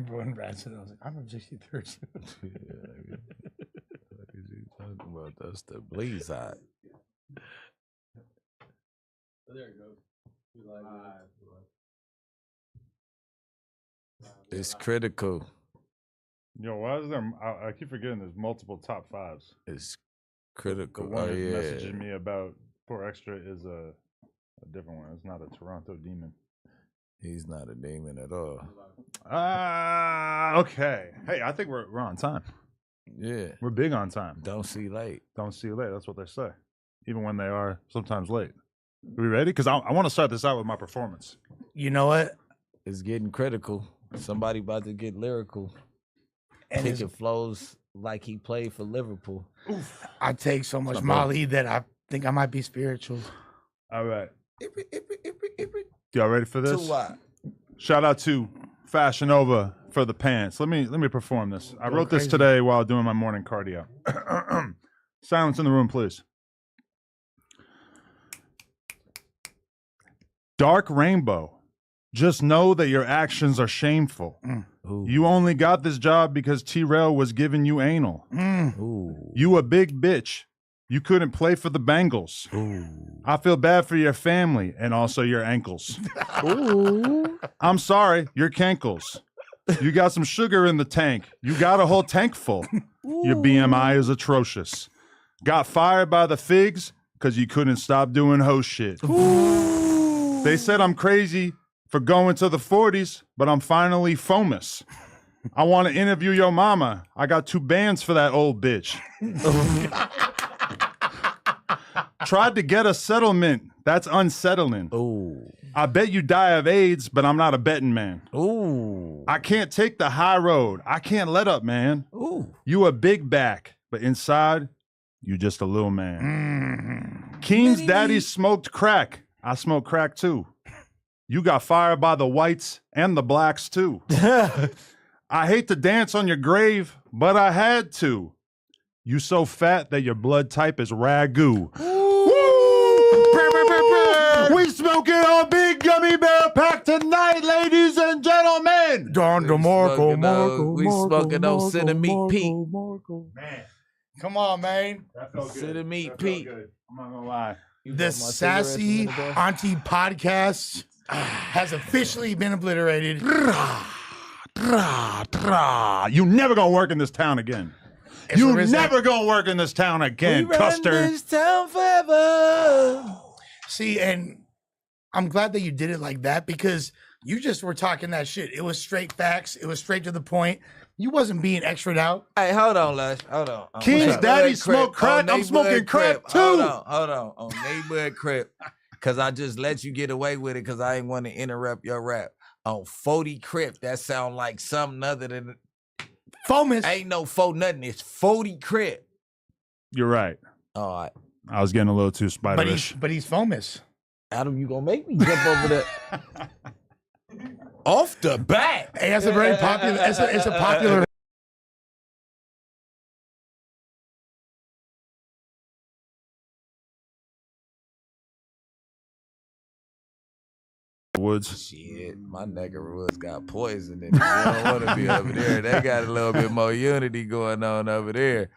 One Ransom, I was like, I'm from 63rd. What is he talking about? That's the bleed side. There it goes. It's critical. Yo, why is there? I keep forgetting there's multiple top fives. It's The critical. one Oh that's yeah. messaging me about Poor Extra is a different one. It's not a Toronto demon. He's not a demon at all. Okay. Hey, I think we're on time. Yeah. We're big on time. Don't see late. Don't see you late. That's what they say, even when they are sometimes late. Are we ready? Because I want to start this out with my performance. You know what? It's getting critical. Somebody about to get lyrical. And Kicking flows like he played for Liverpool. I take so much Molly that I think I might be spiritual. All right. Y'all ready for this? Too wide. Shout out to Fashion Nova for the pants. Let me perform this. I wrote this crazy. today while doing my morning cardio. Silence in the room, please. Dark rainbow. Just know that your actions are shameful. Ooh. You only got this job because T-Rail was giving you anal. Ooh. You a big bitch. You couldn't play for the Bengals. Ooh. I feel bad for your family and also your ankles. Ooh. I'm sorry, your cankles. You got some sugar in the tank. You got a whole tank full. Your BMI is atrocious. Got fired by the figs because you couldn't stop doing hoe shit. They said I'm crazy for going to the 40s, but I'm finally famous. I want to interview your mama. I got 2 bands for that old bitch. Tried to get a settlement. That's unsettling. Ooh. I bet you die of AIDS, but I'm not a betting man. Ooh. I can't take the high road. I can't let up, man. Ooh. You a big back, but inside, you just a little man. Keen's daddy smoked crack. I smoke crack too. You got fired by the whites and the blacks too. I hate to dance on your grave, but I had to. You so fat that your blood type is ragu. We smoking on Big Gummy Bear Pack tonight, ladies and gentlemen. Don DeMarco, We smoking on Cinnamon Pete. Man, Come on, man. that felt good. Cinnamon That felt Pete. good. I'm not gonna lie. The Sassy Auntie podcast has officially been obliterated. You never gonna work in this town again. You arisen. never gonna work in this town again, We run Custer. this town forever. See, and I'm glad that you did it like that because you just were talking that shit. It was straight facts. It was straight to the point. You wasn't being extra'd out. Hey, hold on, Lush. Hold on. King's What's up? daddy Neighborhood smoked crack. on I'm smoking neighborhood crack crib. too. Hold on. On neighborhood crib. Because I just let you get away with it because I ain't want to interrupt your rap. On 40 Crip, that sound like something other than... Fomus. Ain't no 4 nothing. It's 40 Crip. You're right. All right. I was getting a little too but spiderish. he's Fomus. Adam, you gonna make me jump over there? Off the bat. Hey, that's a very popular. It's a popular. Woods. Shit, my neck of woods got poison in it. I don't want to be over there. They got a little bit more unity going on over there.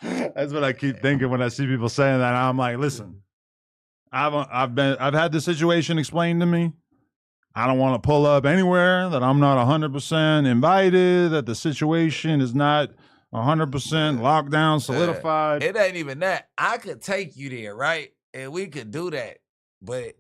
That's what I keep thinking when I see people saying that. I'm like, listen, I've had the situation explained to me. I don't want to pull up anywhere that I'm not 100% invited, that the situation is not 100% lockdown, solidified. It ain't even that. I could take you there, right? And we could do that. But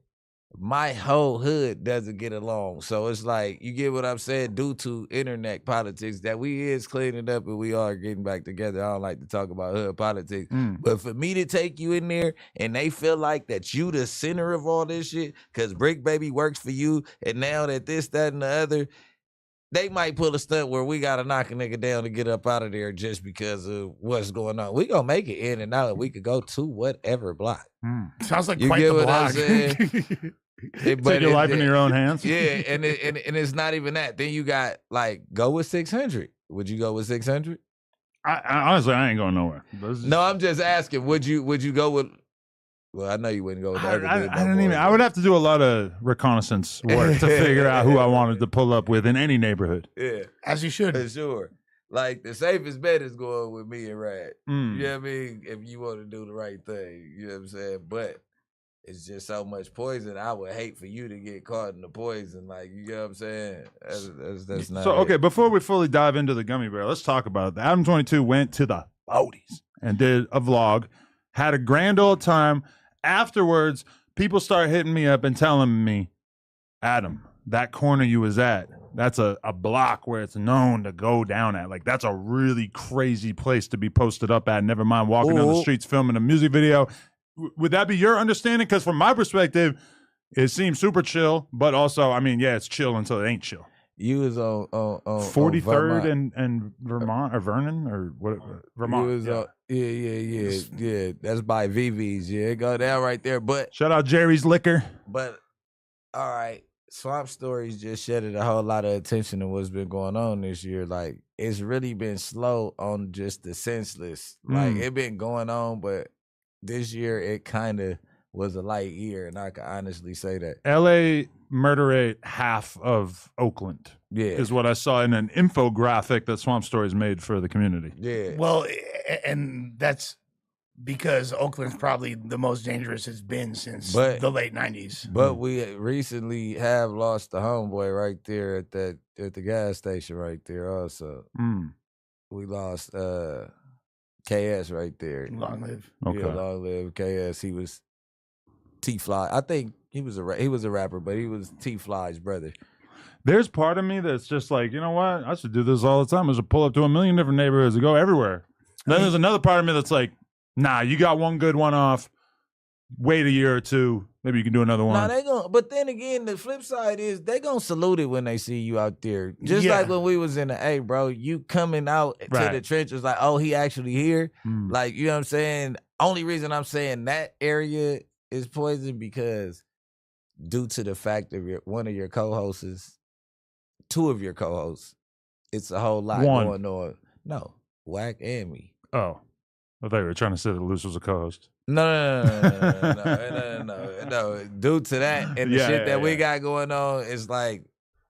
my whole hood doesn't get along. So it's like, you get what I'm saying, due to internet politics, that we is cleaning up and we are getting back together. I don't like to talk about hood politics. But for me to take you in there and they feel like that you the center of all this shit, because Bricc Baby works for you, and now that this, that, and the other, they might pull a stunt where we got to knock a nigga down to get up out of there just because of what's going on. We gonna make it in and out. We could go to whatever block. Sounds like You quite get the what I'm block. saying? Take your life in your own hands. Yeah, and it's not even that. Then you got like, go with 600. Would you go with 600? I honestly, I ain't going nowhere. No, I'm just asking. Would you go with Well, I know you wouldn't go with the I other dude. don't even. I would have to do a lot of reconnaissance work to figure out who I wanted to pull up with in any neighborhood. Yeah, As you should. for sure. Like the safest bet is going with me and Rad. Mm. You know what I mean? If you want to do the right thing, you know what I'm saying? But it's just so much poison. I would hate for you to get caught in the poison. Like, you know what I'm saying? That's not So, okay, it. before we fully dive into the gummy bear, let's talk about it. The Adam 22 went to the Bodies and did a vlog, had a grand old time. Afterwards, people start hitting me up and telling me, Adam, that corner you was at, that's a block where it's known to go down at. Like, that's a really crazy place to be posted up at. Never mind walking down the Ooh. streets filming a music video. Would that be your understanding? Because from my perspective, it seems super chill, but also, I mean, yeah, it's chill until it ain't chill. You was on 43rd and Vermont or Vernon or what? Vermont. You was yeah. yeah. That's by VV's. Yeah, it go down right there. But Shout out Jerry's Liquor. all right, Swamp Stories just shedded a whole lot of attention to what's been going on this year. Like, it's really been slow on just the senseless. Like, it been going on, but this year it kind of was a light year, and I can honestly say that. LA murder rate half of Oakland Yeah, is what I saw in an infographic that Swamp Stories made for the community. yeah. Well, and that's because Oakland's probably the most dangerous it's been since the late 90s. But we recently have lost the homeboy right there at the gas station right there. Also, we lost KS right there. Long live. Okay. Yeah, long live KS. He was T-Fly. I think he was a rapper, but he was T-Fly's brother. There's part of me that's just like, you know what? I should do this all the time. I should pull up to a million different neighborhoods and go everywhere. Then there's another part of me that's like, nah, you got one good one off. Wait a year or two. Maybe you can do another one. Nah, they gonna. But then again, the flip side is they gonna salute it when they see you out there. Just Yeah. like when we was in the A, bro. You coming out to Right. the trenches like, oh, he actually here. Mm. Like, you know what I'm saying? Only reason I'm saying that area is poison because due to the fact of one of your co-hosts, two of your co-hosts, it's a whole lot One. going on. No, Whack and me. Oh. I thought you were trying to say that Luce was a co-host. No. Due to that and the shit that we got going on, it's like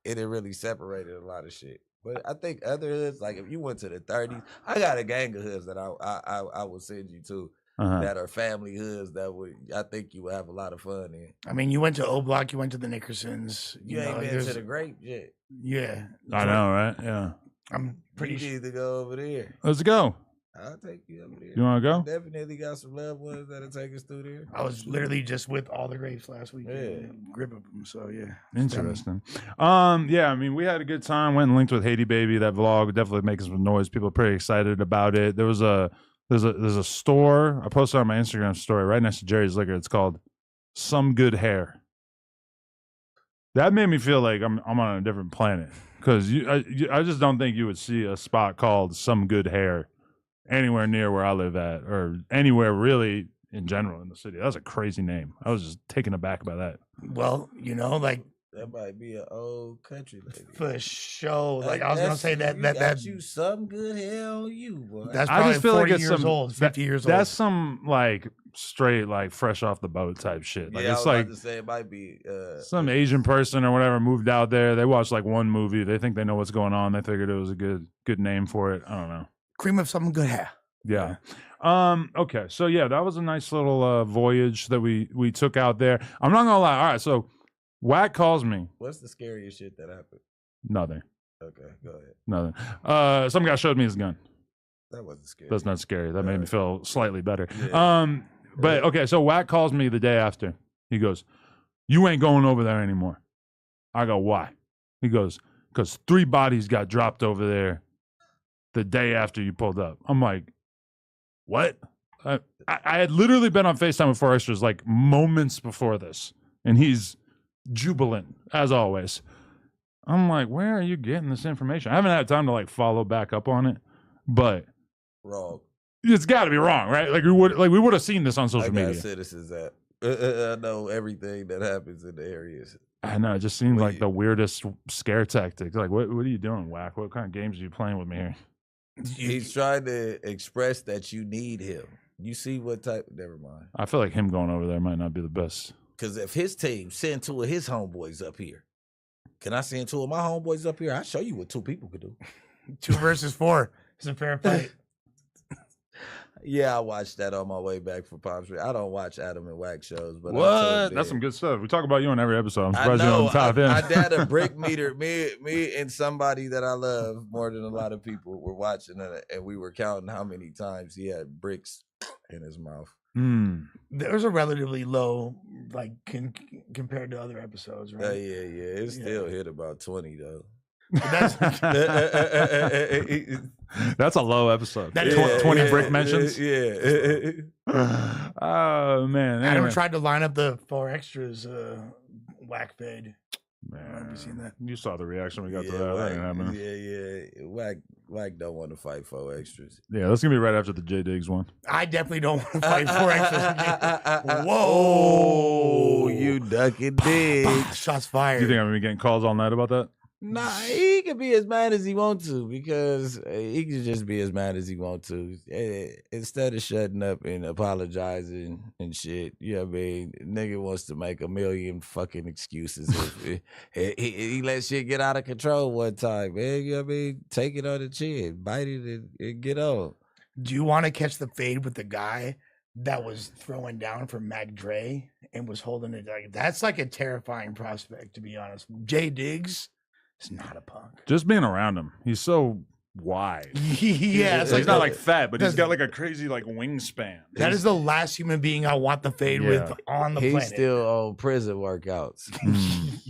it really separated a lot of shit. But I think other hoods, like if you went to the 30s, I got a gang of hoods that I will send you to that are family hoods that I think you would have a lot of fun in. I mean, you went to O Block, you went to the Nickersons. You ain't been to the Grape yet. Yeah. I know, right? Yeah. I'm pretty You sure. need to go over there. Let's go. I'll take you over there. You want to go? Definitely got some loved ones that'll take us through there. I was literally just with all the grapes last week. Yeah. Grip of them. So, yeah. Interesting. Yeah, I mean, we had a good time. Went and linked with Haiti Baby. That vlog definitely making some noise. People are pretty excited about it. There's a store. I posted on my Instagram story right next to Jerry's Liquor. It's called Some Good Hair. That made me feel like I'm on a different planet because I just don't think you would see a spot called Some Good Hair anywhere near where I live at or anywhere really in general in the city. That's a crazy name. I was just taken aback by that. Well, like That might be an old country lady. for sure. Like I was gonna say that you some good hair on you, boy. that's I probably just feel 40 like it's years some old, 50 years old. That's some like straight like fresh off the boat type shit. Like I it's was like about to say it might be some Asian person or whatever moved out there. They watched like one movie. They think they know what's going on. They figured it was a good name for it. I don't know. cream of some good hair. Yeah. Okay. So yeah, that was a nice little voyage that we took out there. I'm not gonna lie. All right. So Wack calls me. What's the scariest shit that happened? Nothing. Okay, go ahead. Nothing. Some guy showed me his gun. That wasn't scary. That's not scary. That made me feel slightly better. Yeah. But okay. So Wack calls me the day after. He goes, "You ain't going over there anymore." I go, "Why?" He goes, "Because 3 bodies got dropped over there the day after you pulled up." I'm like, what? I had literally been on FaceTime with 4 Extras like moments before this, and he's jubilant as always. I'm like, where are you getting this information? I haven't had time to like follow back up on it, but Wrong. it's got to be wrong, right? Like we would have seen this on social I got media. citizens that I know everything that happens in the areas. I know it just seemed like the weirdest scare tactic. Like, what are you doing, Wack? What kind of games are you playing with me here? He's trying to express that you need him. You see what type? Never mind. I feel like him going over there might not be the best. Because if his team send 2 of his homeboys up here, can I send 2 of my homeboys up here? I'll show you what 2 people could do. 2 versus 4 is a fair fight. Yeah, I watched that on my way back from Palm Springs. I don't watch Adam and Wack shows, but What? That's some good stuff. We talk about you on every episode. I'm I surprised you're on know. the top end. I dad a Bricc meter. Me, and somebody that I love more than a lot of people were watching it, and we were counting how many times he had bricks in his mouth. There's a relatively low, like compared to other episodes, right? Yeah. It still hit about 20 though. That's That's a low episode. That 20 brick mentions. Yeah. Oh man. Adam Anyway. tried to line up the 4 extras whack fade. Man, Have you seen that? You saw the reaction we got to that. That ain't happening. Yeah. Whack don't want to fight 4 extras. Yeah, that's gonna be right after the J Diggs one. I definitely don't want to fight 4 extras. Whoa. Oh, you ducking digs. Shots Do fired. you think I'm gonna be getting calls all night about that? Nah, he can be as mad as he want to because he can just be as mad as he want to. Instead of shutting up and apologizing and shit, you know what I mean? Nigga wants to make a million fucking excuses. He let shit get out of control one time, man. You know what I mean? Take it on the chin, bite it and get on. Do you want to catch the fade with the guy that was throwing down for Mac Dre and was holding it? Like, that's like a terrifying prospect, to be honest. Jay Diggs is not a punk. Just being around him, he's so wide. Yeah, it's He's like not like fat, but he's that's- got like a crazy like wingspan. that is the last human being I want the fade with on the He's planet. still on prison workouts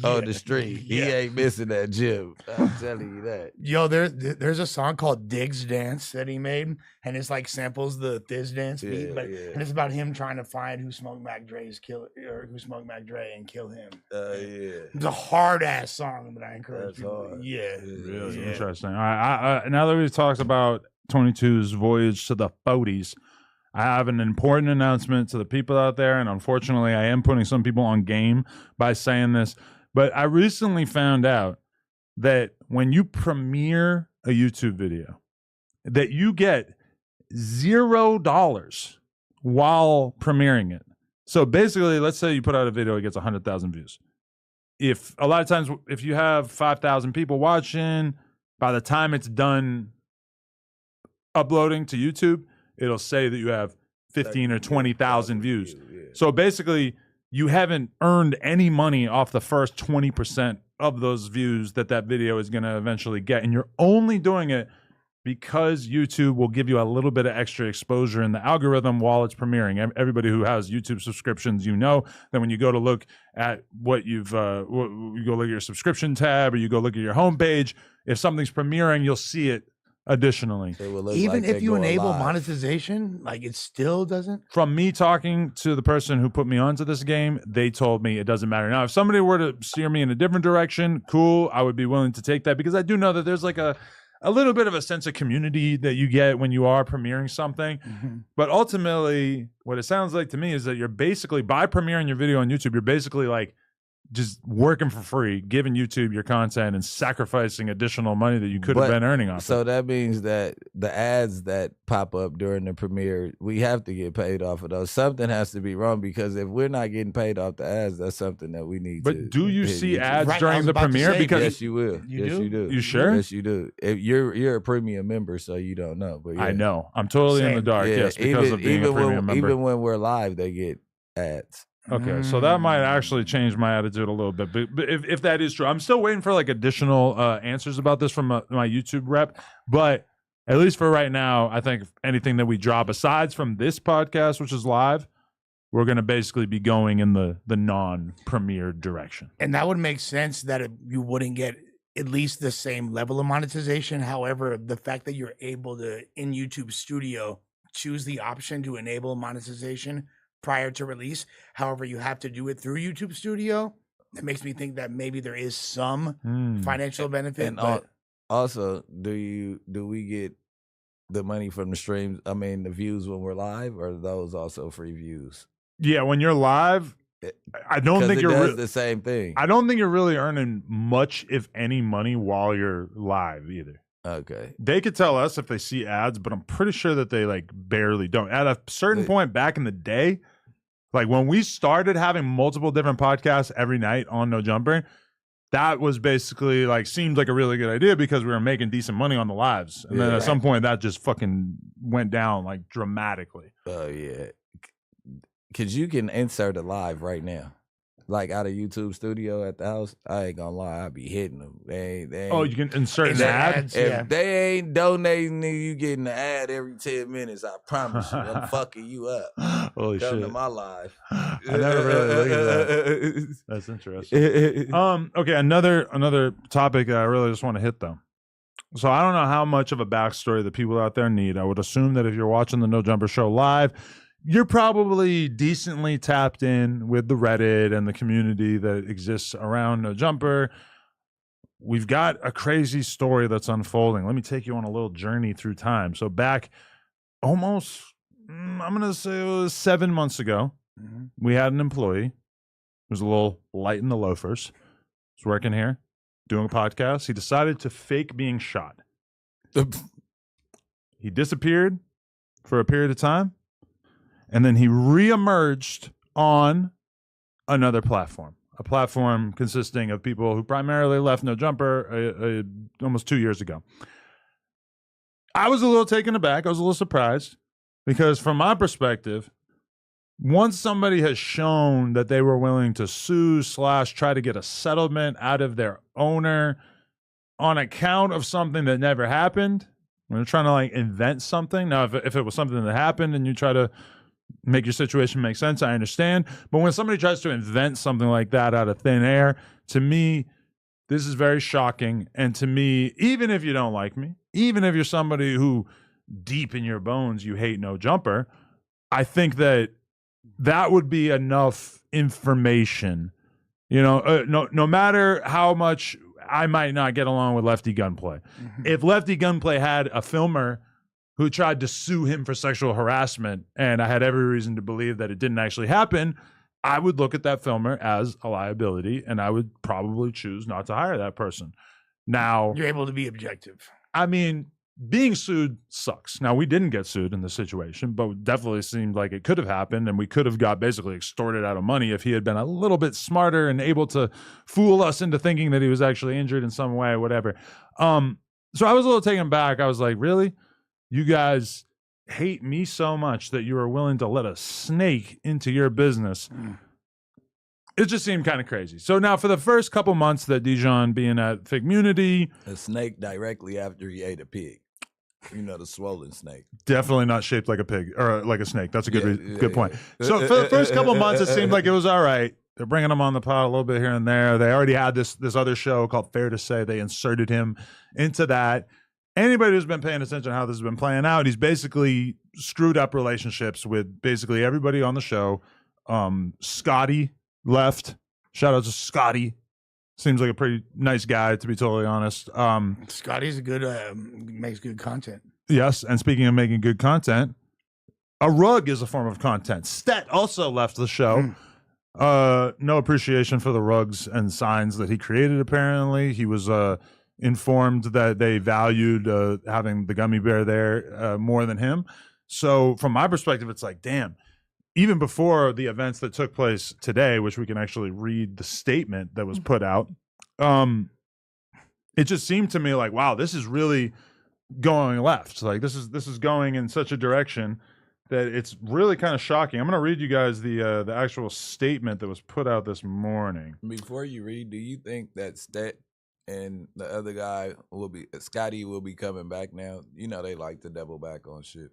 on the street. He ain't missing that gym. I'm telling you that. Yo, there's a song called Diggs Dance that he made, and it's like samples the Thiz Dance beat, and it's about him trying to find who smoked Mac Dre's who smoked Mac Dre and kill him. It's a hard ass song, but I encourage That's people. hard. Yeah, Really yeah. interesting. All right, now that we've talked about 22's voyage to the 40s, I have an important announcement to the people out there, and unfortunately, I am putting some people on game by saying this, but I recently found out that when you premiere a YouTube video, that you get $0 while premiering it. So basically, let's say you put out a video, it gets 100,000 views. If a lot of times, if you have 5,000 people watching, by the time it's done uploading to YouTube, it'll say that you have 15 or 20,000 views. So basically, you haven't earned any money off the first 20% of those views that video is going to eventually get. And you're only doing it because YouTube will give you a little bit of extra exposure in the algorithm while it's premiering. Everybody who has YouTube subscriptions, you know that when you go to look at what you've, you go look at your subscription tab or you go look at your homepage, if something's premiering, you'll see it additionally. Even if you enable monetization, like it still doesn't. From me talking to the person who put me onto this game, they told me it doesn't matter. Now, if somebody were to steer me in a different direction, cool, I would be willing to take that because I do know that there's like a little bit of a sense of community that you get when you are premiering something. But ultimately, what it sounds like to me is that you're basically, by premiering your video on YouTube, you're basically like just working for free, giving YouTube your content and sacrificing additional money that you could have been earning off. So that means that the ads that pop up during the premiere, we have to get paid off of those. Something has to be wrong because if we're not getting paid off the ads, that's something that we need to. But do you see YouTube. ads Right, I during was the about to premiere? say, Because Yes, you will. You do. You sure? Yes, you do. If you're a premium member, so you don't know. But yeah. I know. I'm totally in the Same. dark, yes, because of being a premium member. Even when we're live, they get ads. Okay, so that might actually change my attitude a little bit. But if that is true, I'm still waiting for like additional answers about this from my YouTube rep. But at least for right now, I think anything that we drop, aside from this podcast, which is live, we're going to basically be going in the non-premiere direction. And that would make sense that you wouldn't get at least the same level of monetization. However, the fact that you're able to, in YouTube Studio, choose the option to enable monetization prior to release. However, you have to do it through YouTube Studio. That makes me think that maybe there is some financial benefit. And but also, do we get the money from the streams? I mean, the views when we're live, or are those also free views? Yeah, when you're live, I don't think you're the same thing. I don't think you're really earning much, if any, money while you're live either. Okay. They could tell us if they see ads, but I'm pretty sure that they like barely don't. At a certain point back in the day, like when we started having multiple different podcasts every night on No Jumper, that was basically like seemed like a really good idea because we were making decent money on the lives. And then at some point that just fucking went down like dramatically. Oh yeah. Cause you can insert a live right now. Like out of YouTube studio at the house, I ain't gonna lie, I be hitting them. They ain't, Oh, you can insert an ad? Ads, if yeah. they ain't donating, you getting an ad every 10 minutes. I promise you, I'm fucking you up. Holy Come shit. to my live. I never really looked at that. That's interesting. Okay, another topic I really just want to hit though. So I don't know how much of a backstory the people out there need. I would assume that if you're watching the No Jumper Show live, you're probably decently tapped in with the Reddit and the community that exists around No Jumper. We've got a crazy story that's unfolding. Let me take you on a little journey through time. So back almost, I'm going to say it was 7 months ago, we had an employee who was a little light in the loafers. He was working here, doing a podcast. He decided to fake being shot. He disappeared for a period of time. And then he reemerged on another platform, a platform consisting of people who primarily left No Jumper almost 2 years ago. I was a little taken aback. I was a little surprised because from my perspective, once somebody has shown that they were willing to sue / try to get a settlement out of their owner on account of something that never happened, when they're trying to like invent something. Now, if it was something that happened and you try to make your situation make sense, I understand. But when somebody tries to invent something like that out of thin air, to me, this is very shocking. And to me, even if you don't like me, even if you're somebody who deep in your bones, you hate No Jumper, I think that that would be enough information, you know, no matter how much I might not get along with Lefty Gunplay. If Lefty Gunplay had a filmer who tried to sue him for sexual harassment, and I had every reason to believe that it didn't actually happen, I would look at that filmer as a liability, and I would probably choose not to hire that person. Now, You're able to be objective. I mean, being sued sucks. Now, we didn't get sued in this situation, but it definitely seemed like it could have happened, and we could have got basically extorted out of money if he had been a little bit smarter and able to fool us into thinking that he was actually injured in some way, whatever. So I was a little taken back. I was like, really? You guys hate me so much that you are willing to let a snake into your business. It just seemed kind of crazy. So now for the first couple months that Dejon being at Figmunity, A snake directly after he ate a pig. You know, the swollen snake. definitely not shaped like a pig or like a snake. That's a good point. Yeah. So for the first couple months, it seemed like it was all right. They're bringing him on the pod a little bit here and there. They already had this other show called Fair to Say. They inserted him into that. Anybody who's been paying attention to how this has been playing out, he's basically screwed up relationships with basically everybody on the show. Scotty left. Shout out to Scotty. Seems like a pretty nice guy, to be totally honest. Scotty's a good, makes good content. Yes, and speaking of making good content, a rug is a form of content. Stet also left the show. No appreciation for the rugs and signs that he created, apparently. He was informed that they valued having the gummy bear there more than him. So from my perspective, it's like, damn, even before the events that took place today, which we can actually read the statement that was put out, it just seemed to me like, wow, this is really going left. Like this is going in such a direction that it's really kind of shocking. I'm going to read you guys the actual statement that was put out this morning. Before you read, do you think that Stet and the other guy Scotty will be coming back now? You know, they like to double back on shit.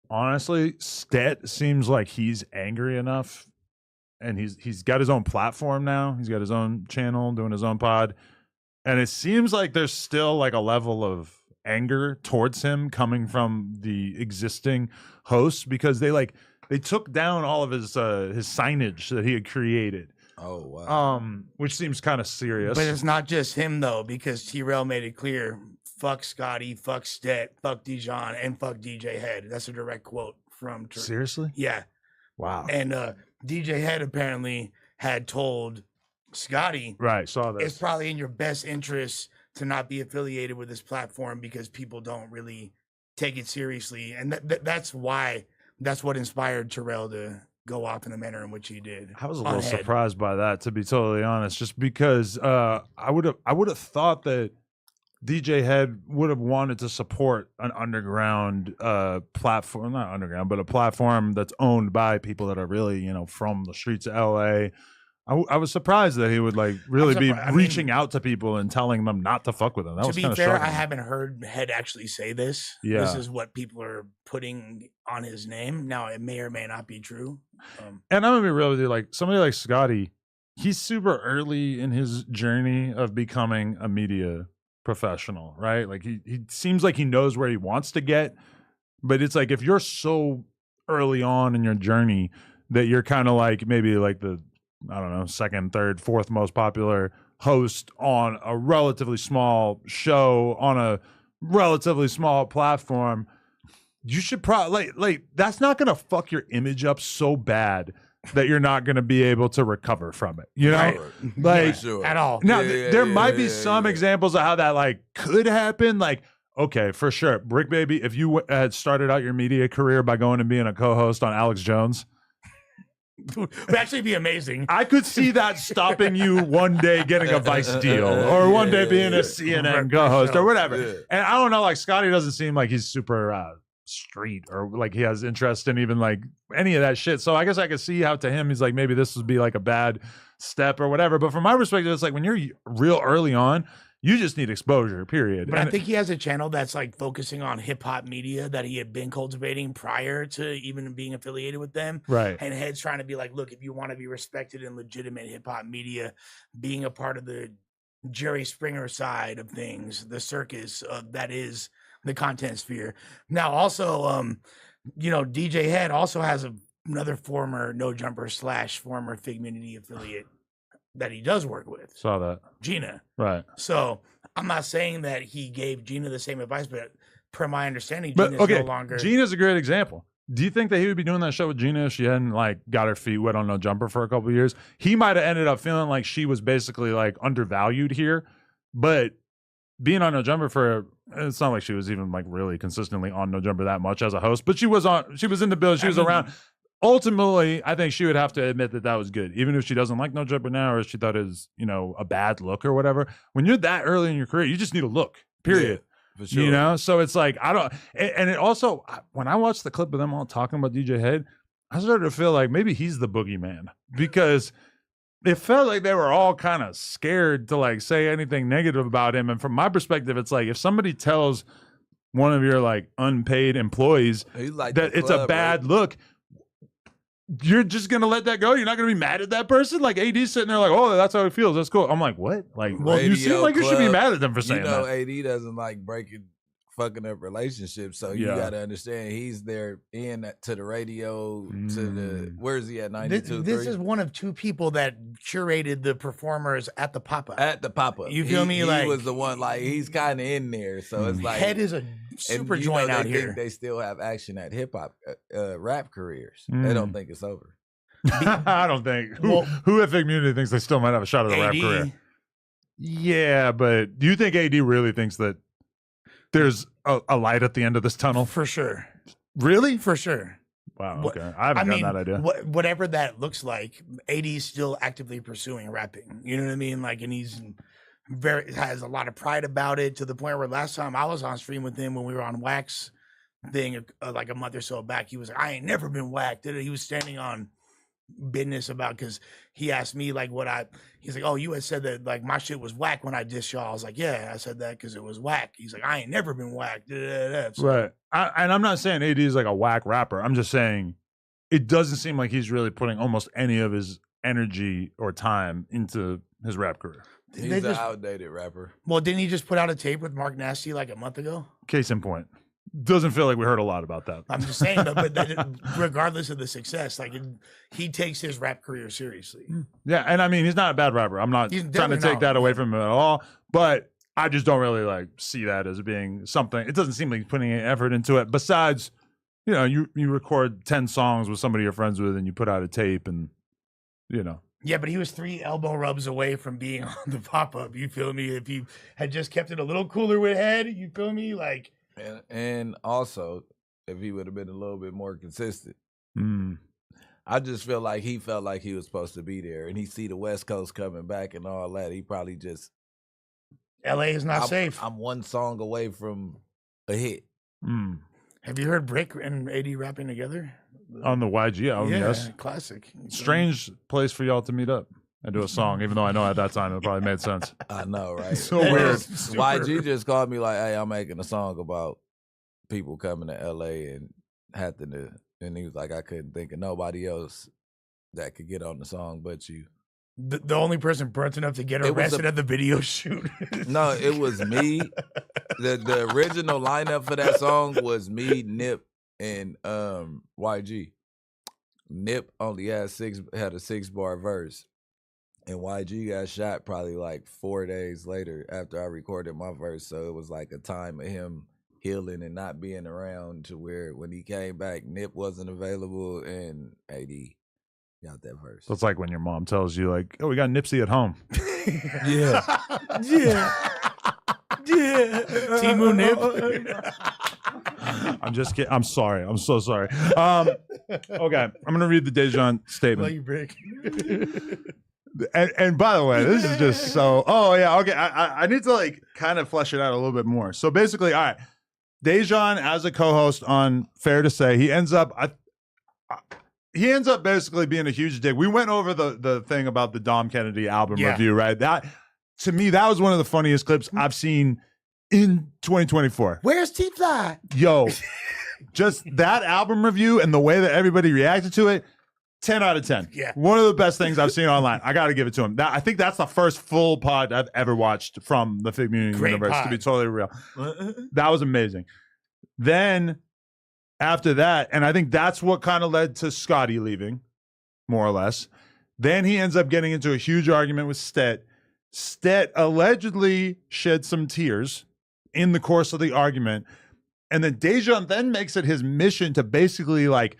Honestly, Stet seems like he's angry enough, and he's got his own platform now. He's got his own channel, doing his own pod, and it seems like there's still like a level of anger towards him coming from the existing hosts because they took down all of his signage that he had created. Oh wow. Which seems kind of serious. But it's not just him though, because T-Rail made it clear: fuck Scotty, fuck Stet, fuck Dejon, and fuck DJ Head. That's a direct quote from. Seriously? Yeah. Wow. And DJ Head apparently had told Scotty, right, saw this. it's probably in your best interest to not be affiliated with this platform because people don't really take it seriously, and that's what inspired Terrell to go off in the manner in which he did. I was a on little Head. surprised by that, to be totally honest, just because I would have thought that DJ Head would have wanted to support an underground platform, not underground, but a platform that's owned by people that are really, you know, from the streets of LA. I was surprised that he would like really be reaching out to people and telling them not to fuck with them. That to was be kind of fair, shocking. I haven't heard Head actually say this. Yeah. This is what people are putting on his name. Now, it may or may not be true. And I'm gonna be real with you, like somebody like Scotty, he's super early in his journey of becoming a media professional, right? Like he seems like he knows where he wants to get, but it's like if you're so early on in your journey that you're kind of like maybe like the, I don't know, second, third, fourth most popular host on a relatively small show on a relatively small platform, you should probably like that's not gonna fuck your image up so bad that you're not gonna be able to recover from it. You know, like at all. now there might be some examples of how that like could happen. Like, okay, for sure, Bricc Baby, if you had started out your media career by going and being a co-host on Alex Jones, would actually be amazing. I could see that stopping you one day getting a Vice deal or one day being a CNN co-host or whatever. Yeah. And I don't know, like Scotty doesn't seem like he's super street or like he has interest in even like any of that shit. So I guess I could see how to him he's like maybe this would be like a bad step or whatever. But from my perspective, it's like when you're real early on, you just need exposure, period. But And I think he has a channel that's like focusing on hip hop media that he had been cultivating prior to even being affiliated with them. right. And Head's trying to be like, look, if you want to be respected in legitimate hip hop media, being a part of the Jerry Springer side of things, the circus that is the content sphere. Now, also, you know, DJ Head also has another former No Jumper / former Figmunity affiliate that he does work with, Saw that. Gina. Right. So I'm not saying that he gave Gina the same advice, but per my understanding, But Gina's okay, no longer. Gina's a great example. Do you think that he would be doing that show with Gina if she hadn't like got her feet wet on No Jumper for a couple of years? He might have ended up feeling like she was basically like undervalued here, but being on No Jumper for, it's not like she was even like really consistently on No Jumper that much as a host, but she was in the build, she was around. Ultimately, I think she would have to admit that that was good, even if she doesn't like No Jumper now or she thought it was, you know, a bad look or whatever. When you're that early in your career, you just need a look, period. Yeah, for sure. You know, so it's like I don't, and it also when I watched the clip of them all talking about DJ Head, I started to feel like maybe he's the boogeyman because it felt like they were all kind of scared to like say anything negative about him. And from my perspective, it's like if somebody tells one of your like unpaid employees He like that the it's a club, bad right? look, you're just gonna let that go? You're not gonna be mad at that person? Like AD's sitting there like, oh, that's how it feels. That's cool. I'm like, what? Like, well, you seem Radio like you should be club, mad at them for saying You know, that. AD doesn't like fucking up relationships. So you Yeah. got to understand he's there to the radio, to the, where's he at, This, 92, this 3? is one of two people that curated the performers at the pop-up. At the pop-up. You feel me? He Like, was the one, like, he's kind of in there. So it's like. Head is a and, super you know, joint out they here. think they still have action at hip-hop, rap careers. They Mm. don't think it's over. I don't think Well- who at Figmunity thinks they still might have a shot at a rap AD, career. Yeah, but do you think AD really thinks that there's a light at the end of this tunnel? for sure. Really? For sure. Wow. What- Okay, I haven't gotten that idea. Whatever that looks like, AD's still actively pursuing rapping. You know what I mean? Like, and he's has a lot of pride about it, to the point where last time I was on stream with him when we were on Wax thing like a month or so back, he was like, I ain't never been whacked. He was standing on business about, because he asked me like he's like, oh, you had said that like my shit was whack when I dissed y'all. I was like, yeah, I said that because it was whack. He's like, I ain't never been whacked. So, Right. And I'm not saying AD is like a whack rapper. I'm just saying it doesn't seem like he's really putting almost any of his energy or time into his rap career. He's they an just, outdated rapper. well, didn't he just put out a tape with Mark Nasty like a month ago? Case in point. Doesn't feel like we heard a lot about that. I'm just saying, but regardless of the success, like he takes his rap career seriously. Yeah, and I mean he's not a bad rapper. I'm not He's trying to definitely take not. that away from him at all. But I just don't really like see that as being something. It doesn't seem like he's putting any effort into it. Besides, you know, you record 10 songs with somebody you're friends with and you put out a tape and, you know, Yeah, but he was 3 elbow rubs away from being on the pop-up. You feel me? If he had just kept it a little cooler with head, you feel me? Like, And also, if he would have been a little bit more consistent. Mm. I just feel like he felt like he was supposed to be there, and he see the West Coast coming back and all that. He probably just LA is not safe. I'm one song away from a hit. Mm. Have you heard Bricc and AD rapping together? On the YG album, yes. Classic. Strange place for y'all to meet up and do a song, even though I know at that time it probably made sense. I know, right? So weird. YG just called me like, "Hey, I'm making a song about people coming to LA and having to," and he was like, "I couldn't think of nobody else that could get on the song but you." The only person burnt enough to get It was arrested at the video shoot. No, it was me. The original lineup for that song was me, Nip, and YG. Nip only had a 6-bar verse, and YG got shot probably like 4 days later after I recorded my verse. So it was like a time of him healing and not being around, to where when he came back, Nip wasn't available and AD got that verse. So it's like when your mom tells you, like, "Oh, we got Nipsey at home." Yeah. Timu Nip. I'm just kidding. I'm sorry. I'm so sorry. Okay, I'm gonna read the Dejon statement. Love you, Bricc. And by the way, this is just so. Oh yeah, okay. I need to like kind of flesh it out a little bit more. So basically, all right, Dejon as a co-host on Fair to Say, he ends up basically being a huge dick. We went over the thing about the Dom Kennedy album review, right? That, to me, that was one of the funniest clips I've seen in 2024. Where's T-Fly? Yo, just that album review and the way that everybody reacted to it, 10 out of 10. Yeah. One of the best things I've seen online. I got to give it to him. I think that's the first full pod I've ever watched from the Fig Community Great Universe, pod. to be totally real. That was amazing. Then after that, and I think that's what kind of led to Scotty leaving, more or less. Then he ends up getting into a huge argument with Stet. Stet allegedly shed some tears in the course of the argument. And then Dejon then makes it his mission to basically like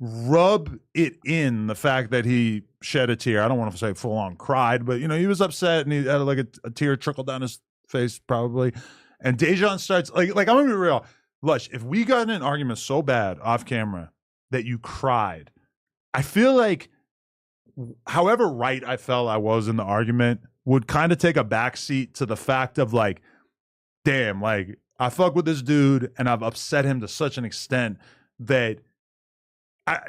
rub it in, the fact that he shed a tear. I don't want to say full on cried, but he was upset and he had like a tear trickle down his face probably. And Dejon starts like I'm gonna be real. Lush, if we got in an argument so bad off camera that you cried, I feel like however right I felt I was in the argument would kind of take a backseat to the fact of like, damn, like I fuck with this dude and I've upset him to such an extent that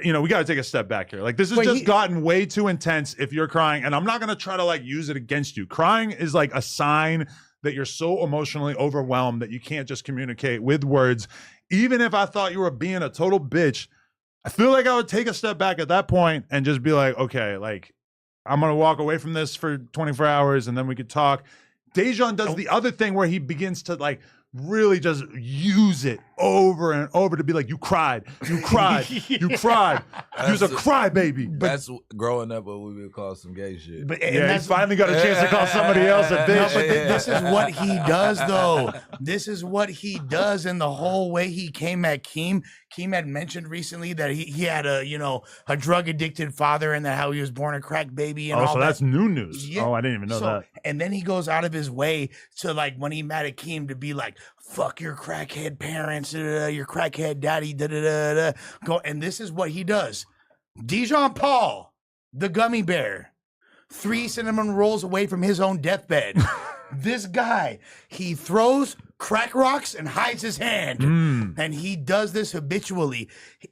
we got to take a step back here. Like this has gotten way too intense if you're crying, and I'm not going to try to like use it against you. Crying is like a sign that you're so emotionally overwhelmed that you can't just communicate with words. Even if I thought you were being a total bitch, I feel like I would take a step back at that point and just be like, okay, like I'm going to walk away from this for 24 hours and then we could talk. Dejon does the other thing where he begins to like really just use it over and over to be like, you cried. You cried. You cried. You was a crybaby. That's growing up what we would call some gay shit. But he's finally got a chance to call somebody else a bitch. No, but this is what he does, though. This is what he does, and the whole way he came at Keem. Keem had mentioned recently that he had a drug addicted father, and that how he was born a crack baby and all so that. that's new news. Yeah. Oh, I didn't even know that. And then he goes out of his way to like when he mad at Keem to be like, fuck your crackhead parents, your crackhead daddy, go. And this is what he does. Dejon Paul, the gummy bear, 3 cinnamon rolls away from his own deathbed. This guy, he throws crack rocks and hides his hand. And he does this habitually.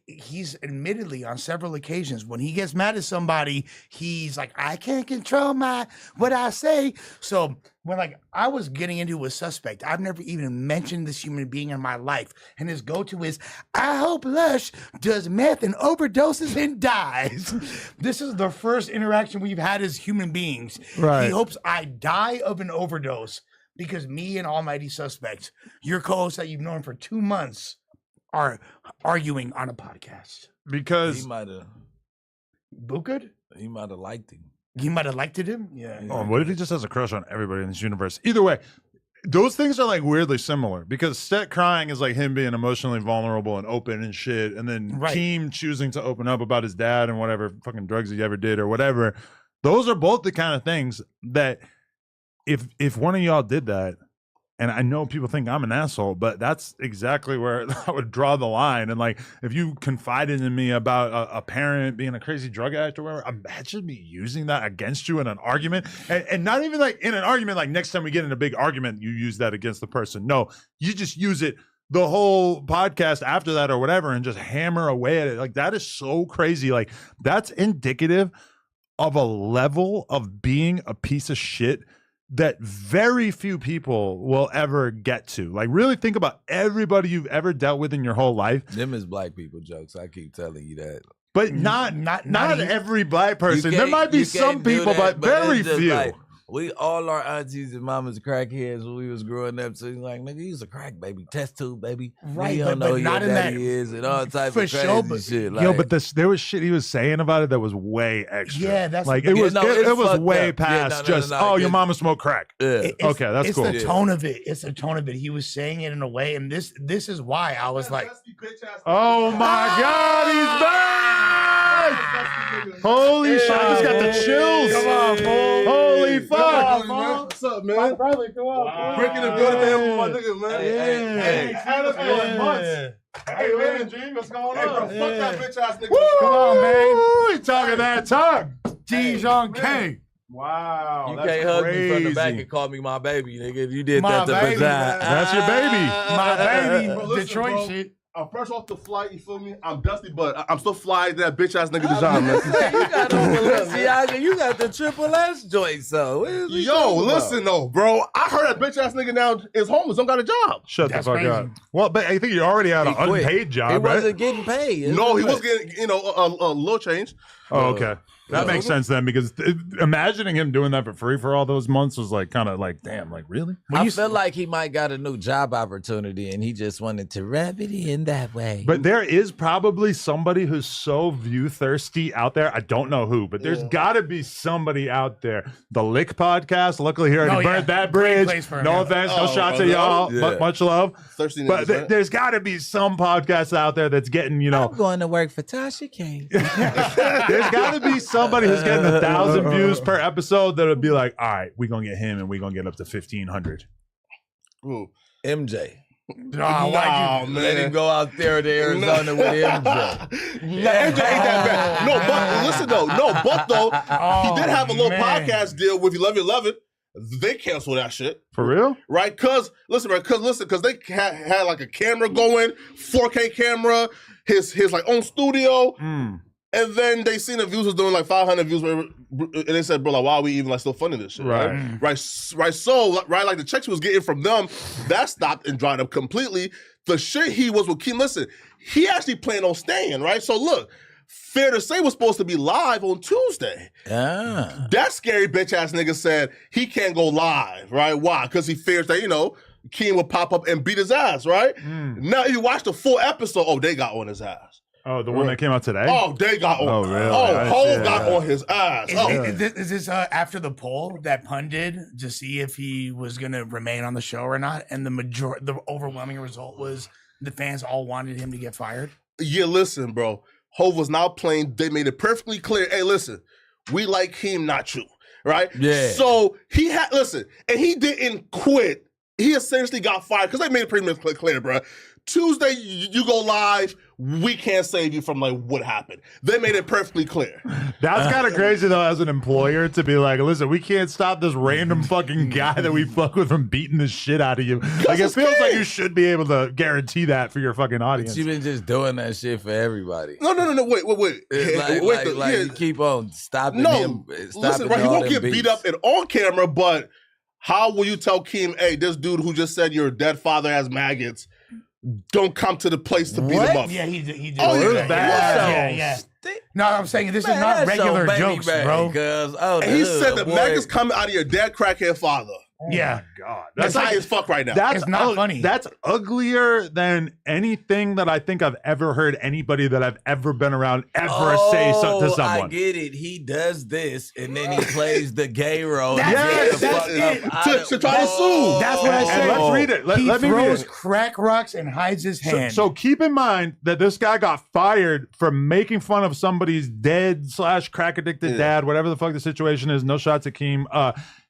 He's admittedly on several occasions when he gets mad at somebody, he's like, I can't control what I say. So when like I was getting into a suspect, I've never even mentioned this human being in my life. And his go-to is, I hope Lush does meth and overdoses and dies. This is the first interaction we've had as human beings. Right. He hopes I die of an overdose because me and Almighty Suspect, your co-hosts that you've known for 2 months, are arguing on a podcast. Because he might have Bookered? He might have liked him. You might have liked him? Yeah. Oh, what if he just has a crush on everybody in this universe? Either way, those things are like weirdly similar because Stet crying is like him being emotionally vulnerable and open and shit. And then Keem choosing to open up about his dad and whatever fucking drugs he ever did or whatever. Those are both the kind of things that if one of y'all did that, and I know people think I'm an asshole, but that's exactly where I would draw the line. And like, if you confided in me about a parent being a crazy drug addict or whatever, imagine me using that against you in an argument. And not even like in an argument, like next time we get in a big argument, you use that against the person. No, you just use it the whole podcast after that or whatever and just hammer away at it. Like, that is so crazy. Like, that's indicative of a level of being a piece of shit that very few people will ever get to. Like, really think about everybody you've ever dealt with in your whole life. Them is black people jokes. I keep telling you that. But not every black person. There might be some people, but very few. Like, we all our aunties and mamas crackheads when we was growing up. So like, nigga, he's a crack baby, test tube baby. Right, you don't know but who not your in daddy that is and all types of crazy shit. Like, Yo, but there was shit he was saying about it that was way extra. Yeah, that's like it was way past your mama smoked crack. Yeah. Okay, that's it's cool. The tone of it. It's the tone of it. He was saying it in a way, and this is why I was like, oh my God, he's back! Holy shit, I just got the chills. Come on, Paul. Holy fuck. What's up, man? My brother, come on. Wow. Breaking the building there, my nigga, man. Hey, had us for months. Hey, man, G, what's going on? Bro, fuck that bitch ass nigga. come on, man. He talking that talk. Dejon K. Wow, you that's can't hug crazy. me from the back and call me my baby, nigga. If you did My that to baby, Bazaar. That's your baby. My baby, Bro, listen, Detroit bro. shit. I'm fresh off the flight, you feel me? I'm dusty, but I'm still fly to that bitch ass nigga Dejon, man. You got on Balenciaga, you got the Triple S joint, so. What is he Yo, talking about? listen though, bro. I heard that bitch ass nigga now is homeless, don't got a job. Shut That's the fuck crazy. up. Well, but I think you already had an He quit. unpaid He job, right? wasn't getting paid. No, he was getting, a little change. Oh, okay. That makes sense then, because imagining him doing that for free for all those months was like kind of like, damn, like really? I feel like he might got a new job opportunity and he just wanted to rub it in that way. But there is probably somebody who's so view thirsty out there. I don't know who, but there's got to be somebody out there. The Lick podcast. Luckily, he already burned that Great bridge. place for him, No yeah. offense, no shots at no. y'all. Yeah. Much love. Thirsty But niggas, right? there's got to be some podcast out there that's getting, I'm going to work for Tasha K. there's got to be somebody who's getting 1,000 views per episode that'll be like, all right, we're gonna get him and we're gonna get up to 1,500. Ooh. MJ. No, why'd you? Let him go out there to Arizona with MJ. Nah, MJ ain't that bad. No, but listen though. He did have a little podcast deal with 1111. They canceled that shit. For real? Right? Cause they had like a camera going, 4K camera, his like own studio. And then they seen the views was doing like 500 views, and they said, bro, like, why are we even like still funding this shit? Right. So, like the checks he was getting from them, that stopped and dried up completely. The shit he was with Keem, listen, he actually planned on staying, right? So look, Fair to Say was supposed to be live on Tuesday. Ah. That scary bitch ass nigga said he can't go live, right? Why? Because he fears that, Keem will pop up and beat his ass, right? Now you watch the full episode, oh, they got on his ass. Oh, the one that came out today? Oh, they got on. Oh, really? Oh, Hov got on his ass. Is this after the poll that Pun did to see if he was going to remain on the show or not? And the overwhelming result was the fans all wanted him to get fired? Yeah, listen, bro. Hov was now playing. They made it perfectly clear. Hey, listen, we like him, not you, right? Yeah. So he had, listen, and he didn't quit. He essentially got fired because they made it pretty much clear, bro. Tuesday, you go live. We can't save you from like what happened. They made it perfectly clear. That's kind of crazy though, as an employer, to be like, listen, we can't stop this random fucking guy that we fuck with from beating the shit out of you. Like, it feels like you should be able to guarantee that for your fucking audience. You've been just doing that shit for everybody. No. Wait. It's you keep on stopping him. Listen, right? He won't get beat up and on camera, but how will you tell Keem, hey, this dude who just said your dead father has maggots, don't come to the place to beat him up? Yeah, he did. Oh, do it was that. bad. Yeah. No, I'm saying this is not regular jokes, bro. And he said the maggots coming out of your dead crackhead father. Yeah. my God. That's high as fuck right now. It's not funny. That's uglier than anything that I think I've ever heard anybody that I've ever been around ever say to someone. I get it. He does this, and then he plays the gay role. That's To try to sue. That's what I said. Let's read it. He Let me read throws it. crack rocks and hides his hand. So keep in mind that this guy got fired for making fun of somebody's dead / crack addicted dad, whatever the fuck the situation is. No shots at Keem.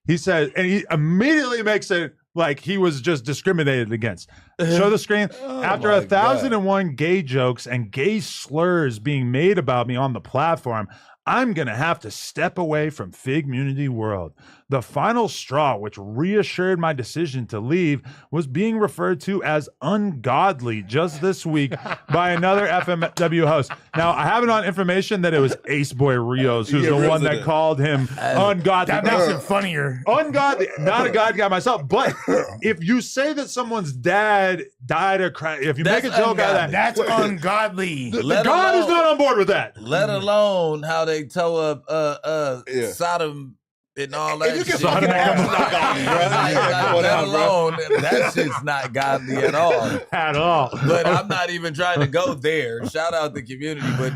He said, and he immediately makes it like he was just discriminated against. Show the screen. After 1,001 gay jokes and gay slurs being made about me on the platform, I'm going to have to step away from Figmunity World. The final straw, which reassured my decision to leave, was being referred to as ungodly just this week by another FMW host. Now, I have it on information that it was Ace Boy Rios, who's the one that called him ungodly. that makes it funnier. Ungodly, not a god guy myself, but if you say that someone's dad died or if you make a joke out of that, That's ungodly. the God is not on board with that. Let alone how they toe up Sodom and all that If you shit. get fucking that's not godly, bro. Let alone that shit's not godly at all. At all. But I'm not even trying to go there. Shout out the community, but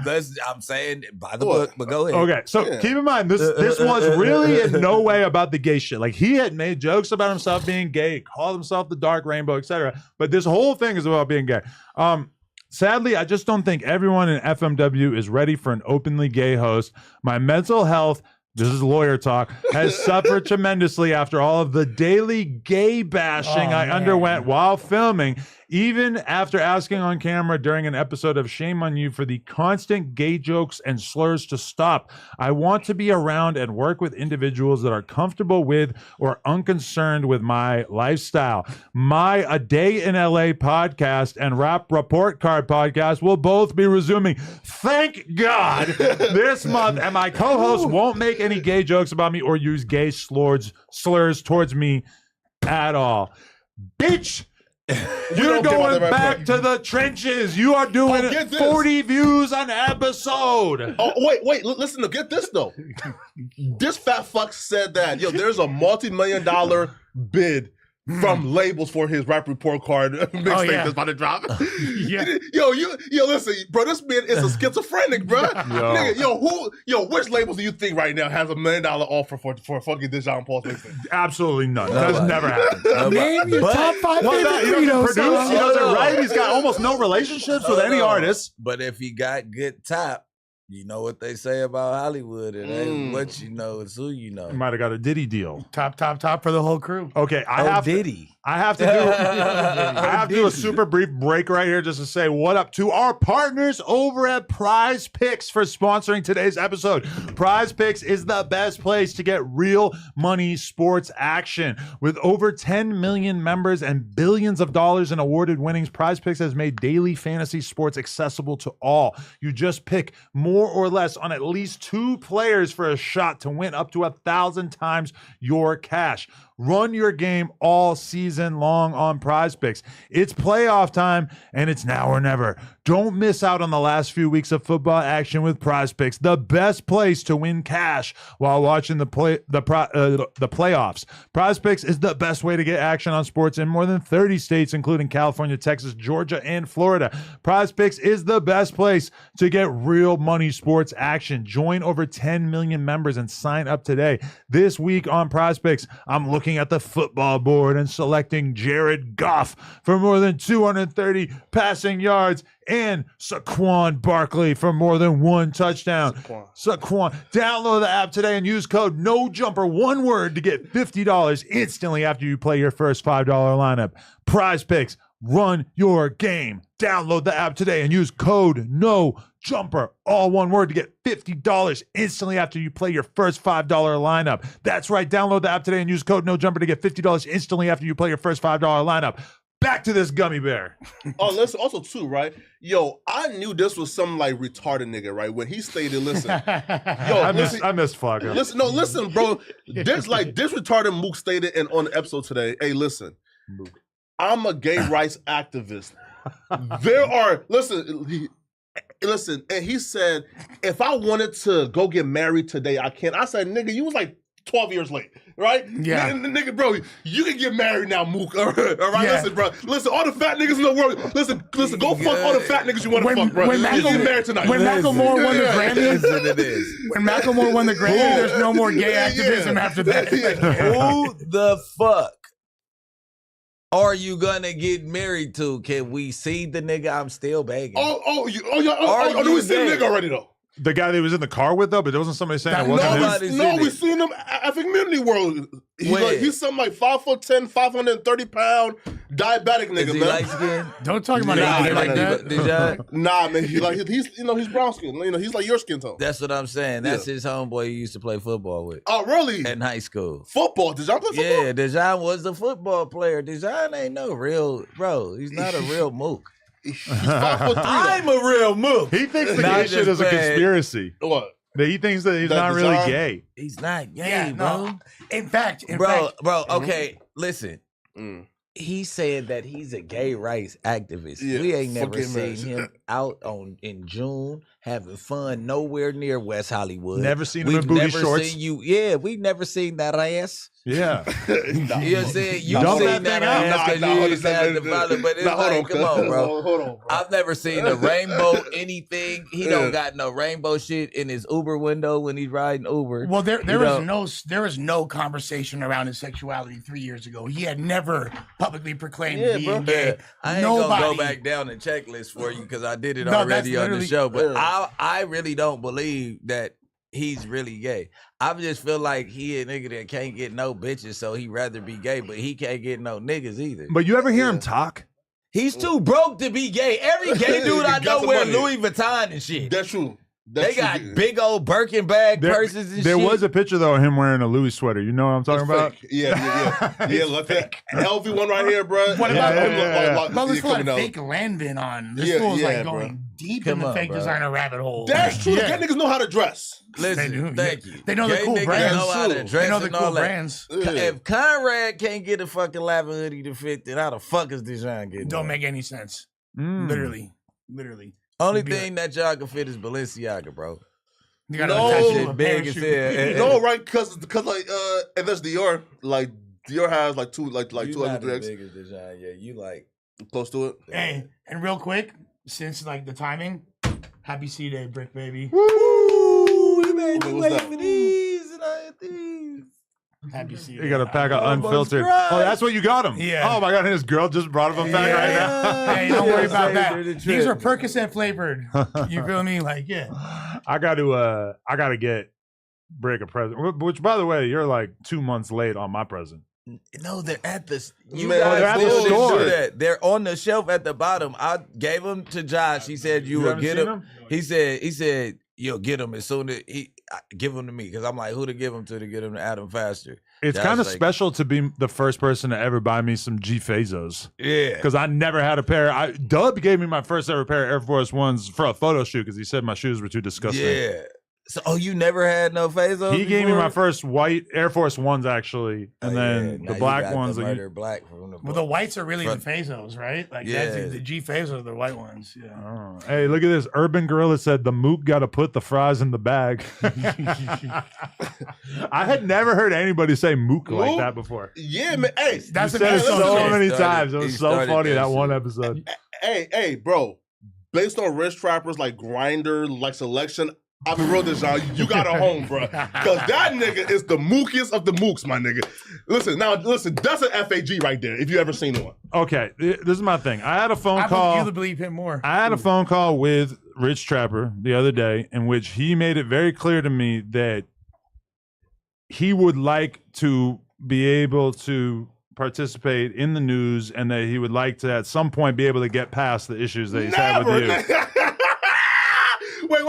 I'm saying by the book. But go ahead. Okay, so keep in mind this was really in no way about the gay shit. Like he had made jokes about himself being gay, called himself the Dark Rainbow, etc. But this whole thing is about being gay. Sadly, I just don't think everyone in FMW is ready for an openly gay host. My mental health, this is lawyer talk, has suffered tremendously after all of the daily gay bashing I underwent while filming, even after asking on camera during an episode of Shame on You for the constant gay jokes and slurs to stop. I want to be around and work with individuals that are comfortable with or unconcerned with my lifestyle. My A Day in LA podcast and Rap Report Card podcast will both be resuming. Thank God this month, and my co-host won't make any gay jokes about me or use gay slurs towards me at all. Bitch! You're going back to the trenches. You are doing 40 views an episode. Oh, wait. Listen, get this, though. This fat fuck said that, there's a multi-million-dollar bid from labels for his Rap Report Card mixtape that's about to drop. Listen, bro, this man is a schizophrenic, bro. Nigga, which labels do you think right now has $1 million offer for fucking Dejon Paul's mixtape? Absolutely none. That's never happened. Name your top 5 favorite He doesn't produce, he doesn't write, he's got almost no relationships with any artists. But if he got good top, you know what they say about Hollywood. It ain't what you know, it's who you know. He might have got a Diddy deal. Top for the whole crew. Okay, I have to do a super brief break right here just to say what up to our partners over at PrizePicks for sponsoring today's episode. PrizePicks is the best place to get real money sports action. With over 10 million members and billions of dollars in awarded winnings, PrizePicks has made daily fantasy sports accessible to all. You just pick more or less on at least 2 players for a shot to win up to 1,000 times your cash. Run your game all season long on PrizePicks. It's playoff time, and it's now or never. Don't miss out on the last few weeks of football action with PrizePicks, the best place to win cash while watching the playoffs. PrizePicks is the best way to get action on sports in more than 30 states, including California, Texas, Georgia, and Florida. PrizePicks is the best place to get real money sports action. Join over 10 million members and sign up today. This week on PrizePicks, I'm looking at the football board and selecting Jared Goff for more than 230 passing yards and Saquon Barkley for more than 1 touchdown. Saquon. Download the app today and use code NOJUMPER, one word, to get $50 instantly after you play your first $5 lineup. PrizePicks. Run your game. Download the app today and use code NOJUMPER, all one word, to get $50 instantly after you play your first $5 lineup. That's right. Download the app today and use code NOJUMPER to get $50 instantly after you play your first $5 lineup. Back to this gummy bear. Oh, listen, also too, right? I knew this was some like retarded nigga, right? When he stated, listen, I miss Flacco. Listen, bro. This retarded Mook stated on the episode today. Hey, listen, I'm a gay rights activist. Listen, and he said, if I wanted to go get married today, I can't. I said, nigga, you was like 12 years late, right? Yeah. Nigga, bro, you can get married now, Mook. All right, Yeah. listen, bro. Listen, all the fat niggas in the world. Listen, go fuck all the fat niggas you want to fuck, bro. When You get married tonight. When Macklemore won the Grammy, Listen to this. when Macklemore won the Grammy, there's no more gay activism after that. Who the fuck are you gonna get married to? Can we see the nigga? I'm still begging. Do we see the gay? nigga already though? The guy that was in the car with though, but there wasn't somebody saying That- it wasn't him. Nobody No, seen we it. seen him at Community World. Where? He's something like 5'10", 530-pound diabetic nigga, Is he man. light skinned? Don't talk about Nah, it like nah, that. Did y'all? Nah, man, he's brown skin. He's like your skin tone. That's what I'm saying. That's his homeboy he used to play football with Oh, really? in high school. Football? Did y'all play football? Yeah, Dejon was a football player. Dejon ain't no real, bro. He's not a real mook. He's 5'3". I'm a real mook. He thinks the Not gay shit is a just bad. conspiracy. What? That he thinks that he's That not really Dejon? gay. He's not gay, Yeah, bro. no. In fact, Bro, okay, listen. Mm. He said that he's a gay rights activist. Yeah, We ain't never fucking seen man. him out in June having fun nowhere near West Hollywood. Never seen him We've in booty never shorts. seen you. Yeah, we've never seen that ass. Yeah. You know what I'm saying? You Dumb seen that that thing out. ass because you used to have the father, but it's like, come on, bro. Hold on, bro. I've never seen a rainbow anything. He don't got no rainbow shit in his Uber window when he's riding Uber. well, there You know? was no conversation around his sexuality 3 years ago. He had never publicly proclaimed Yeah, being bro. gay. I ain't gonna go back down the checklist for you because I did it No, that's already on the literally- show. But I really don't believe that he's really gay. I just feel like he a nigga that can't get no bitches, so he rather be gay, but he can't get no niggas either. But you ever hear him talk? He's too broke to be gay. Every gay dude I Got know some wear money. Louis Vuitton and shit. That's true. They got big old Birkin bag purses and There shit. was a picture though of him wearing a Louis sweater. You know what I'm talking about? Yeah, look at LV one right here, bro. What about- Well, Well, this fool had fake Landon on. This Yeah, fool's yeah, like bro. going deep Come in the on, fake bro. designer rabbit hole. That's true. Yeah. Gay niggas know how to dress. Listen, They do, thank yeah. you. They know the Gay cool niggas brands, know how to too. dress They know the and cool all that. brands. If Conrad can't get a fucking lava hoodie to fit, then how the fuck is Dejon getting Don't one? make any sense. Mm. Literally. Only Be thing that y'all can fit is Balenciaga, bro. You gotta No. attach it to Shit a big as parachute. hell. No, right? Because like and that's Dior. Like Dior has like two You other not as X big as Dejon. Yeah, you like. close to it. Hey, and real quick, since like the timing, happy C-Day, Bricc baby. Woo! We made Wait, you what's wait that? for these and all these. Happy C-Day. You got a pack of almost unfiltered. cried. Oh, that's what you got him. Yeah. Oh my god, his girl just brought him a pack right now. Hey, don't worry about Saved that. her the These trip. are Percocet flavored. You feel me? Like, yeah. I gotta get Bricc a present. Which, by the way, you're like 2 months late on my present. No, they're at the. You Man, guys they're at the still didn't store. do that. They're on the shelf at the bottom. I gave them to Josh. He said you will haven't get seen them. them? He said you'll get them as soon as give them to me because I'm like who to give them to get them to Adam faster. It's Josh kind of like, special to be the first person to ever buy me some G Fazos Yeah. because I never had a pair. Dub gave me my first ever pair of Air Force Ones for a photo shoot because he said my shoes were too disgusting. Yeah. So you never had no Fazos? He gave me before? my first white Air Force Ones actually, and Oh, then yeah. Now the you black got ones. The that you- murder black from the Well, the whites are really Front- the Fazos, right? Like, Yeah. that's the G Fazos are the white ones. Yeah. Oh. Hey, look at this. Urban Gorilla said the mook got to put the fries in the bag. I had never heard anybody say mook like Mook? that before. Yeah, man. Hey, That's You an said it episode. so shit. many Started- times. It he was so started funny that that one shit. episode. hey, bro. Based on wrist trappers like Grinder, like Selection, I mean, real Dejon, you got a home, bro. Because that nigga is the mookiest of the mooks, my nigga. Listen, that's an FAG right there, if you ever seen one. Okay, this is my thing. I had a phone I call. would believe him more. I had a phone call with Rich Trapper the other day in which he made it very clear to me that he would like to be able to participate in the news and that he would like to at some point be able to get past the issues that he's had with you. Wait,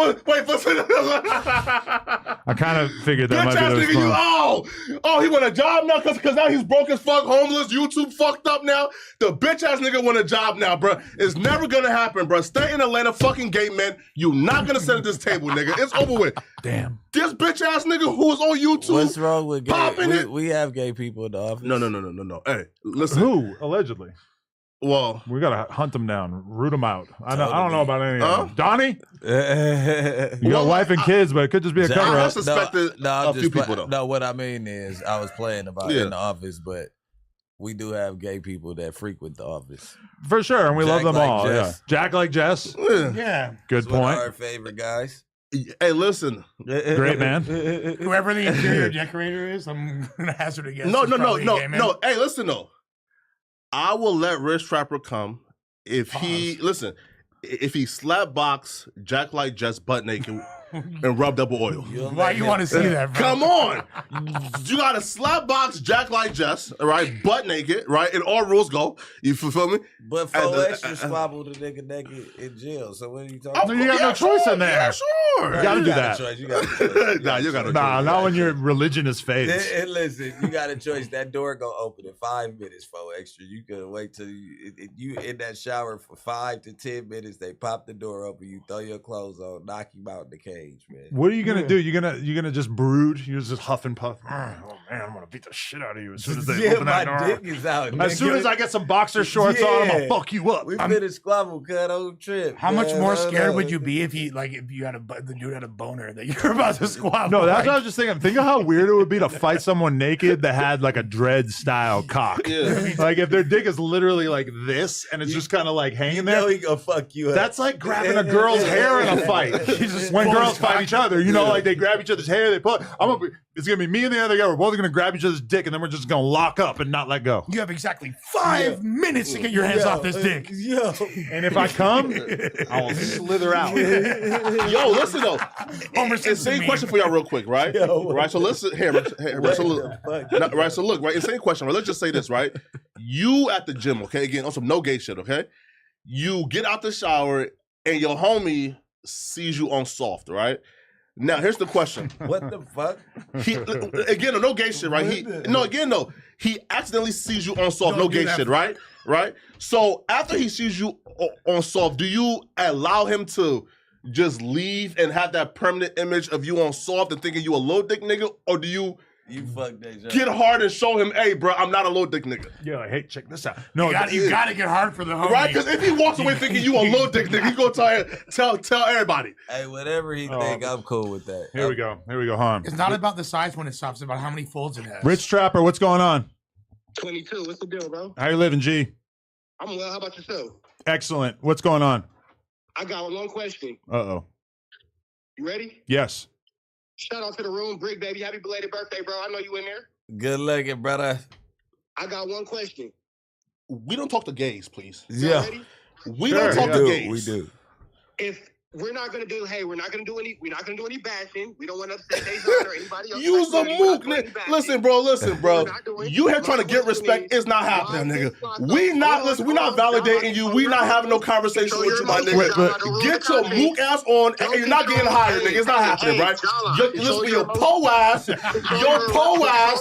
listen. I kind of figured that Bitch might ass be the nigga, you response. he want a job now because now he's broke as fuck, homeless, YouTube fucked up now. The bitch ass nigga want a job now, bro. It's never gonna happen, bro. Stay in Atlanta, fucking gay man. You not gonna sit at this table, nigga. It's over with. Damn. This bitch ass nigga who was on YouTube. What's wrong with Popping gay? it. We have gay people in the office. No. Hey, listen. Who? Allegedly. Well, We gotta hunt them down, root them out. I don't know about any of them. Donnie, you got wife and kids, but it could just be a cover I up. suspected a few people though. No, what I mean is, I was playing about in the office, but we do have gay people that frequent the office For sure, and we love them like all. Jess. Yeah, Jack like Jess. Yeah. Good It's one of point. our favorite guys. Hey, listen. Great man. Whoever the interior decorator is, I'm gonna hazard a guess. No. is probably a gay man. Hey, listen though. I will let Rich Trapper come if he slap box Jack like Jess butt naked and rub double oil. Why you want to see that, bro? Come on. You gotta slap box Jack like Jess, all right, butt naked, right? And all rules go. You feel me? But for extra squabble the nigga naked in jail. So what are you talking about? You got no choice in there. Yeah, sure. You gotta do got a that. choice. You got a choice. Nah, you gotta Nah, not when your religion is fades. And listen, you got a choice. That door gonna open in 5 minutes for extra. You can wait till you in that shower for 5 to 10 minutes. They pop the door open. You throw your clothes on, knock him out in the cage, man. What are you gonna do? You're gonna just brood? You just huff and puff. Oh man, I'm gonna beat the shit out of you as soon as they open that door. Dick is out. As soon as I get some boxer shorts on, I'm gonna fuck you up. We finished squabble, cut on trip. How much more scared would you be if you had the dude had a boner that you're about to squabble? No, that's what I was just thinking. Think of how weird it would be to fight someone naked that had like a dread style cock. Yeah. Like if their dick is literally like this and it's just kind of like hanging there. You know he gonna fuck you up. That's like grabbing a girl's hair in a fight. When girls fight each other, you know, like they grab each other's hair, they pull. It's gonna be me and the other guy. We're both gonna grab each other's dick, and then we're just gonna lock up and not let go. You have exactly 5 minutes to get your hands off this dick. Yo. And if I come, I will slither out. Yo, listen though. Insane question for y'all real quick, right? Right. So listen here. Right, so look, right. Insane question. Right. Let's just say this, right? You at the gym, okay? Again, on some no gay shit, okay? You get out the shower and your homie sees you on soft, right? Now here's the question. What the fuck? Again, no gay shit, right? He accidentally sees you on soft, no gay shit, right? Right? So after he sees you on soft, do you allow him to just leave and have that permanent image of you on soft and thinking you a low dick nigga, or do you fuck that get hard and show him, hey, bro, I'm not a low dick nigga? Yeah, like, hey, check this out. No, you gotta get hard for the homie. Right? Because if he walks away thinking you a low dick nigga, he gonna tell everybody. Hey, whatever he think, I'm cool with that. Here we go, Han. It's not about the size when it stops, it's about how many folds it has. Rich Trapper, what's going on? 22. What's the deal, bro? How you living, G? I'm well. How about yourself? Excellent. What's going on? I got one question. Uh-oh. You ready? Yes. Shout out to the room, Bricc, baby. Happy belated birthday, bro. I know you in there. Good looking, brother. I got one question. We don't talk to gays, please. Yeah. Ready? We don't talk to gays. We do. If we're not gonna do any bashing. We don't want to upset Dejon or anybody else. Use a mook, nigga. Listen, bro. You here trying to get respect? It's not happening, nigga. We not validating you. We not having no conversation with you, my nigga. Get your mook ass on, and you're not getting hired, nigga. It's not happening, right? Listen to your po ass. Your po ass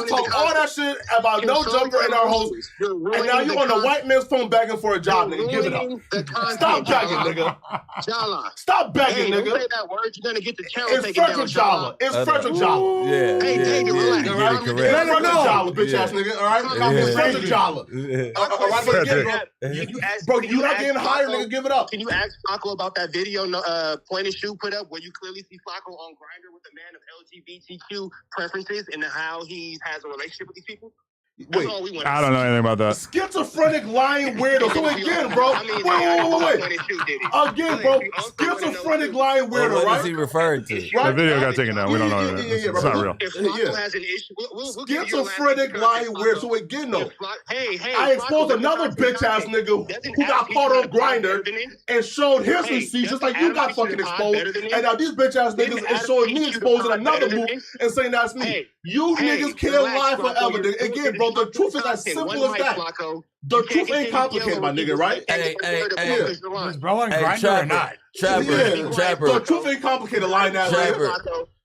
talk all that shit about no jumper in our host, and now you on the white man's phone begging for a job, nigga. Give it up. Stop begging, nigga. Jala. Stop begging, Don't nrederick say that word. You're gonna get the channel It's taken down. Frederick Jala. It's Frederick Jala. Yeah. Hey, David, relax. Yeah, All right? correct. It's Frederick Jala, bitch ass nigga. All right, it's Frederick Jala. All right, but again, bro, you not getting hired, nigga. Give it up. Can you ask Flacco about that video point and shoot put up where you clearly see Flacco on Grindr with a man of LGBTQ preferences and how he has a relationship with these people? That's all we want. I don't know anything about that. Schizophrenic lying weirdo. So again, bro. Wait. Again, bro. Schizophrenic lying weirdo, What right? is he referring to? The video got taken down. We don't know. It's not real. If Flacco has an issue, we'll give you the last Schizophrenic chance, lying Flacco. weirdo. So again, though. Hey, I exposed another bitch ass nigga who got caught on Grindr and showed his receipts just like you got fucking exposed. And now these bitch ass niggas is showing me exposing another move and saying that's me. You niggas can't lie forever. Again, bro, the truth is as simple as that. The truth ain't complicated, my nigga, right? Is bro on Grindr or not? Trapper. The truth ain't complicated, lying that way.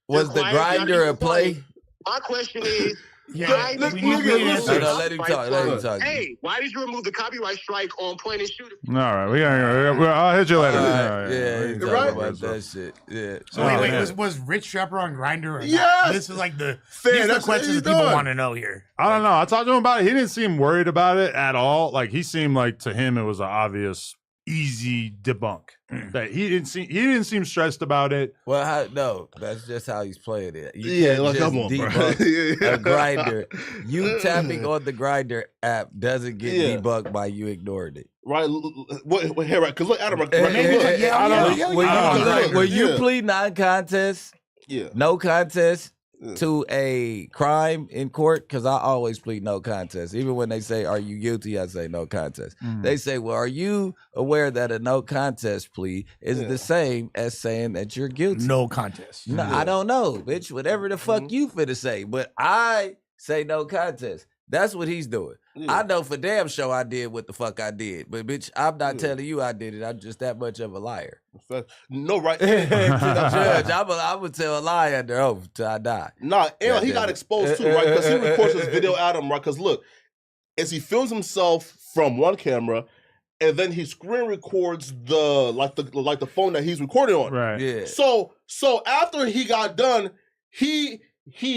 Was the Grindr a play? My question is, Yeah, Let we me need get an this. answer. No, let him talk. Let him talk. Hey, why did you remove the copyright strike on point and shoot? All right, I'll hit you later. All All right, right, yeah, he's Right? talking about that shit. Yeah. So wait, was Rich Strapper on Grindr or not? Yes! This is like these Fair, are the that's what questions he's that people doing. want to know here. I don't know. I talked to him about it. He didn't seem worried about it at all. Like he seemed like to him it was an obvious, easy debunk. That he didn't seem stressed about it. Well, no, that's just how he's playing it. You Yeah, can't like, just come on, bro. debunk a grinder. You tapping on the grinder app doesn't get Yeah. debunked by you ignoring it. Right? Here, right? Because look, Adam, right? When you Yeah. plead non-contest, Yeah. no contest Yeah. to a crime in court, because I always plead no contest. Even when they say, "Are you guilty?" I say no contest. They say, "Well, are you aware that a no contest plea is the same as saying that you're guilty?" No contest. No, I don't know, bitch. Whatever the fuck you finna say, but I say no contest. That's what he's doing. Yeah. I know for damn sure I did what the fuck I did, but bitch, I'm not telling you I did it. I'm just that much of a liar. No, right? To the judge, I'm gonna tell a lie under oath till I die. Nah, and he Goddamn got it. exposed too, right? Because he records his video, Adam, right? Because look, as he films himself from one camera, and then he screen records the phone that he's recording on. Right. Yeah. So after he got done, he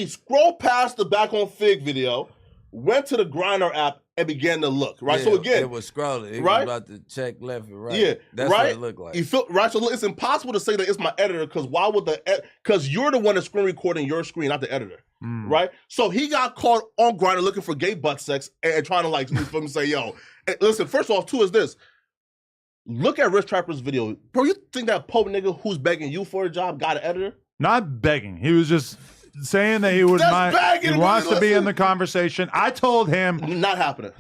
scrolled past the Back on Fig video, went to the Grindr app, and began to look. Right. Yeah, So again, it was scrolling. It right? was about to check left and right. Yeah, That's right? what it looked like. You feel right? So look, it's impossible to say that it's my editor because why would because you're the one that's screen recording your screen, not the editor, right? So he got caught on Grindr looking for gay butt sex and trying to like say, yo, listen. First off, too is this. Look at Rich Trapper's video, bro. You think that Pope nigga who's begging you for a job got an editor? Not begging. He was just saying that he would That's mind. begging, He wants to be listen. in the conversation. I told him. Not happening.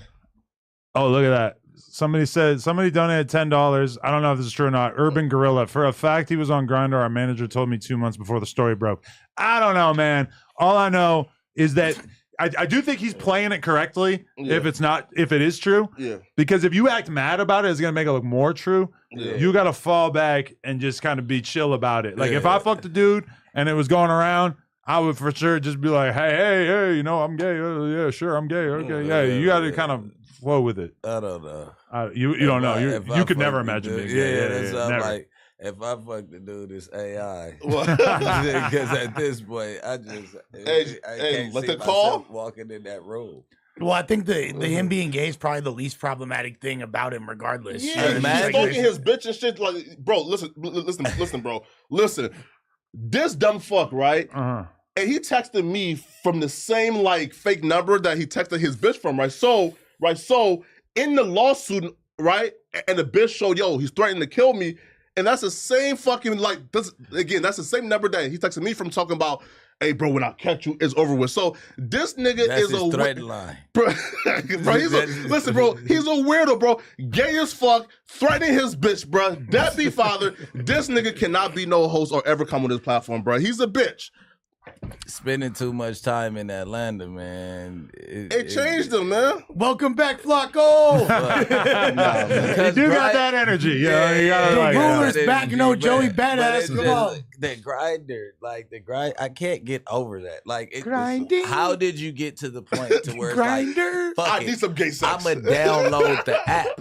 Oh, look at that. Somebody donated $10. I don't know if this is true or not. Urban Gorilla. For a fact, he was on Grindr. Our manager told me 2 months before the story broke. I don't know, man. All I know is that I do think he's playing it correctly. Yeah. If it is true. Yeah. Because if you act mad about it, it's gonna make it look more true. Yeah. You gotta fall back and just kind of be chill about it. Like if Yeah. I fucked a dude and it was going around, I would for sure just be like, hey, you know, I'm gay. Yeah, sure, I'm gay. Okay, yeah. You got to kind of flow with it. I don't know. You don't know. If I You could fuck never the imagine dude- being gay. Yeah, that's what I'm never. like. If I fuck the dude, it's AI. What? Because at this point, I Hey, can't let see the call. myself walking in that room. Well, I think the him being gay is probably the least problematic thing about him, regardless. Yeah, You know what I he's mean? Like, stalking his bitch and shit. Like, bro, listen, bro. Listen, this dumb fuck, right? Uh-huh. And he texted me from the same like fake number that he texted his bitch from, right? So in the lawsuit, right? And the bitch showed, yo, he's threatening to kill me. And that's the same fucking like this again, that's the same number that he texted me from talking about, hey bro, when I catch you, it's over with. So this nigga That's is his a threat line. Bro, listen, bro, he's a weirdo, bro. Gay as fuck, threatening his bitch, bro. Deadbeat father. This nigga cannot be no host or ever come on this platform, bro. He's a bitch. Spending too much time in Atlanta, man. It changed him, man. welcome back, Flacco. You do got that energy. Yeah, you got The like ruler's that. back, you know, Joey But Badass. it's Come just on. the grinder, like the grind. I can't get over that. Like, Grinding. how did you get to the point to where it's like, Grinder. fuck I it, need some gay sex. I'ma download the app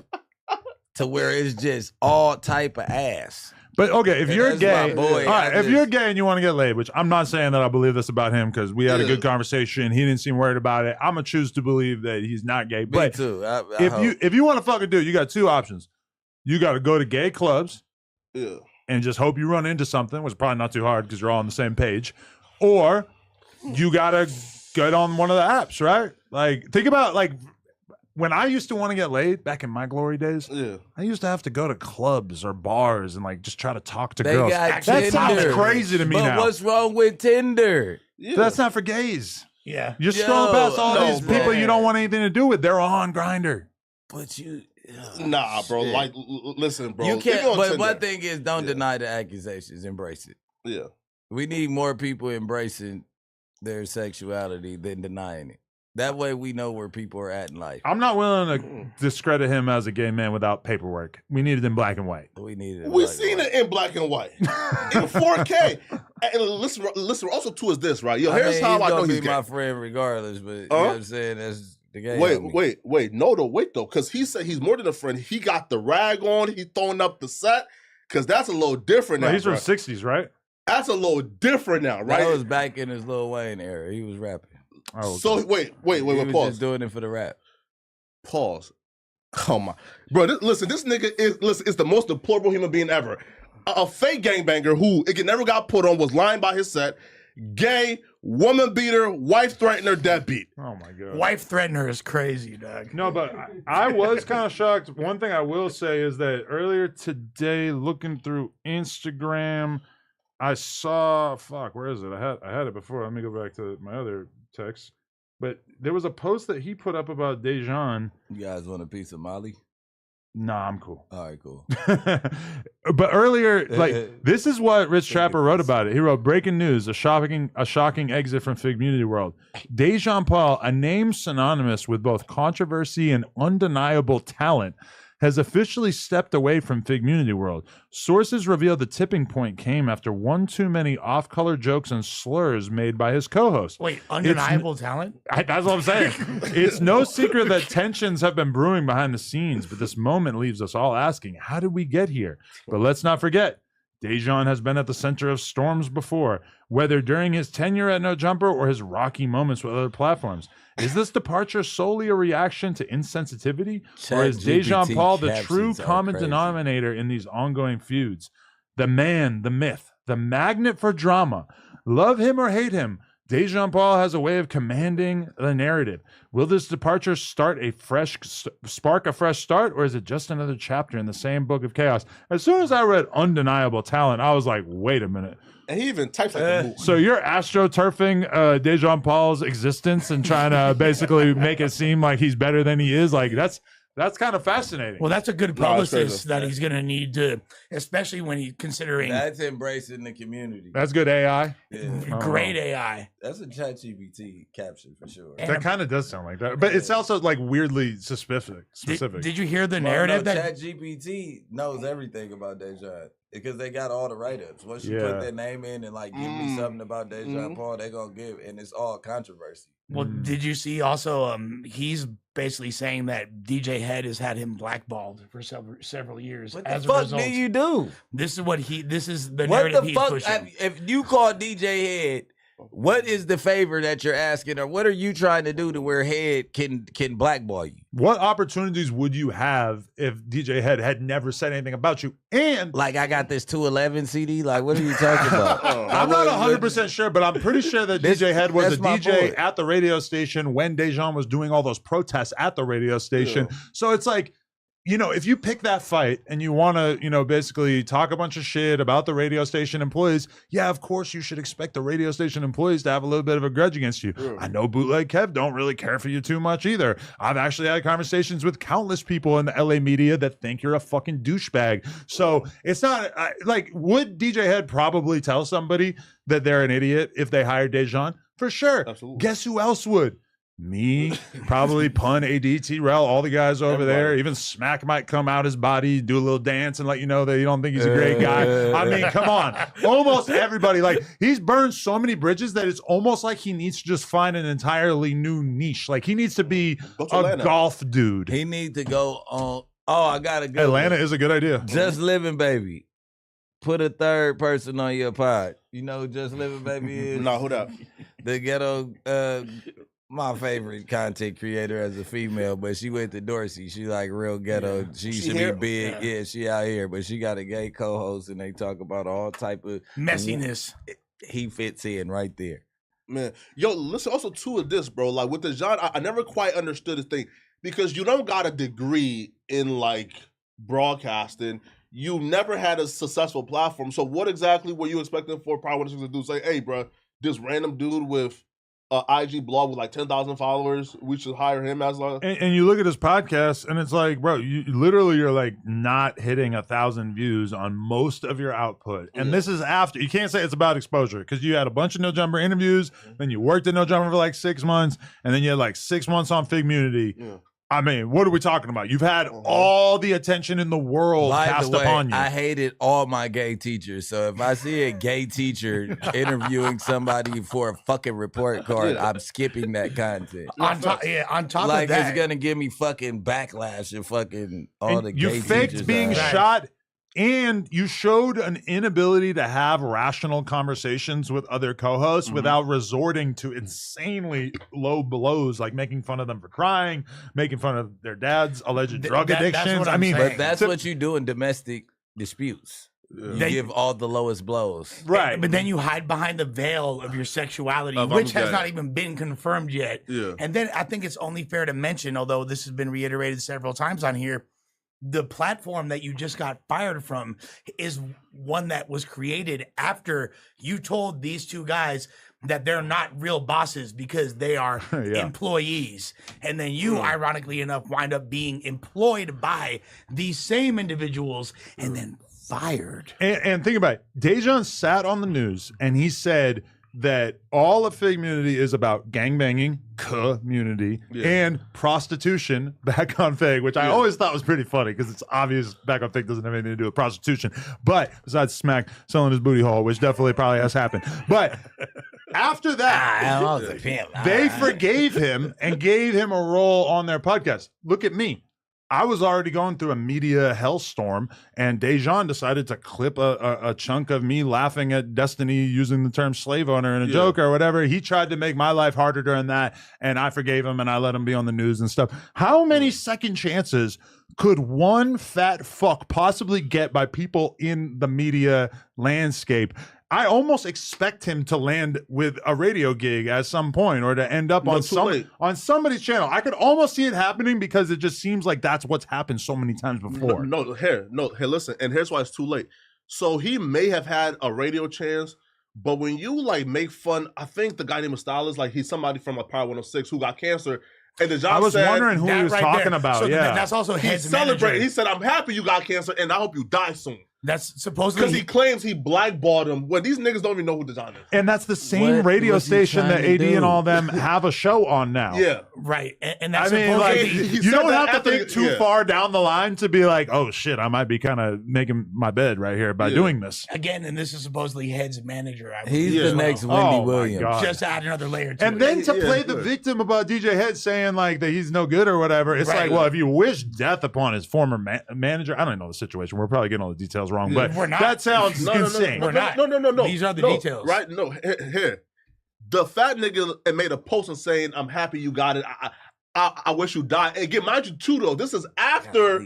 to where it's just all type of ass. But okay, if And you're that's gay, my boy. all right, I if you're just- gay and you want to get laid, which I'm not saying that I believe this about him because we had a Yeah. good conversation, he didn't seem worried about it. I'm gonna choose to believe that he's not gay. Me But too. I if you want to fuck a dude, you got two options. You got to go to gay clubs Yeah. and just hope you run into something, which is probably not too hard because you're all on the same page, or you gotta get on one of the apps, right? Like think about like when I used to want to get laid back in my glory days. Yeah. I used to have to go to clubs or bars and like just try to talk to They girls. got That sounds Tinder. crazy to me But now. what's wrong with Tinder? Yeah. That's not for gays. Yeah. You're Yo, scrolling past all no, these bro. people you don't want anything to do with. They're on Grindr. But you, Nah, bro. shit. Like, listen, bro. you If you're can't. on But Tinder- one thing is, don't Yeah. deny the accusations. Embrace it. Yeah. We need more people embracing their sexuality than denying it. That way, we know where people are at in life. I'm not willing to discredit him as a gay man without paperwork. We need it in black and white. We need it. We seen it in black and white, in 4K. listen. Also, too, is this right? Yo, here's how I know he's my friend regardless. But you know what I'm saying? That's the game. Wait, though, because he said he's more than a friend. He got the rag on. He throwing up the set, because that's a little different now. He's from the '60s, right? That's a little different now, right? That was back in his Lil Wayne era. He was rapping. Oh, okay. So wait, he was pause. Just doing it for the rap. Pause. Oh my, bro. Listen, this nigga is the most deplorable human being ever. A fake gangbanger who it never got put on, was lying by his set, gay, woman beater, wife threatener, deadbeat. Oh my god, wife threatener is crazy, dog. No, but I was kind of shocked. One thing I will say is that earlier today, looking through Instagram, I saw where is it? I had it before. Let me go back to my other text. But there was a post that he put up about Dejon. You guys want a piece of Molly? Nah, I'm cool. All right, cool. But earlier, like, this is what Rich Trapper wrote about it. He wrote, breaking news, a shocking exit from Fig Community World. Dejon Paul, a name synonymous with both controversy and undeniable talent, has officially stepped away from Fig Community World. Sources reveal the tipping point came after one too many off-color jokes and slurs made by his co-host. Wait, undeniable talent? That's what I'm saying. It's no secret that tensions have been brewing behind the scenes, but this moment leaves us all asking, how did we get here? But let's not forget, Dejon has been at the center of storms before, whether during his tenure at No Jumper or his rocky moments with other platforms. Is this departure solely a reaction to insensitivity, or is Dejon Paul the true common denominator in these ongoing feuds? The man, the myth, the magnet for drama. Love him or hate him, Dejon Paul has a way of commanding the narrative. Will this departure spark a fresh start, or is it just another chapter in the same book of chaos? As soon as I read undeniable talent, I was like, wait a minute. And he even types like a move. So you're astroturfing Dejon Paul's existence and trying to basically make it seem like he's better than he is? Like, that's kind of fascinating. Well, that's a good publicist that he's going to need to, especially when he's considering. That's embracing the community. That's good AI. Yeah. Great AI. That's a ChatGPT caption for sure. That kind of does sound like that, but it's also like weirdly specific. Did you hear the narrative that ChatGPT knows everything about Dejon? Because they got all the write-ups. Once you put their name in and like give me something about Dejon Paul, they're gonna give, and it's all controversy. Well, did you see also? He's basically saying that DJ Head has had him blackballed for several years. What the fuck do you do? This is the narrative he's pushing. If you call DJ Head, what is the favor that you're asking, or what are you trying to do to where Head can blackball you? What opportunities would you have if DJ Head had never said anything about you? And like, I got this 211 CD. Like, what are you talking about? I'm not 100% sure, but I'm pretty sure that DJ Head was a DJ at the radio station when Dejon was doing all those protests at the radio station. Yeah. So it's like, you know, if you pick that fight and you want to, you know, basically talk a bunch of shit about the radio station employees, yeah, of course you should expect the radio station employees to have a little bit of a grudge against you. Yeah. I know Bootleg Kev don't really care for you too much either. I've actually had conversations with countless people in the LA media that think you're a fucking douchebag. So it's not like, would DJ Head probably tell somebody that they're an idiot if they hired Dejon? For sure. Absolutely. Guess who else would? Me, probably Pun, AD, T-Rel, all the guys over there. Even Smack might come out his body, do a little dance and let you know that you don't think he's a great guy. I mean, come on. Almost everybody. Like, he's burned so many bridges that it's almost like he needs to just find an entirely new niche. Like, he needs to be a golf dude. He needs to go on. Oh, I got a good Atlanta is a good idea. Just Living Baby. Put a third person on your pod. You know who Just Living Baby is? No, who that? The ghetto... my favorite content creator as a female, but she went to Dorsey. She like real ghetto. Yeah. She should be big. Yeah, she out here, but she got a gay co-host, and they talk about all type of messiness. He fits in right there. Man, yo, listen. Also, too, of this, bro. Like with the genre, I never quite understood this thing because you don't got a degree in like broadcasting. You never had a successful platform. So, what exactly were you expecting for Pride to do? Say, hey, bro, this random dude with IG blog with like 10,000 followers, we should hire him as like. And you look at his podcast, and it's like, bro, you're like not hitting 1,000 views on most of your output. And this is after, you can't say it's about exposure because you had a bunch of No Jumper interviews, then you worked at No Jumper for like 6 months, and then you had like 6 months on Fig Community. I mean, what are we talking about? You've had all the attention in the world By cast the way, upon you. I hated all my gay teachers. So if I see a gay teacher interviewing somebody for a fucking report card, I'm skipping that content. On top Like, of that, it's gonna give me fucking backlash and fucking all And the you gay faked teachers being are- shot, and you showed an inability to have rational conversations with other co-hosts without resorting to insanely low blows, like making fun of them for crying, making fun of their dad's alleged drug that's addictions. what I I'm mean, saying. But that's what you do in domestic disputes. You give all the lowest blows. right. But then you hide behind the veil of your sexuality, Of which has gay. not even been confirmed yet. Yeah. And then I think it's only fair to mention, although this has been reiterated several times on here, the platform that you just got fired from is one that was created after you told these two guys that they're not real bosses because they are employees. And then you, ironically enough, wind up being employed by these same individuals and then fired. And think about it. Dejon sat on the news and he said that all of Fig Community is about gangbanging, community, and prostitution back on Fig, which I always thought was pretty funny because it's obvious back on Fig doesn't have anything to do with prostitution. But besides Smack selling his booty hole, which definitely probably has happened. But after that, I was a pimp. they forgave him and gave him a role on their podcast. Look at me. I was already going through a media hellstorm, and Dejon decided to clip a chunk of me laughing at Destiny using the term slave owner in a joke or whatever. He tried to make my life harder during that, and I forgave him, and I let him be on the news and stuff. How many second chances could one fat fuck possibly get by people in the media landscape? I almost expect him to land with a radio gig at some point or to end up on somebody's channel. I could almost see it happening because it just seems like that's what's happened so many times before. Here, listen, and here's why it's too late. So he may have had a radio chance, but when you like make fun, I think the guy named Styles, like he's somebody from like Power 106 who got cancer. And the job I was said, wondering who he was talking about. So yeah, that's also he head's celebrated. manager. He said, "I'm happy you got cancer, and I hope you die soon." That's supposedly Because he claims he blackballed him when these niggas don't even know who Dejon is. and that's the same radio was he station that trying to AD and do? all them have a show on now. Yeah. right, and I that's mean, like, supposedly he you said don't that have to after think the- too yeah. far down the line to be like, oh shit, I might be kind of making my bed right here by doing this. again, and this is supposedly head's manager. I He's believe, the as well. next Wendy Oh, my Williams. God. Just to add another layer to And it. then to Yeah, play yeah. the victim about DJ Head saying like that he's no good or whatever, it's Right. like, well, if you wish death upon his former manager, I don't even know the situation. We're probably getting all the details wrong, but We're not. that sounds No, no, insane. We're not. No. These are the No, details. Right? No, here. The fat nigga made a post and saying, "I'm happy you got it. I wish you died." And again, mind you, too, though, this is after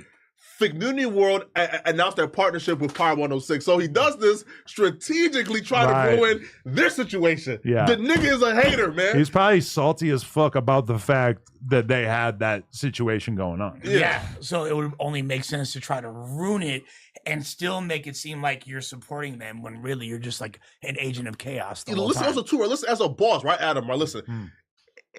Community World announced their partnership with Power 106. So he does this strategically trying Right. to ruin their situation. Yeah. The nigga is a hater, man. He's probably salty as fuck about the fact that they had that situation going on. Yeah. So it would only make sense to try to ruin it and still make it seem like you're supporting them when really you're just like an agent of chaos. The whole Listen, time. also, too, right? Listen, as a boss, right, Adam, right? Listen,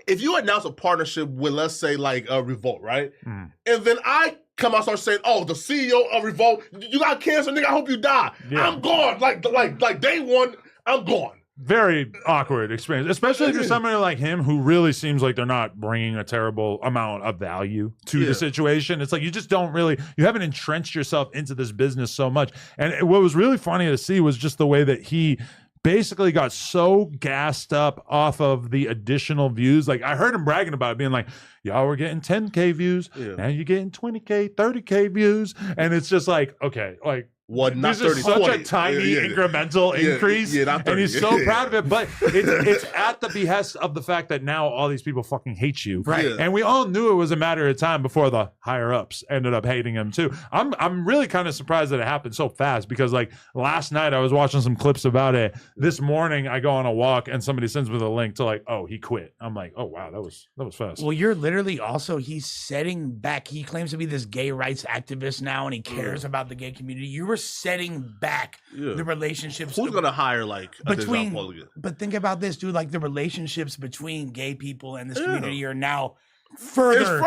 if you announce a partnership with, let's say, like Revolt, right? And then I come out and start saying, "Oh, the CEO of Revolt, you got cancer, nigga. I hope you die." Yeah. I'm gone. Like day one, I'm gone. Very awkward experience, especially if you're somebody like him who really seems like they're not bringing a terrible amount of value to the situation. It's like you just don't really, you haven't entrenched yourself into this business so much. And what was really funny to see was just the way that he basically got so gassed up off of the additional views. Like I heard him bragging about it, being like, y'all were getting 10K views, now you're getting 20K, 30K views. And it's just like, okay, like, What? Not this 30, is such 20. a tiny Yeah. incremental increase, yeah, not 30. and he's so proud of it. But it's at the behest of the fact that now all these people fucking hate you, Right. Yeah. And we all knew it was a matter of time before the higher ups ended up hating him too. I'm really kind of surprised that it happened so fast because like last night I was watching some clips about it. This morning I go on a walk and somebody sends me the link to like, oh, he quit. I'm like, oh wow, that was fast. Well, you're literally also, he's setting back. He claims to be this gay rights activist now and he cares about the gay community. You were setting back the relationships. Who's gonna hire like a between, Dejon Paul again? but think about this, dude, like the relationships between gay people and this community are now further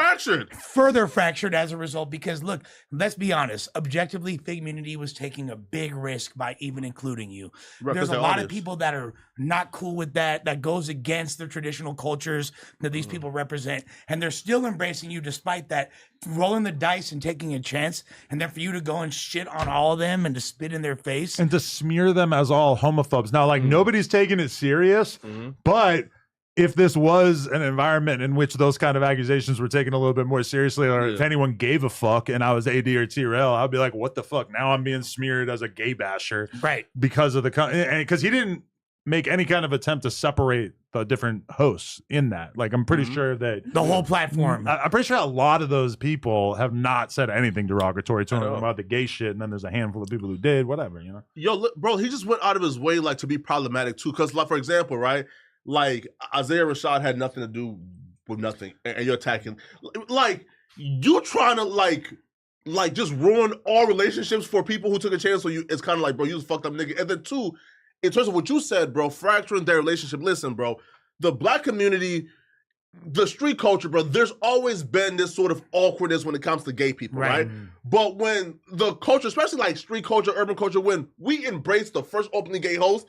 fractured as a result. Because look, let's be honest, objectively, Figmunity was taking a big risk by even including you. There's a lot of people that are not cool with that goes against the traditional cultures that these people represent, and they're still embracing you despite that, rolling the dice and taking a chance, and then for you to go and shit on all of them and to spit in their face and to smear them as all homophobes. Now, like, nobody's taking it serious, but if this was an environment in which those kind of accusations were taken a little bit more seriously, or if anyone gave a fuck and I was AD or T-Rail, I'd be like, what the fuck? Now I'm being smeared as a gay basher. Right. Because of because he didn't make any kind of attempt to separate the different hosts in that. Like, I'm pretty sure that the whole platform, I'm pretty sure a lot of those people have not said anything derogatory to him about the gay shit. And then there's a handful of people who did, whatever, you know? Yo, look, bro, he just went out of his way, like, to be problematic too. Cause, like, for example, right? Like, Isaiah Rashad had nothing to do with nothing, and you're attacking. Like, you trying to, like just ruin all relationships for people who took a chance on you. It's kind of like, bro, you was a fucked up nigga. And then two, in terms of what you said, bro, fracturing their relationship. Listen, bro, the black community, the street culture, bro, there's always been this sort of awkwardness when it comes to gay people, right? But when the culture, especially like street culture, urban culture, when we embrace the first openly gay host,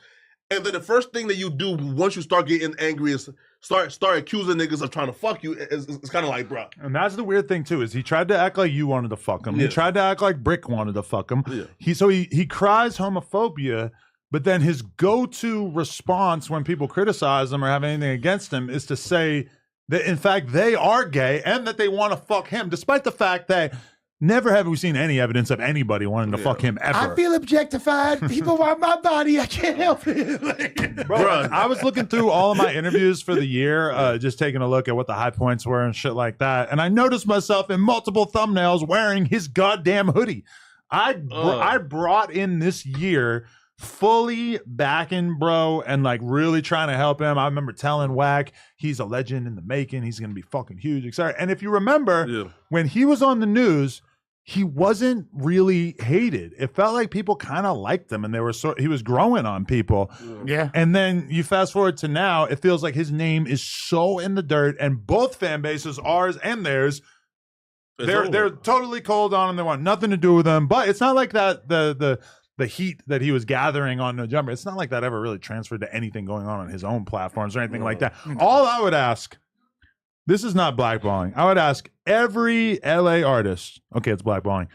and then the first thing that you do once you start getting angry is start accusing niggas of trying to fuck you. It's kind of like, bro. And that's the weird thing too, is he tried to act like you wanted to fuck him. He tried to act like Bricc wanted to fuck him. He cries homophobia, but then his go-to response when people criticize him or have anything against him is to say that in fact they are gay and that they want to fuck him, despite the fact that never have we seen any evidence of anybody wanting to fuck him ever. I feel objectified. People want my body. I can't help it. Bro, I was looking through all of my interviews for the year, just taking a look at what the high points were and shit like that. And I noticed myself in multiple thumbnails wearing his goddamn hoodie. I brought in this year fully backing bro and like really trying to help him. I remember telling Wack he's a legend in the making. He's going to be fucking huge, etc. And if you remember, when he was on the news, he wasn't really hated. It felt like people kind of liked him, and they were he was growing on people. Yeah. And then you fast forward to now, it feels like his name is so in the dirt, and both fan bases, ours and theirs, they're totally cold on him. They want nothing to do with him. But it's not like that the heat that he was gathering on No Jumper, it's not like that ever really transferred to anything going on his own platforms or anything like that. All I would ask, this is not blackballing. I would ask every LA artist, okay, it's blackballing,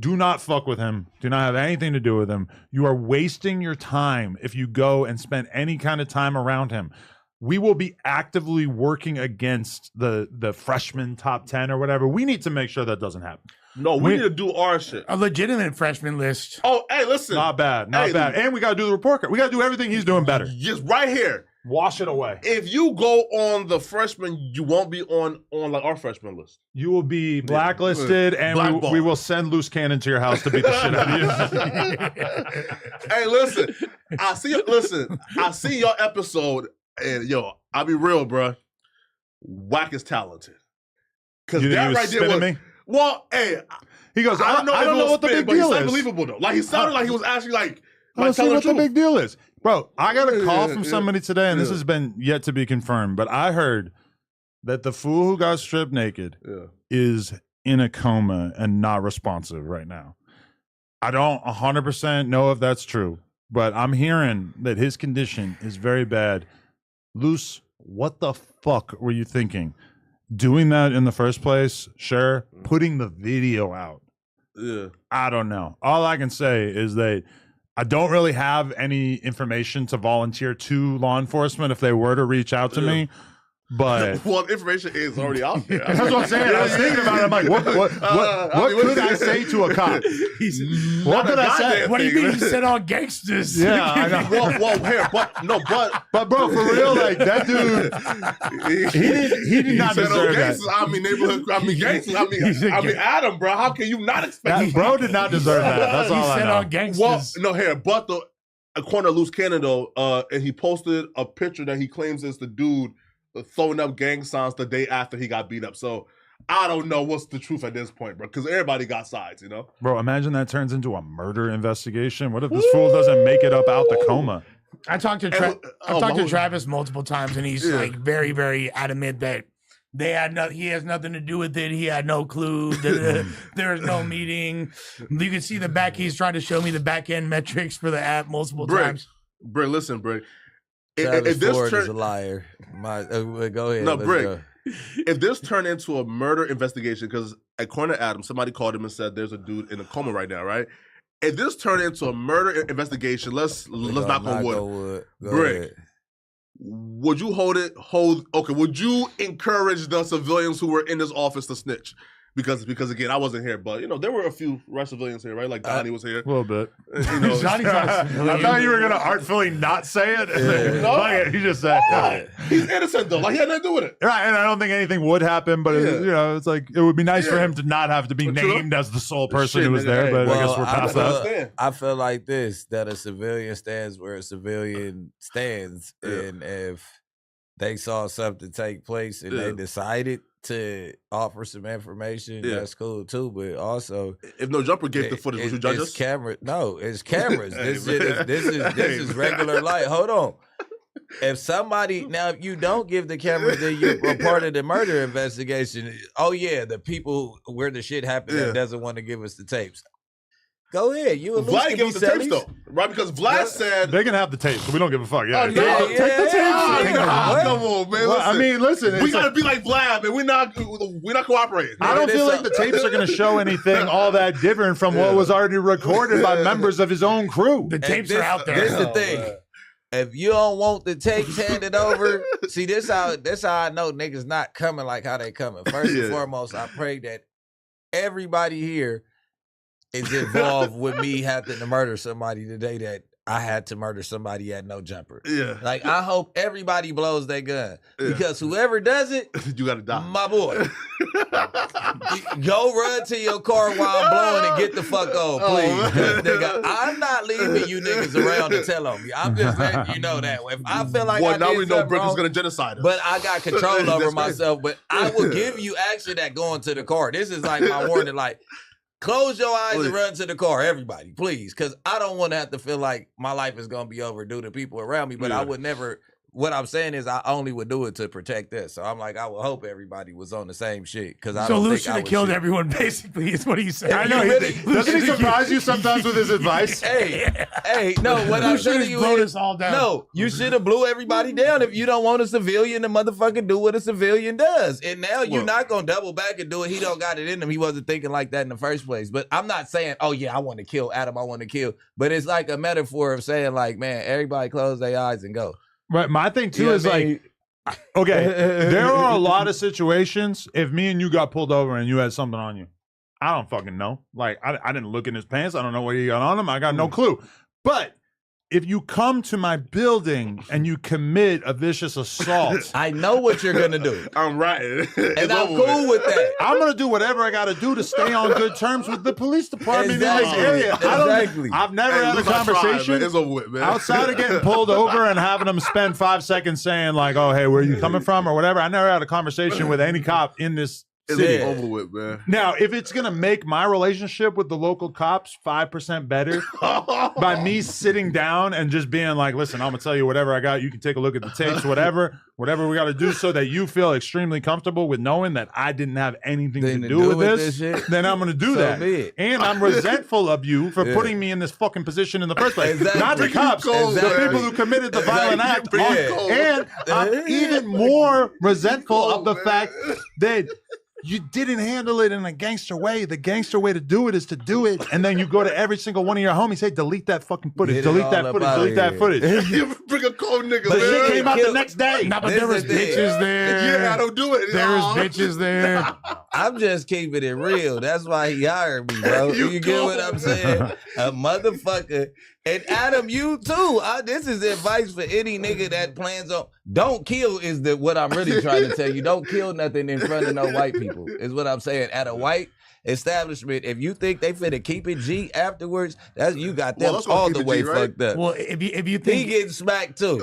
do not fuck with him. Do not have anything to do with him. You are wasting your time if you go and spend any kind of time around him. We will be actively working against the freshman top 10 or whatever. We need to make sure that doesn't happen. No, we need to do our shit. A legitimate freshman list. Oh, hey, listen. Not bad. And we got to do the report card. We got to do everything he's doing better. Just right here. Wash it away. If you go on the freshman, you won't be on like our freshman list. You will be blacklisted, and we will send Luce Cannon to your house to beat the shit out of you. Hey, listen. I see your episode, and yo, I'll be real, bro. Wack is talented. Because that right there was me. Well, hey, he goes, I don't know what the big deal is. It's unbelievable though. Like, he sounded like he was actually like let's see what the big deal is. Bro, I got a call from somebody today, and this has been yet to be confirmed, but I heard that the fool who got stripped naked is in a coma and not responsive right now. I don't 100% know if that's true, but I'm hearing that his condition is very bad. Luce, what the fuck were you thinking? Doing that in the first place, sure. Putting the video out, I don't know. All I can say is that I don't really have any information to volunteer to law enforcement if they were to reach out to me. But well, information is already out there. That's what I'm saying. I was thinking about it. I'm like, what could I say to a cop? What could I say? What do you mean he said all gangsters? Yeah, I know. But bro, for real, like that dude, he did not deserve that. I mean neighborhood. I mean gangsters. I mean Adam, bro. How can you not expect that? Bro did not deserve that. That's all I know. He said all gangsters. Well, but according to Luce Cannon though, and he posted a picture that he claims is the dude throwing up gang signs the day after he got beat up. So I don't know what's the truth at this point, bro, because everybody got sides, you know? Bro, imagine that turns into a murder investigation. What if this fool doesn't make it up out the coma? I talked to Travis multiple times, and he's like very, very adamant that He has nothing to do with it. He had no clue. There's no meeting. You can see the back. He's trying to show me the back end metrics for the app multiple times. Bricc, listen, Bricc. Travis Ford is a liar. Go ahead. No, Bricc. If this turned into a murder investigation, because according to Adam, somebody called him and said there's a dude in a coma right now, right? If this turned into a murder investigation, let's knock on wood. Bricc, would you would you encourage the civilians who were in this office to snitch? Because again, I wasn't here, but there were a few civilians here, right? Like Donnie was here. A little bit. Johnny's not a civilian. I thought you were gonna artfully not say it. No. He just said he's innocent though. Like he had nothing to do with it. Right, and I don't think anything would happen, but it's like it would be nice for him to not have to be named as the sole person who was there. But I guess we're past that. I feel like that a civilian stands where a civilian stands, and if they saw something take place and they decided to offer some information, that's cool too. But also, if No Jumper gave the footage, would you judge us? No, it's cameras. This is regular life. Hold on. If somebody if you don't give the cameras, then you're a part of the murder investigation. Oh yeah, the people where the shit happened that doesn't want to give us the tapes. Go ahead. You and Luce Vlad gave us the tapes though, right? Because Vlad said they can have the tapes, so we don't give a fuck. Yeah, take the tapes. Come on, man. Well, I mean, listen, we gotta be like Vlad, man. We're not cooperating. I don't feel like the tapes are going to show anything all that different from what was already recorded by members of his own crew. The tapes are out there. This is the thing. If you don't want the tapes handed over, see this how I know niggas not coming like how they coming. First and foremost, I pray that everybody here is involved with me having to murder somebody today that I had to murder somebody at No Jumper. Yeah. Like, I hope everybody blows their gun. Because whoever does it, you gotta die. My boy. Go run to your car while I'm blowing and get the fuck on, please. Nigga, I'm not leaving you niggas around to tell on me. I'm just letting you know that. If I feel like I now did we know Bricc is wrong, gonna genocide us. but I got control over myself. But I will give you action at going to the car. This is like my warning, like, close your eyes and run to the car, everybody, please. Because I don't want to have to feel like my life is going to be over due to people around me. But I would never, what I'm saying is I only would do it to protect this. So I'm like, I would hope everybody was on the same shit. Because I don't Luce think should I have would killed shoot. everyone, basically, is what he's saying. I know. Doesn't he surprise you sometimes with his advice? Hey, no, what I'm telling you is, all down. no, you should have blew everybody down if you don't want a civilian to motherfucking do what a civilian does. And now you're not going to double back and do it. He don't got it in him. He wasn't thinking like that in the first place. But I'm not saying, oh yeah, I want to kill Adam, I want to kill. But it's like a metaphor of saying like, man, everybody close their eyes and go. Right. My thing too is like, okay, there are a lot of situations. If me and you got pulled over and you had something on you, I don't fucking know. Like, I didn't look in his pants. I don't know what he got on him. I got no clue. But if you come to my building and you commit a vicious assault, I know what you're gonna do. I'm right. And I'm cool with that. I'm gonna do whatever I gotta do to stay on good terms with the police department in this Exactly. area. Exactly. I've never had a conversation It's over with, man. outside of getting pulled over and having them spend 5 seconds saying like, "Oh, hey, where are you coming from?" or whatever. I never had a conversation with any cop in this city. It's over with, man. Now, if it's gonna make my relationship with the local cops 5% better by me sitting down and just being like, "Listen, I'm gonna tell you whatever I got. You can take a look at the tapes, whatever we got to do, so that you feel extremely comfortable with knowing that I didn't have anything to do with this." shit. Then I'm gonna do So that. be it. And I'm resentful of you for putting me in this fucking position in the first place. Exactly. Not the cops, Exactly. the people who committed the violent act. Exactly. And I'm even more resentful of the fact that you didn't handle it in a gangster way. The gangster way to do it is to do it, and then you go to every single one of your homies, hey, delete that fucking footage, Get it delete all that up footage, outta delete that here. footage. You bring a cold nigga, But man. Shit came out the Kill- next day. Nah, but This there was is the thing. bitches there. Yeah, I don't do it. There was Nah. bitches there. I'm just keeping it real. That's why he hired me, bro. You You get what I'm saying? A motherfucker. And Adam, you too. This is advice for any nigga that plans on. Don't kill is what I'm really trying to tell you. Don't kill nothing in front of no white people, is what I'm saying. At a white establishment, if you think they finna keep it G afterwards, that's you got them let's go all keep the it way G, right? fucked up. Well, if you He think getting smacked too.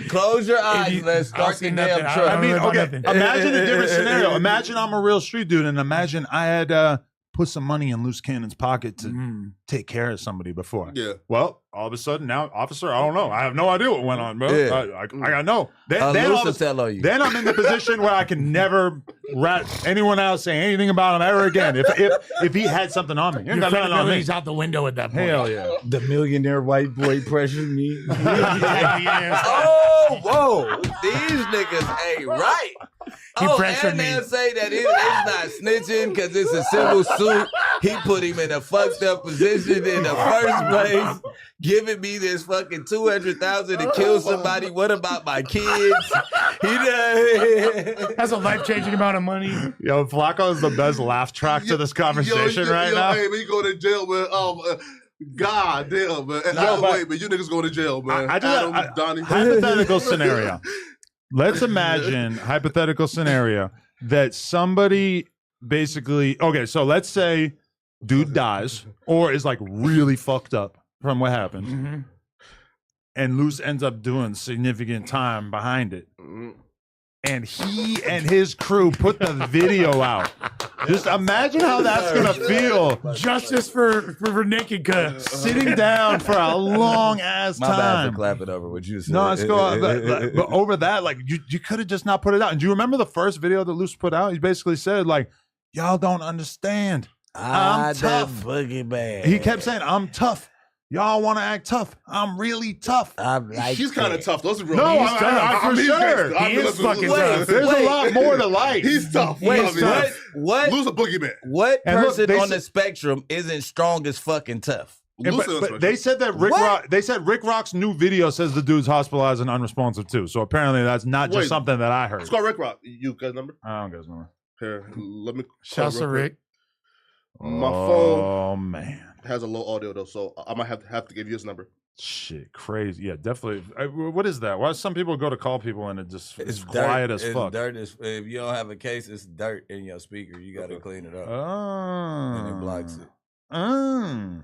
Close your eyes. Let's I'll start see the nothing. damn I truck. I mean, don't know okay, nothing. imagine a different scenario. Imagine I'm a real street dude, and imagine I had put some money in Luce Cannon's pocket to take care of somebody before. Yeah. Well, all of a sudden now, officer, I don't know. I have no idea what went on, bro. Yeah. I got no. Then Luce tell on you. Then I'm in the position where I can never rat anyone out, say anything about him ever again. If he had something on me, Your credibility's out the window at that point. Hell yeah. The millionaire white boy pressured me. Oh, whoa. These niggas ain't right. He pressured and me. they'll say that it's not snitching because it's a civil suit. He put him in a fucked up position in the first place, giving me this fucking $200,000 to kill somebody. What about my kids? He does. That's a life-changing amount of money. Yo, Flacco is the best laugh track to this conversation right now. Hey, we go to jail, man. God damn, man. Wait, man, you niggas going to jail, man. Donnie. Hypothetical scenario. Let's imagine hypothetical scenario that somebody basically, okay, so let's say dude dies or is like really fucked up from what happened. And Luce ends up doing significant time behind it. And he and his crew put the video out. Just imagine how that's gonna feel. Justice for Naked Cut. Sitting down for a long ass My bad time. for clapping over what you said. No, it's cool. But over that, like you could have just not put it out. And do you remember the first video that Luce put out? He basically said, like, y'all don't understand. I'm tough. Boogeyman. He kept saying, I'm tough. Y'all want to act tough. I'm really tough. She's kind of tough. Those are real. No, He's tough. for sure. He is fucking tough. There's a lot more to life. He's tough. Wait, what? Lose a boogeyman. What And look, person they on said- the spectrum isn't strong as fucking tough? But they said that Rick Rock's new video says the dude's hospitalized and unresponsive too. So apparently that's not just something that I heard. Score Rick Rock. You got his number? I don't get his number. Here, let me. Shouts to Rick. My phone. Oh man. Has a low audio though, so I might have to give you his number. Shit, crazy. Yeah, definitely. What is that? Why some people go to call people and it's It's quiet dirt. as It's fuck? dirt. If you don't have a case, it's dirt in your speaker. You got to clean it up. Oh. And it blocks it. Oh.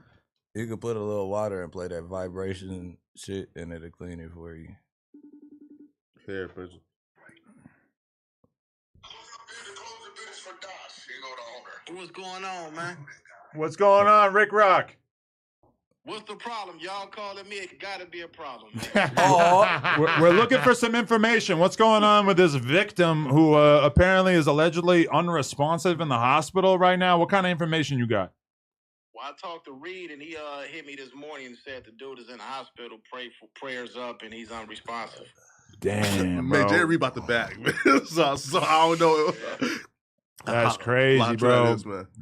You can put a little water and play that vibration shit, and it'll clean it for you. Here, person. What's going on, man? What's going on, Rick Rock? What's the problem? Y'all calling me? It gotta be a problem. We're looking for some information. What's going on with this victim who apparently is allegedly unresponsive in the hospital right now? What kind of information you got? Well, I talked to Reed, and he hit me this morning and said the dude is in the hospital. Prayers up, and he's unresponsive. Damn, Man, bro. Jerry about the bag, man. so I don't know. That's crazy, bro.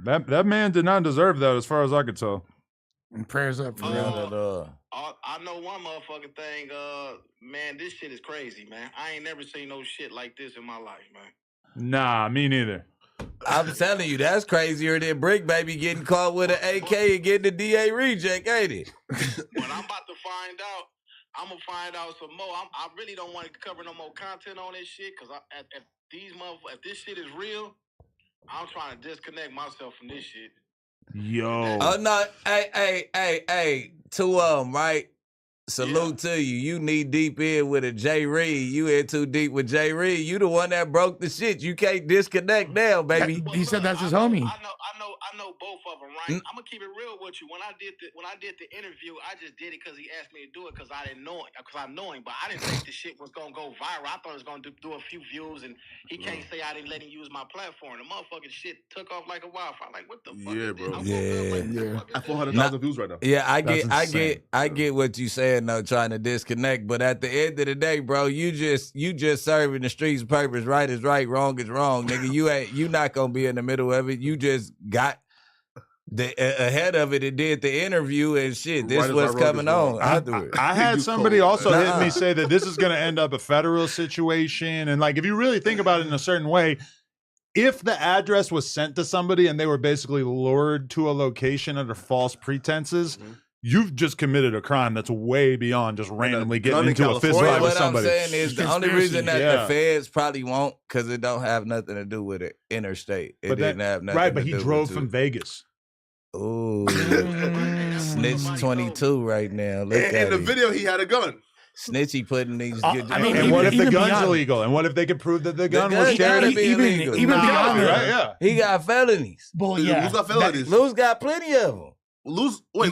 That man did not deserve that, as far as I could tell. And prayers up for him. I know one motherfucking thing, man, this shit is crazy, man. I ain't never seen no shit like this in my life, man. Nah, me neither. I'm telling you, that's crazier than Bricc baby getting caught with an AK and getting the DA reject, ain't it? When I'm about to find out, I'm gonna find out some more. I really don't want to cover no more content on this shit, because if this shit is real, I'm trying to disconnect myself from this shit. Yo. Oh no, hey, to right? Salute to you. You knee deep in with a J Reed. You in too deep with J Reed. You the one that broke the shit. You can't disconnect now, baby. He said that's his homie. I know both of them, right? I'm gonna keep it real with you. When I did the interview, I just did it because he asked me to do it because I didn't know it, because I know him, but I didn't think the shit was gonna go viral. I thought it was gonna do a few views, and he can't say I didn't let him use my platform. The motherfucking shit took off like a wildfire. Like, what the fuck? Yeah, is bro. Yeah. I 400,000 views right now. Yeah, I get what you saying though, trying to disconnect. But at the end of the day, bro, you just serving the streets' purpose. Right is right, wrong is wrong, nigga. You not gonna be in the middle of it. You just got ahead of it and did the interview and shit. This was coming on. I had somebody also hit me say that this is going to end up a federal situation. And like, if you really think about it in a certain way, if the address was sent to somebody and they were basically lured to a location under false pretenses, you've just committed a crime that's way beyond just randomly getting into a fist fight with somebody. What I'm saying is the only reason that the feds probably won't, because it don't have nothing to do with it interstate. It didn't have nothing right, but to he do drove with from Vegas. Ooh, Snitch 22 right now. Look at In the him. video, he had a gun. Snitchy putting these. I mean, And what if the even gun's beyond- illegal? And what if they could prove that the gun gun was gotta shared? be illegal. even beyond right? that, Yeah. He got felonies. well, yeah, Luce got felonies. Luce got plenty of them. Luce Felon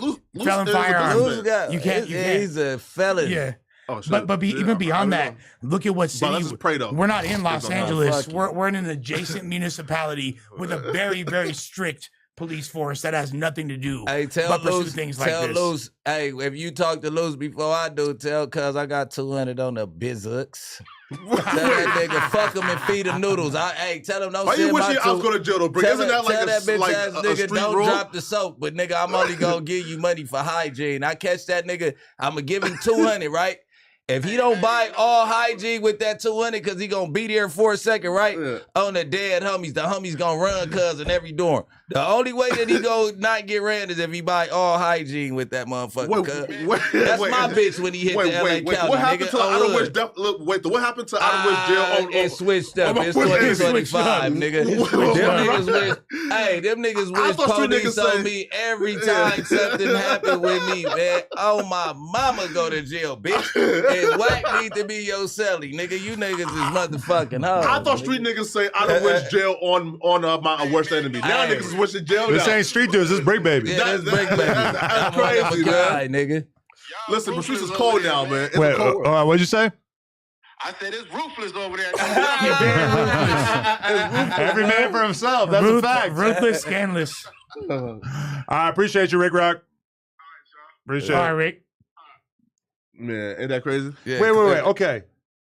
is a firearms. businessman. Luce got. You can't- He's a felon. yeah. Oh, shit. But Yeah, even beyond I that, don't know. look at what But city let's just pray, though. we're not in Los Fuck Angeles. you. We're in an adjacent municipality with a very, very strict police force that has nothing to do Hey, tell but pursue Luce. things like Tell this. Luce. Hey, if you talk to Luce before I do, tell cuz I got 200 on the bizucks. Tell that nigga fuck him and feed him noodles. Hey, tell him don't Why send you wish my your house go to jail though, Bricc? Tell Isn't that like tell that bitch like ass a nigga street don't rule? drop the soap, but nigga, I'm only gonna give you money for hygiene. I catch that nigga, I'm gonna give him 200, right? If he don't buy all hygiene with that 200, cause he gonna be there for a second, right? Yeah. On the dead homies, the homies gonna run cuz in every dorm. The only way that he go not get ran is if he buy all hygiene with that motherfucker. cuz. That's my bitch when he hit the LA County. What happened nigga. to Out of Which? What happened to Out of Which jail? It switched up. It's It 2025, nigga. Them niggas wish. Hey, them niggas I wish thought street police niggas on say- me every time something happened with me, man. Oh, my mama go to jail, bitch. And whack need to be your celly, nigga. You niggas is motherfucking hoes. I thought street niggas say Out of Which jail on my worst enemy. Now Hey. niggas is wishing jail This now. ain't street dudes. This is Bricc baby. Yeah, that's Bricc, baby. That's I'm crazy, one of a man. guy, nigga. Y'all Listen, the streets is ruthless cold over there, now, man. man. It's Wait, a cold world. what'd you say? I said it's ruthless over there. Every man for himself. That's a fact. Ruthless, scandalous. I appreciate you, Rick Rock. Appreciate All it. right, Rick. Man, ain't that crazy? Yeah, Wait. Okay.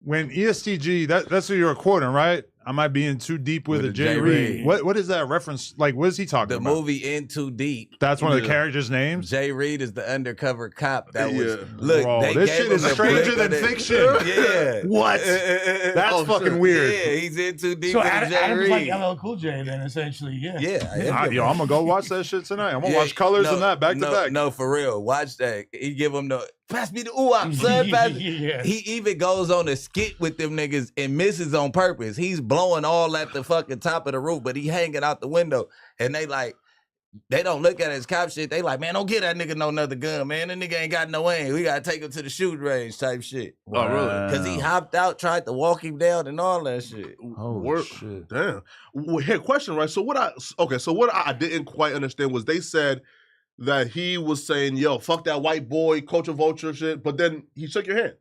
When ESTG, that's who you're quoting, right? I might be in too deep with a J. Reed. What is that reference? Like, what is he talking The about? movie In Too Deep. That's one of the Yeah. characters' names? Jay Reed is the undercover cop that was. Yeah. Look, Bro, they this gave shit him is the stranger blink than of the- fiction. Yeah. What? That's Oh, fucking shit. weird. Yeah, he's in too deep So with Adam, Jay Adam's like Reed. LL Cool J then, essentially. Yeah. Yeah, Yo, I'm gonna go watch that shit tonight. I'm gonna Yeah, watch Colors no, and that back no, to back. No, for real. Watch that. He give him the pass me the ooh-wop, son. Pass me. Yeah. He even goes on a skit with them niggas and misses on purpose. He's blowing all at the fucking top of the roof, but he hanging out the window. And they don't look at his cop shit. They like, man, don't get that nigga no another gun, man. That nigga ain't got no aim. We gotta take him to the shooting range type shit. Oh, really? Cause he hopped out, tried to walk him down and all that shit. Holy Word- shit. Damn. Well, here, question, right? So what I didn't quite understand was they said that he was saying, yo, fuck that white boy, culture vulture shit, but then he shook your hand.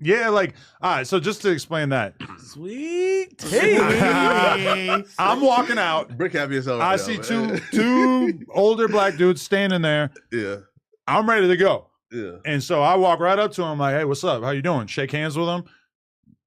Yeah, like, all right, so just to explain that, Sweet. I'm walking out. Bricc happy as hell. I right see now, man. two older black dudes standing there. Yeah, I'm ready to go. yeah. And so I walk right up to him like, hey, what's up? How you doing? Shake hands with them.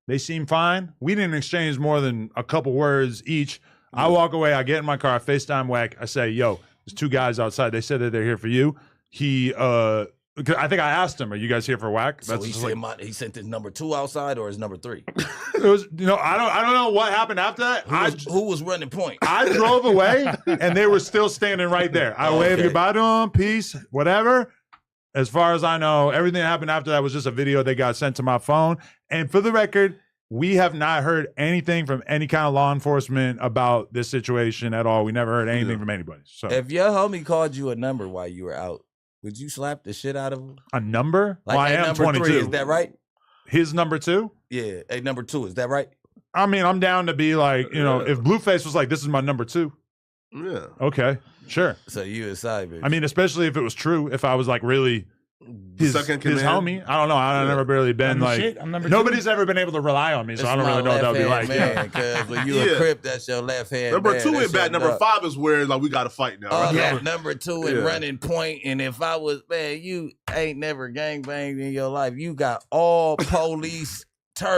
They seem fine. We didn't exchange more than a couple words each. I walk away. I get in my car. I FaceTime Wack. I say, yo, there's two guys outside. They said that they're here for you. I think I asked him, are you guys here for Wack? So he just sent he sent his number 2 outside or his number 3? it was, I don't know what happened after that. Who was running point? I drove away and they were still standing right there. I waved goodbye to them, peace, whatever. As far as I know, everything that happened after that was just a video that got sent to my phone. And for the record, we have not heard anything from any kind of law enforcement about this situation at all. We never heard anything from anybody. So If your homie called you a number while you were out, would you slap the shit out of him? a number? Like, well, I hey, am number 22. 3, is that right? His number 2? Yeah, hey, number 2, is that right? I mean, I'm down to be like, if Blueface was like, this is my number 2. Yeah. Okay, sure. So you a side bitch. I mean, especially if it was true, if I was like really his Second his command. homie. I don't know. I've never really been I'm like, shit. I'm number 2. nobody's ever been able to rely on me, so I don't really know what that would be like. Man, because when you Yeah. a crip, that's your left hand. Number man, 2 that's is bad. your Number dog. 5 is where like we got to fight now. Oh, right? that's number 2 and Yeah. running point. And if I was, man, you ain't never gangbanged in your life. You got all police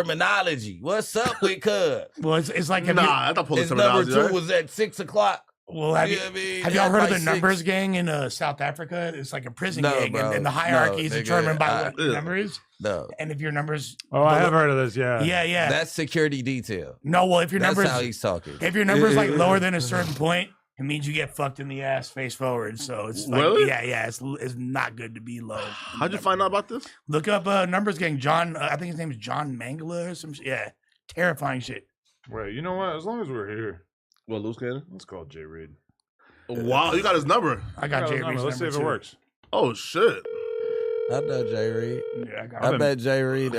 terminology. What's up with cuz? Well, it's like, Nah, I thought police His number terminology. 2 right? was at 6 o'clock. well, have You you, know what I mean? have y'all That's heard of like the 6. Numbers Gang in South Africa? It's like a prison No, gang, bro. and the hierarchy is No, nigga, determined by what yeah. your number is. No, And if your number's Oh, I have heard of this. Yeah. yeah. that's security detail. No, well, if your That's number's how he's talking. if your number's like lower than a certain point, it means you get fucked in the ass face forward. So it's like, Really? yeah, it's not good to be low. How'd you find out about this? Look up Numbers Gang. John, I think his name is John Mangala or some shit. Yeah, terrifying shit. Wait, you know what? As long as we're here, Well, Luce Cannon. let's call Jay Reed. Wow, you got his number. I got Jay Reed's Let's see number if it too. works. Oh shit. I know Jay Reed. Yeah, I met Jay Reed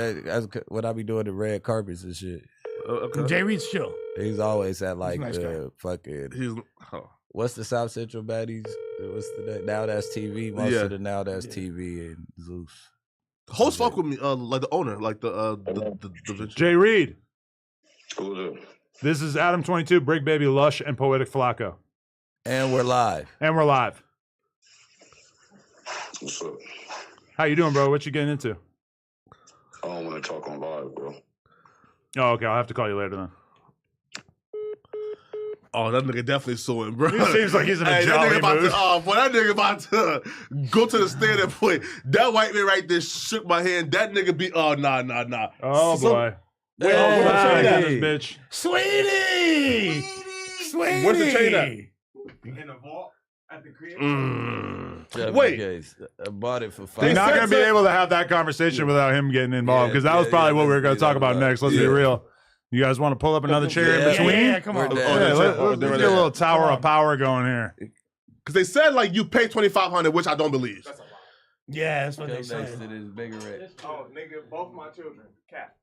when I be doing the red carpets and shit. Okay. Jay Reed's chill. He's always at like nice the fucking. He's What's the South Central baddies? What's the Now That's TV? Most of the Now That's TV and Zeus. Host fuck with me, like the owner, like the Jay Reed. Cool. This is Adam 22, Bricc Baby, Lush, and Poetic Flacco. And we're live. What's up? How you doing, bro? What you getting into? I don't want to talk on live, bro. Oh, okay. I'll have to call you later then. Oh, that nigga definitely suing, bro. He seems like he's in a that jolly nigga about mood. to, boy, that nigga about to go to the stand and play. That white man right there shook my hand. That nigga be, nah. Oh, boy. Wait, Where's the chain at, Hey. this bitch? Sweetie! Where's the chain at? In the vault at the crib. Wait. I bought it for You're $5. not going to be able to have that conversation without him getting involved, because that was probably what we were going to talk about next. Let's be real. You guys want to pull up another chair in between? Yeah, come on. We're Yeah, down. let's get a little tower of power going here. Because they said, like, you pay $2,500, which I don't believe. Yeah, that's what they Come next to said. this bigger red. Oh, nigga, both my children. Cat.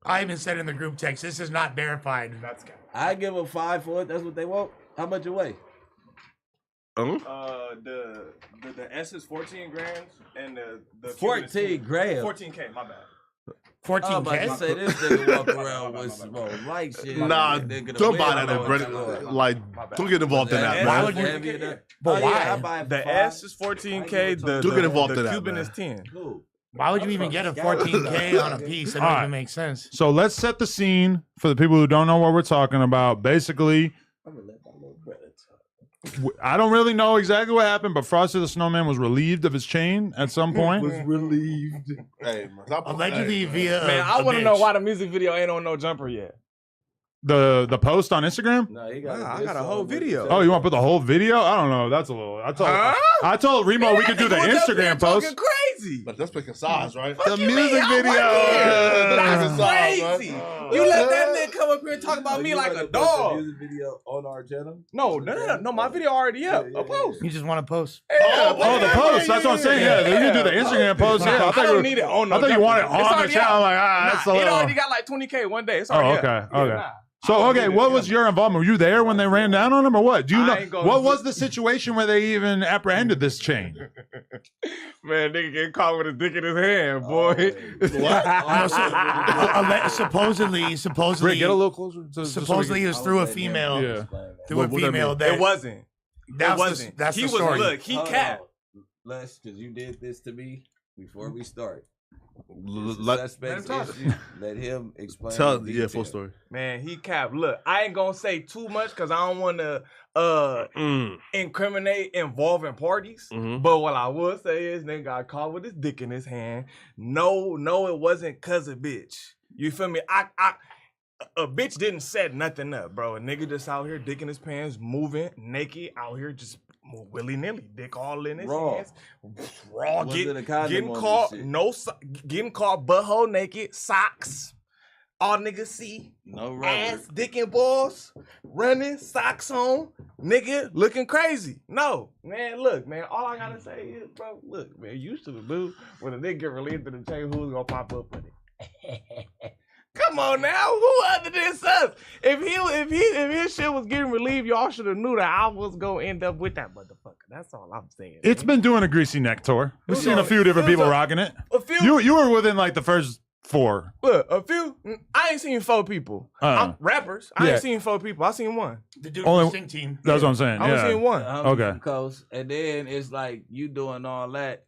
I even said in the group text, this is not verified. That's I give them $5 for it. That's what they want. How much it weigh? The S is 14 grams and the 14 grams. 14K, my bad. I'm about to 14K? say this nigga walk around with some more light shit. Nah, Nigga, the don't buy wind that, blowing Brett. through it. Like, don't get involved in that, Why man. would you- Heavy enough? But Oh, why? yeah, I buy it The for S is $5. 14K. The Don't get involved in that, Cuban man. is 10. Cool. Why would you even get a 14K on a piece? That All doesn't right. make sense. So let's set the scene for the people who don't know what we're talking about. Basically, I'm gonna let my little brother talk. I don't really know exactly what happened, but Frosty the Snowman was relieved of his chain at some point. relieved. Hey, man. Stop- Allegedly hey, via Man, I a want to know bitch. why the music video ain't on no jumper yet. The post on Instagram? No, he got Nah, I this got a song whole with the video. Oh, you want to put the whole video? I don't know. That's a little. I told Remo we could do the Instagram post. Crazy. But that's picking size, right? The music video. That's crazy. Oh. You let that nigga come up here and talk about me like a dog. Music video on our channel. No, my video already up. A post. You just want to post? Oh, the post. That's what I'm saying. Yeah, we can do the Instagram post. Yeah, I don't need it on no I thought you jumper. wanted it It's on the already channel. up. I'm like, that's a It little. already got like 20K one day. It's Oh, already okay. up. Yeah, Okay. nah. So, okay, what was your involvement? Were you there when they ran down on him or what? Do you I know ain't gonna what say- was the situation where they even apprehended this chain? Man, nigga getting caught with a dick in his hand, boy. Supposedly, Rick, get a little closer. supposedly it was through a female. Yeah. Through a What that female mean? that It wasn't. That's It wasn't. That's He the was story. look. He capped. Lush, because you did this to me before we start. Let Suspect's let him talk. issue. Let him explain. tell, the yeah, full detail. story. Man, he capped. Look, I ain't gonna say too much because I don't want to incriminate involving parties. Mhm. But what I will say is, nigga got caught with his dick in his hand. No, it wasn't cause of bitch. You feel me? A bitch didn't set nothing up, bro. A nigga just out here, dick in his pants, moving naked, out here just willy nilly, dick all in his Raw. hands, raw, Was it a condom getting on this caught, shit? getting caught butthole naked, socks. All niggas see, No rubber. ass, dick and balls, running, socks on, nigga looking crazy. No, man, look, man, all I gotta say is, bro, look, man, you should have knew when a nigga get relieved in the chain, who's gonna pop up with it. Come on now, who other than us? If his shit was getting relieved, y'all should have knew that I was gonna end up with that motherfucker. That's all I'm saying. It's man. been doing a greasy neck tour. We've was seen a a- few different it was people a- rocking it. a few. You were within like the first 4. Look, a few. I ain't seen 4 people. Rappers. I Yeah. ain't seen 4 people. I seen 1. The dude Only- from the Sing Team. That's what I'm saying. I only Yeah. seen 1. Okay. From Coast, and then it's like you doing all that.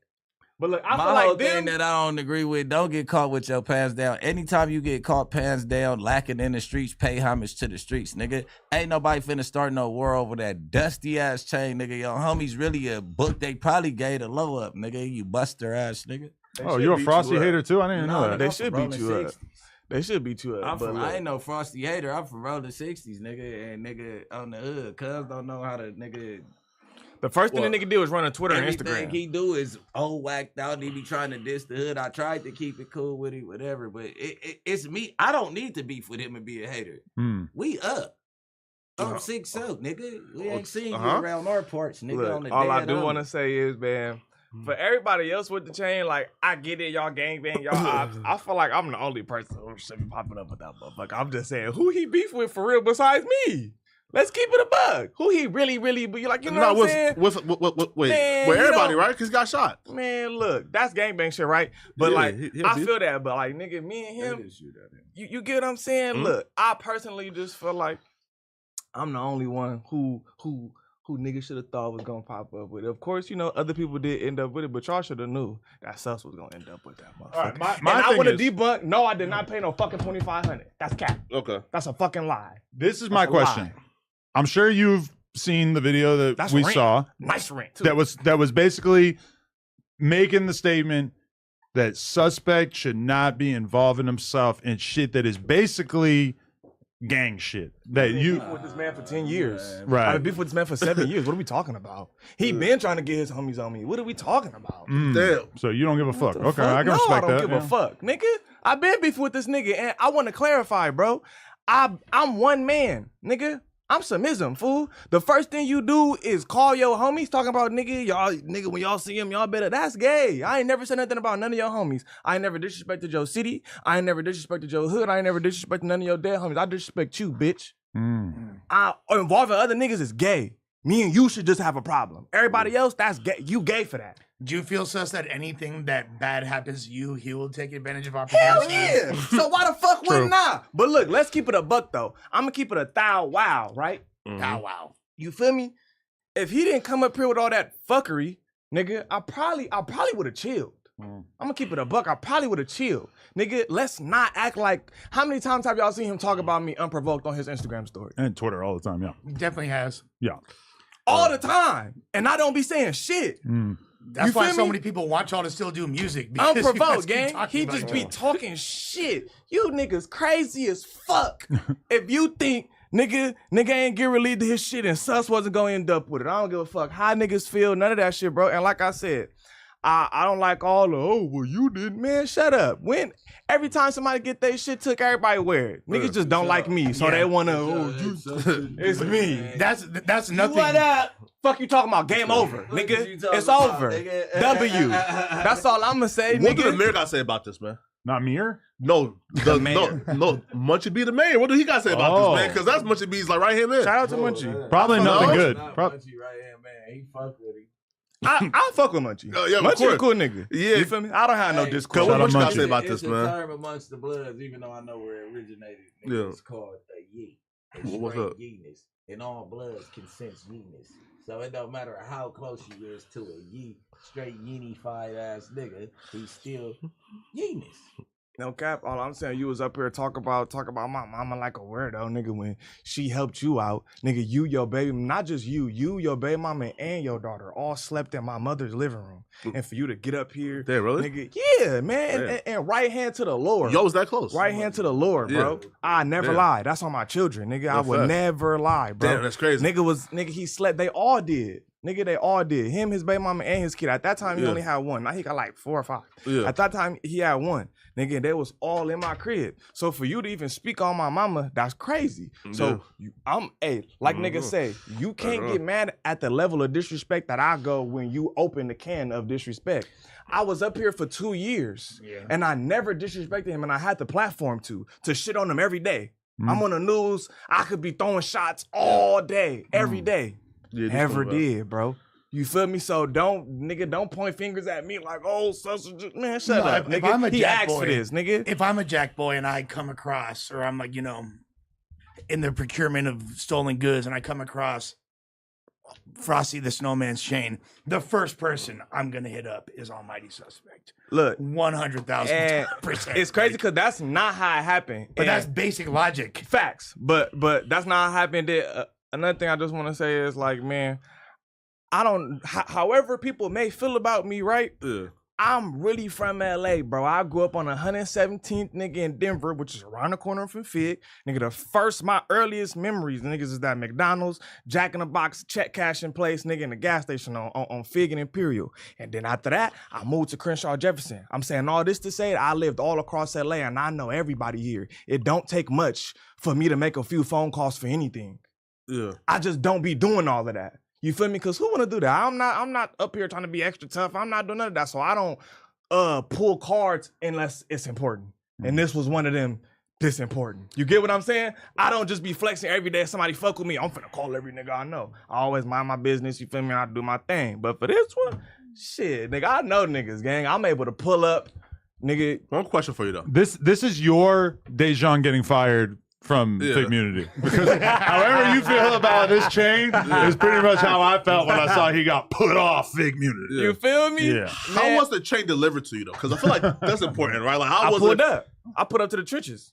But look, I My feel whole like them. thing that I don't agree with, don't get caught with your pants down. Anytime you get caught pants down, lacking in the streets, pay homage to the streets, nigga. Ain't nobody finna start no war over that dusty ass chain, nigga. Your homies really a book. They probably gave a low up, nigga. You buster ass, nigga. Oh, you a Frosty up. hater too? I didn't even know Nah, that. They I'm should from beat Rolling you up. 60s. They should beat you up. But I look, ain't no Frosty hater. I'm from rolling 60s, nigga. And nigga on the hood. Cuz don't know how to, nigga. the first thing Well, the nigga did was run on Twitter and Everything Instagram. he do is whacked out. And he be trying to diss the hood. I tried to keep it cool with him, whatever. But it's me. I don't need to beef with him and be a hater. Hmm. We up. I'm 6 nigga. We ain't seen you Uh-huh. around our parts, nigga. Look, on the all I dead do homie. want to say is, man, For everybody else with the chain, like, I get it, y'all gangbang, y'all ops. I feel like I'm the only person who should be popping up with that motherfucker. I'm just saying, who he beef with for real besides me? Let's keep it a bug. Who he really, but you like, you know what I'm saying? Wait, Man, with you everybody, know- right? Because he got shot. Man, look, that's gangbang shit, right? But Yeah, like, he I beef. feel that, but like, nigga, me and him, you get what I'm saying? Mhm. Look, I personally just feel like I'm the only one who niggas should have thought was gonna pop up with it. Of course, you know, other people did end up with it, but y'all should have knew that Sus was gonna end up with that motherfucker. All right, my And I thing want to is- debunk. No, I did not pay no fucking $2,500. That's cap. Okay. That's a fucking lie. This is my That's a lie. question. I'm sure you've seen the video that That's we rent. saw. Nice rent too. That was basically making the statement that suspect should not be involving himself in shit that is basically gang shit. That I've you been with this man for 10 years. Right. I've been beef with this man for 7 years. What are we talking about? He been trying to get his homies on me. What are we talking about? Damn. So you don't give a fuck. The Okay, fuck? I can no, respect I don't that. give yeah. a fuck, nigga. I've been beefing with this nigga, and I want to clarify, bro. I'm one man, nigga. I'm submissive, fool. The first thing you do is call your homies talking about nigga, when y'all see him, y'all better. That's gay. I ain't never said nothing about none of your homies. I ain't never disrespected your city. I ain't never disrespected your hood. I ain't never disrespected none of your dead homies. I disrespect you, bitch. Involving other niggas is gay. Me and you should just have a problem. Everybody else, that's gay. You gay for that. Do you feel, Sus, that anything that bad happens to you, he will take advantage of Hell opportunities? yeah. So why the fuck True. wouldn't I? But look, let's keep it a buck though. I'm gonna keep it 1,000 wow, right? Oh, wow. You feel me? If he didn't come up here with all that fuckery, nigga, I probably would have chilled. I'm gonna keep it a buck. I probably would have chilled. Nigga, let's not act like, how many times have y'all seen him talk about me unprovoked on his Instagram story? And Twitter all the time, yeah. He definitely has. Yeah. All the time. And I don't be saying shit. That's You why feel so me? many people want y'all to still do music. because you guys Unprovoked, keep gang. talking He about just it. be talking shit. You niggas crazy as fuck. If you think nigga ain't get relieved of his shit and Sus wasn't gonna end up with it, I don't give a fuck how niggas feel, none of that shit, bro. And like I said, I don't like all the, oh, well, you didn't, man. Shut up. When every time somebody get their shit took, everybody wear it. Niggas just don't like me, so they wanna, oh, it's me. That's nothing. What up? Fuck you talking about? Game over, nigga. It's over. W. That's all I'm gonna say, What did the nigga. mayor got to say about this, man? Not Mir? No, mayor. no, Munchie B the mayor. What do he got to say about Oh. this, man? Because that's Munchie B's like right here, man. Shout out to Munchie. Probably nothing No. good. Not Prob- Munchie right here, man. He fuck with him. I fuck with Munchie. Yeah, of Munchie a course. cool nigga. Yeah. You feel me? I don't have no Hey, discord. What Shout out you got to Munchie. say about It's this, a man? term amongst the Bloods, even though I know where it originated. Yeah. It's called a yeet. A What's straight up? yeetness. And all Bloods can sense yeetness. So it don't matter how close you is to a yeet, straight yeetified ass nigga, he's still yeetness. No cap. All I'm saying, you was up here talk about my mama like a weirdo, nigga. When she helped you out, nigga, you, your baby, not just you, your baby mama and your daughter all slept in my mother's living room. And for you to get up here, Damn, really? nigga, yeah, man, and right hand to the Lord. Yo, was that close? Right hand to the Lord, bro. Yeah. I never Damn. lie. That's on my children, nigga. I That's would facts. never lie, bro. Damn, that's crazy. Nigga, he slept. They all did. Nigga, they all did. Him, his baby mama, and his kid. At that time, he Yeah. only had one. Now he got like 4 or 5. Yeah. At that time, he had one. Nigga, they was all in my crib. So for you to even speak on my mama, that's crazy. So like niggas say, you can't get mad at the level of disrespect that I go when you open the can of disrespect. I was up here for 2 years, and I never disrespected him, and I had the platform to shit on him every day. I'm on the news. I could be throwing shots all day, every day. Yeah, Never did, bro. You feel me? So don't point fingers at me like, oh, man, shut No, up, if nigga. I'm a He jack asked boy- for this, nigga. If I'm a jack boy and I come across, or I'm like, in the procurement of stolen goods, and I come across Frosty the Snowman's chain, the first person I'm gonna hit up is Almighty Suspect. Look, 100,000%. it's crazy because that's not how it happened. But And that's basic logic. facts. But that's not how it happened. Another thing I just want to say is like, man, I don't. However people may feel about me, right? Yeah. I'm really from LA, bro. I grew up on 117th, nigga, in Denver, which is around the corner from Fig. Nigga, my earliest memories, niggas, is that McDonald's, Jack in the Box, check cashing place, nigga, in the gas station on Fig and Imperial. And then after that, I moved to Crenshaw Jefferson. I'm saying all this to say that I lived all across LA and I know everybody here. It don't take much for me to make a few phone calls for anything. Yeah. I just don't be doing all of that. You feel me? Because who want to do that? I'm not up here trying to be extra tough. I'm not doing none of that. So I don't pull cards unless it's important. And this was one of them. This important. You get what I'm saying? I don't just be flexing every day. Somebody fuck with me, I'm finna call every nigga I know. I always mind my business. You feel me? I do my thing. But for this one, shit, nigga, I know niggas, gang. I'm able to pull up, nigga. One question for you though. This is your Dejon getting fired from Fake Community. Because however you feel about this chain is pretty much how I felt when I saw he got put off Fake Community. You feel me? Yeah. How was the chain delivered to you though? Because I feel like that's important, right? Like how I was pulled it? up. I put up to the trenches.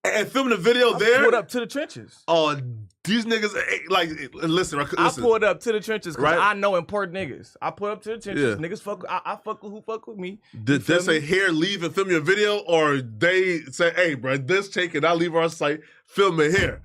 And filming the video there. I pulled up to the trenches. Oh, these niggas like listen. I pulled up to the trenches because Right. I know important niggas. I pulled up to the trenches. Niggas fuck. I fuck with who fuck with me. Did they say here leave and film your video, or they say, hey, bro, this chain cannot leave our site, film it here?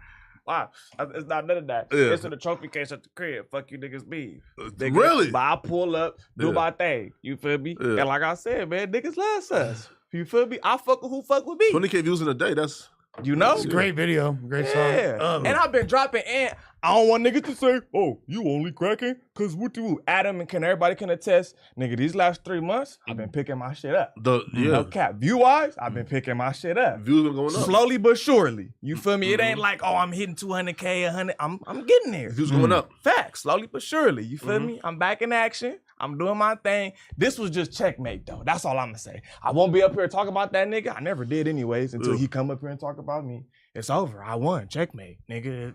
Wow, it's not none of that. Yeah. It's in the trophy case at the crib. Fuck you niggas beef. Nigga, Really? But I pull up, do my thing. You feel me? Yeah. And like I said, man, niggas love us. You feel me? I fuck with who fuck with me. 20K views in a day. That's You know? It's a great video, great Yeah. song. And I've been dropping, and I don't want niggas to say, oh, you only cracking? Cause what do Adam and everybody can attest, nigga, these last 3 months, I've been picking my shit up. No cap. View-wise, I've been picking my shit up. Views been going up. Slowly but surely. You feel me? It ain't like, oh, I'm hitting 200K, 100. I'm getting there. Views going up. Facts. Slowly but surely. You feel me? I'm back in action. I'm doing my thing. This was just checkmate, though. That's all I'm gonna say. I won't be up here talking about that nigga. I never did anyways until he come up here and talk about me. It's over. I won. Checkmate. Nigga,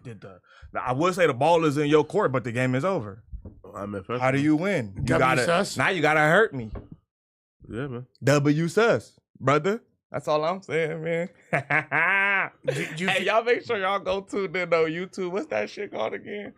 I would say the ball is in your court, but the game is over. I mean, How do you win? You sus? Now you gotta hurt me. Yeah, man. W sus, brother. That's all I'm saying, man. Hey, y'all make sure y'all go to the YouTube. What's that shit called again?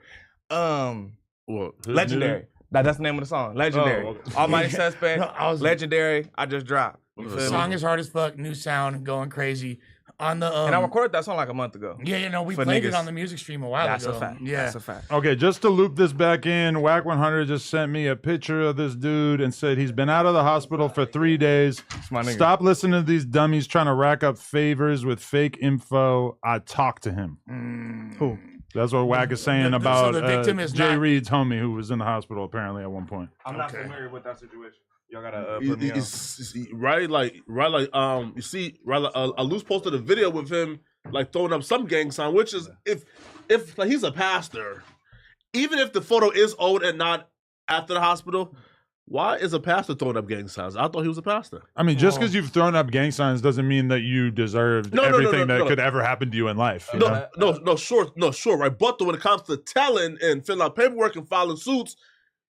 What? Legendary. That's the name of the song. Legendary. Oh, okay. Almighty Suspect. No, Legendary. I just dropped. You The feel song me? is hard as fuck, new sound, going crazy. On the And I recorded that song like a month ago. yeah, you know, we For played it niggas. on the music stream a while That's ago. a fact. Yeah. That's a fact. Okay, just to loop this back in, Whack 100 just sent me a picture of this dude and said he's been out of the hospital for 3 days. my nigga. Stop listening to these dummies trying to rack up favors with fake info. I talked to him. Who? That's what Whack is saying So about the victim is Jay not- Reed's homie who was in the hospital apparently at one point. I'm not familiar with that situation. Y'all gotta put me on. Right, like, you see, right, like, Luce posted a video with him, like, throwing up some gang sign, which is, if like, he's a pastor, even if the photo is old and not after the hospital, why is a pastor throwing up gang signs? I thought he was a pastor. I mean, just because you've thrown up gang signs doesn't mean that you deserved everything that could ever happen to you in life. You know? No, sure, right. But when it comes to telling and filling out paperwork and filing suits,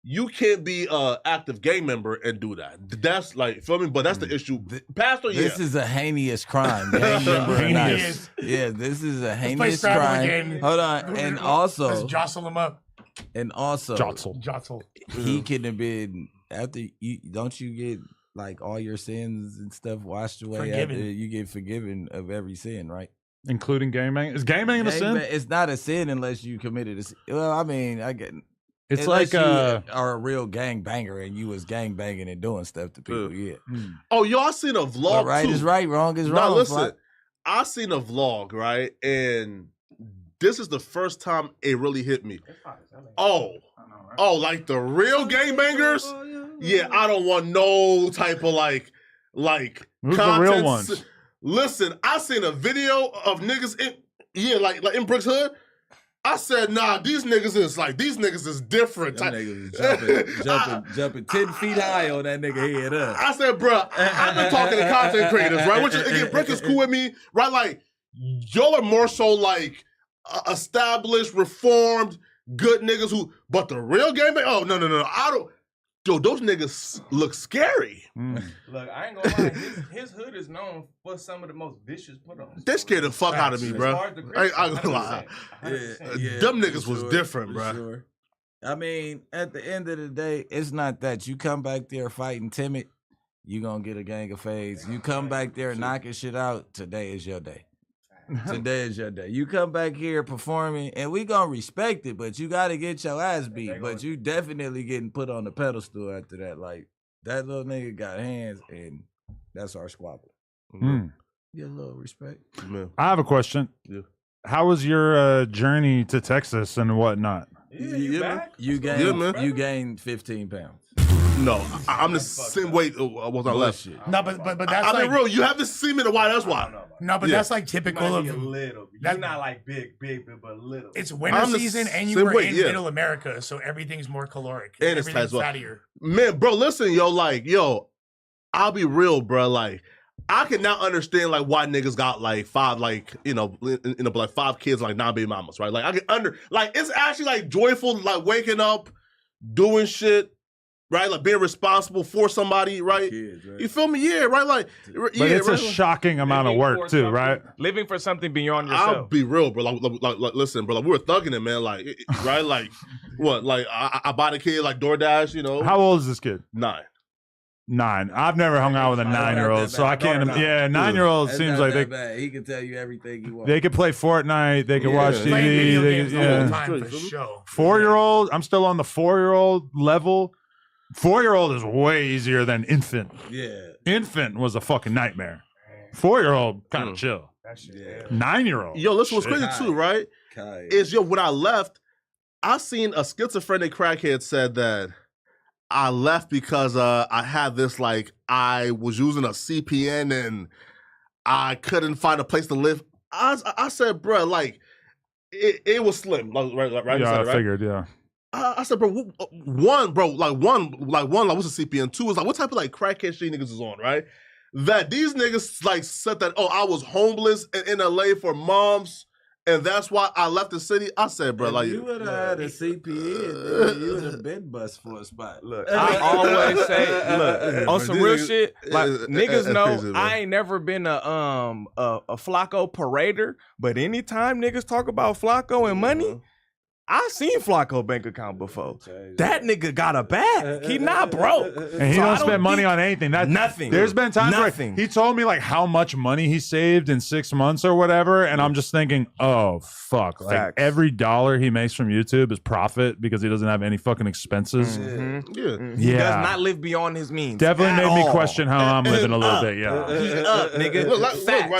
you can't be an active gang member and do that. That's like, feel me? But that's the issue. Pastor, This is a heinous crime. Gang member or not. Heinous. Yeah, this is a play heinous Scrabble crime. again. Hold on, and Let's also, jostle him up. Jotzel. he could have been after you. Don't you get like all your sins and stuff washed away after Forgiven. you get forgiven of every sin, right? Including gangbang. Is gangbang a sin? It's not a sin unless you committed a sin. Well, I mean, I get. It's unless like you are a real gang banger and you was gang banging and doing stuff to people. Yeah. Oh, y'all seen a vlog But right too. is right, wrong is No, wrong. listen, Fly. I seen a vlog, right? And this is the first time it really hit me. Oh, like the real gangbangers? Yeah, I don't want no type of like Who's the content. real ones? Listen, I seen a video of niggas like in Brick's hood. I said, nah, these niggas is different. Them niggas was jumping 10 feet high on that nigga head up. I said, bruh, I've been talking to content creators, right? Which is, again, Bricc is cool with me, right? Like, y'all are more so like established, reformed, good niggas who, but the real game, oh, no, I don't. Yo, those niggas look scary. Look, I ain't gonna lie. His hood is known for some of the most vicious put-ons. They scared the fuck out of me, bro. I ain't gonna lie. 100%. Them niggas was different, bro. Sure. I mean, at the end of the day, it's not that you come back there fighting timid, you gonna get a gang of fades. You come back there knocking shit out, today is your day. Today is your day. You come back here performing, and we gonna respect it, but you gotta get your ass beat. But you definitely getting put on the pedestal after that. Like, that little nigga got hands, and that's our squabble. Get a little respect. Man. I have a question. Yeah. How was your journey to Texas and whatnot? You gained 15 pounds. No, I'm the same weight was I left. No, but that's I mean, real. You haven't seen me in a while. That's why. No, but that's like typical of a little. You're not like big, but little. It's winter season, and you were in Middle America, so everything's more caloric and it's everything's fattier. Man, bro, listen, yo, I'll be real, bro. Like, I can now understand like why niggas got like 5, like like 5 kids, like non-baby mamas, right? Like I can it's actually like joyful, like waking up, doing shit. Right, like being responsible for somebody, right? Kids, right? You feel me? Yeah, right. Like, but it's a shocking amount of work too, right? Living for something beyond yourself. I'll be real, bro. Like, listen, bro. Like, we were thugging it, man. Like, right? Like, what? Like, I bought a kid like DoorDash. You know, how old is this kid? 9. 9. I've never hung out with a 9-year-old, so I can't. Yeah, 9-year-old seems like they. Bad. He can tell you everything he wants. They can play Fortnite. They can watch TV. They can, time for show. 4-year-old. I'm still on the 4-year-old level. 4-year-old is way easier than infant. Yeah. Infant was a fucking nightmare. 4-year-old, kind of chill. 9-year-old. Yo, listen, what's crazy too, right? Is when I left, I seen a schizophrenic crackhead said that I left because I had this, like, I was using a CPN and I couldn't find a place to live. I said, bro, like, it was slim. Like, right? Yeah, I figured, yeah. I said, bro, one, what's a CPN? 2 is like, what type of like crackhead shit niggas is on, right? That these niggas like said that, oh, I was homeless in LA for moms, and that's why I left the city. I said, bro, like, you would have had a CPN, you would have been bust for a spot. Look, I always say, look, on some real shit, like niggas know crazy, I ain't never been a Flacco parader, but anytime niggas talk about Flacco and money. I seen Flacco bank account before. That nigga got a bag. He not broke. And he don't spend money on anything. That's nothing. There's been times where he told me like how much money he saved in 6 months or whatever, and I'm just thinking, oh fuck. Like every dollar he makes from YouTube is profit because he doesn't have any fucking expenses. He does not live beyond his means. Definitely made me question how I'm living a little bit. Yeah. He up, nigga.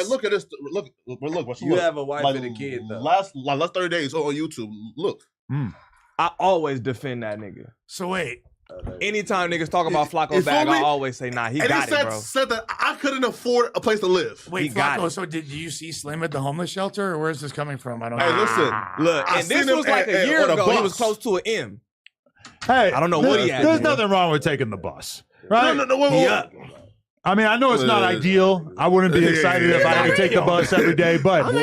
Look at this. Look. You have a wife and a kid though. Last 30 days on YouTube. Look. I always defend that nigga. So wait. Anytime niggas talk about Flacco's bag, I always say, nah, he got it, bro. Said that I couldn't afford a place to live. Wait, Flacco, so did you see Slim at the homeless shelter, or where's this coming from? I don't know. Hey, listen. Look, and this was like a year ago. He was close to an M. Hey, I don't know what he had. There's nothing wrong with taking the bus, right? No, wait. I mean, I know it's not ideal. I wouldn't be excited if I had to take the bus every day, but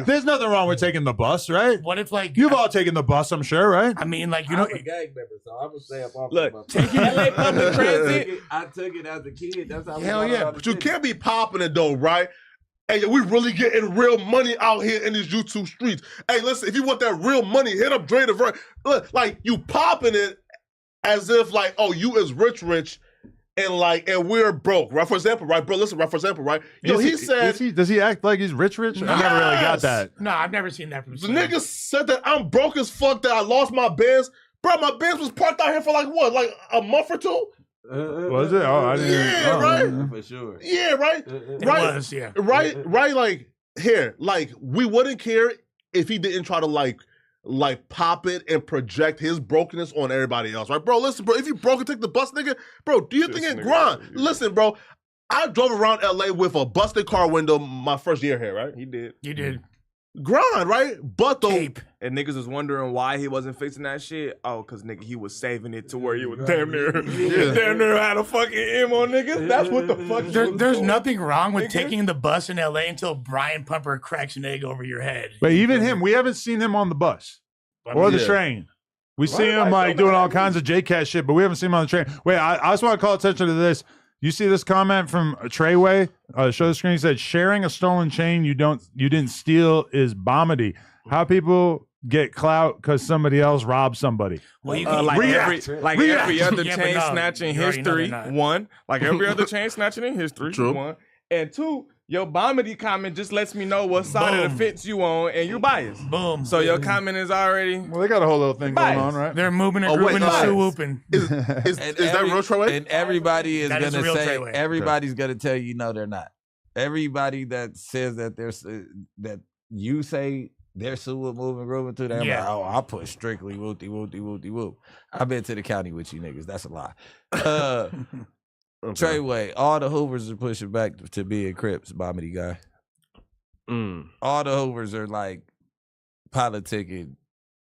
there's nothing wrong with taking the bus, right? What if, like, you've all taken the bus, I'm sure, right? I mean, like, you know, I'm a gang member, so I'm gonna say up off. Look, taking LA public transit. I took it as a kid. That's how. Hell yeah, but you can't be popping it though, right? Hey, we really getting real money out here in these YouTube streets. Hey, listen, if you want that real money, hit up Dre the Ver. Look, like you popping it as if like, oh, you is rich. And we're broke, right? For example, right, bro? Listen, right? For example, right? Yo, he said, does he act like he's rich? I never really got that. No, I've never seen that from. The nigga said that I'm broke as fuck. That I lost my Benz, bro. My Benz was parked out here for like what, like a month or 2? Was it? Oh, I didn't. Yeah, right. For sure. Yeah, right. It was, yeah. Right. Like here, like we wouldn't care if he didn't try to like pop it and project his brokenness on everybody else, right? Bro, listen, bro, if you broke and take the bus, nigga, bro, do you think it grind? Yeah. Listen, bro, I drove around LA with a busted car window my first year here, right? He did. You did. Grind, right? But though, and niggas was wondering why he wasn't fixing that shit. Oh, cause nigga, he was saving it to where he was damn near had a fucking M on niggas. That's what the fuck. There's nothing wrong with taking the bus in LA until Brian Pumper cracks an egg over your head. But even him, we haven't seen him on the bus or the train. We see him like doing all kinds of JCat shit, but we haven't seen him on the train. Wait, I just want to call attention to this. You see this comment from Treyway? Show the screen. He said, "Sharing a stolen chain you didn't steal is bomedy. How people get clout because somebody else robbed somebody." Well, you can every other chain snatching history. 1, like every other chain snatching in history. 1, and 2. Your bomedy comment just lets me know what side of the fence you on, and you're biased. Boom. So your comment is already. Well, they got a whole little thing going on, right? They're moving and grooving and swooping. Is that real Treyway? And everybody is gonna say Treyway. everybody's gonna tell you no, they're not. Everybody that says that there's that you say They're suing moving grooving too. They're like, oh, I put strictly whoopty whoopty whoopty whoop. I've been to the county with you niggas. That's a lie. Treyway, all the Hoovers are pushing back to being Crips, Bommity guy. All the Hoovers are like politicking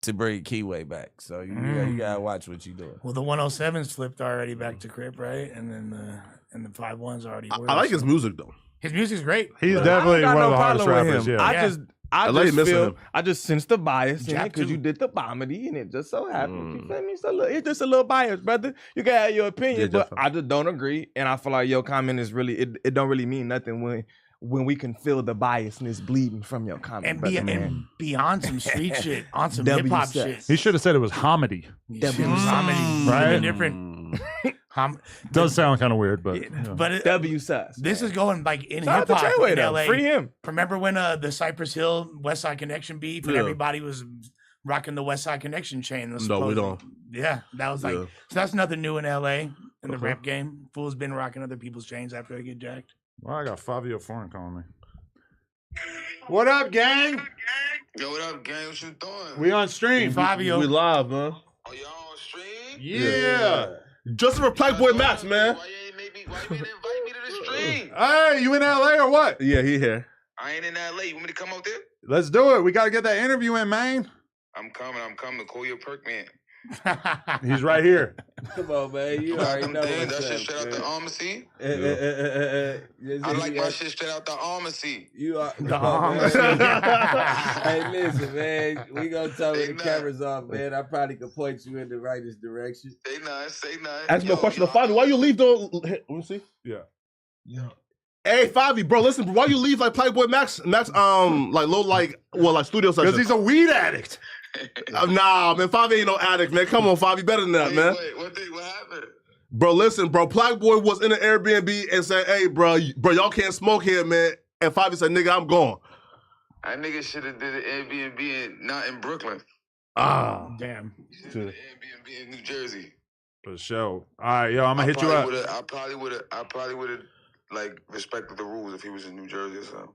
to bring Keyway back. So you gotta watch what you doing. Well, the 107s flipped already back to Crip, right? And then the 51s already were. I like his music though. His music's great. He's definitely one of the hardest rappers. Him. Yeah. I just sense the bias in it because you did the Bommity and it just so happened. You feel me? So look, it's just a little bias, brother. You can have your opinion, but I just don't agree. And I feel like your comment is really it don't really mean nothing when we can feel the biasness bleeding from your comment. And beyond some street shit, on some hip hop shit. He should have said it was homedy. Homedy, right? Different. Does sound kind of weird, but but W-sus. This is going like in Shout hip out to hop Treyway, in though. LA. Free him. Remember when the Cypress Hill West Side Connection beef and everybody was rocking the West Side Connection chain? No, we don't. Yeah, that was like so. That's nothing new in LA in the rap game. Fools been rocking other people's chains after they get jacked. Well, I got Fabio Foreign calling me. What up, gang? Yo, what up, gang? What you doing? We on stream, Fabio. We live, man. Oh, y'all on stream? Yeah. Just for Playboy Max, man. Why you didn't invite me to the stream? Hey, you in LA or what? Yeah, he here. I ain't in LA. You want me to come up there? Let's do it. We got to get that interview in, man. I'm coming. Call your perk man. He's right here. Come on, man. You already know That what's shit up, straight out the pharmacy. I like my shit straight out the pharmacy. You are The pharmacy. Hey, listen, man. We gonna tell the cameras off, man. I probably could point you in the rightest direction. Say nothing. Ask me a question to Favi. Why you leave though? Let me see. Yeah. Hey, Favi, bro, listen, bro, why you leave like Playboy Max, like low, like studio session? Because he's a weed addict. Nah, man, Favi ain't no addict, man. Come on, Favi, better than that, man. Wait, what happened? Bro, listen, bro, Playboy was in an Airbnb and said, hey, bro, y'all can't smoke here, man. And Favi said, nigga, I'm gone. That nigga should have did an Airbnb not in Brooklyn. Ah, damn. Should have did an Airbnb in New Jersey. For sure. All right, yo, I'm gonna hit you up. I probably would have like respected the rules if he was in New Jersey or something.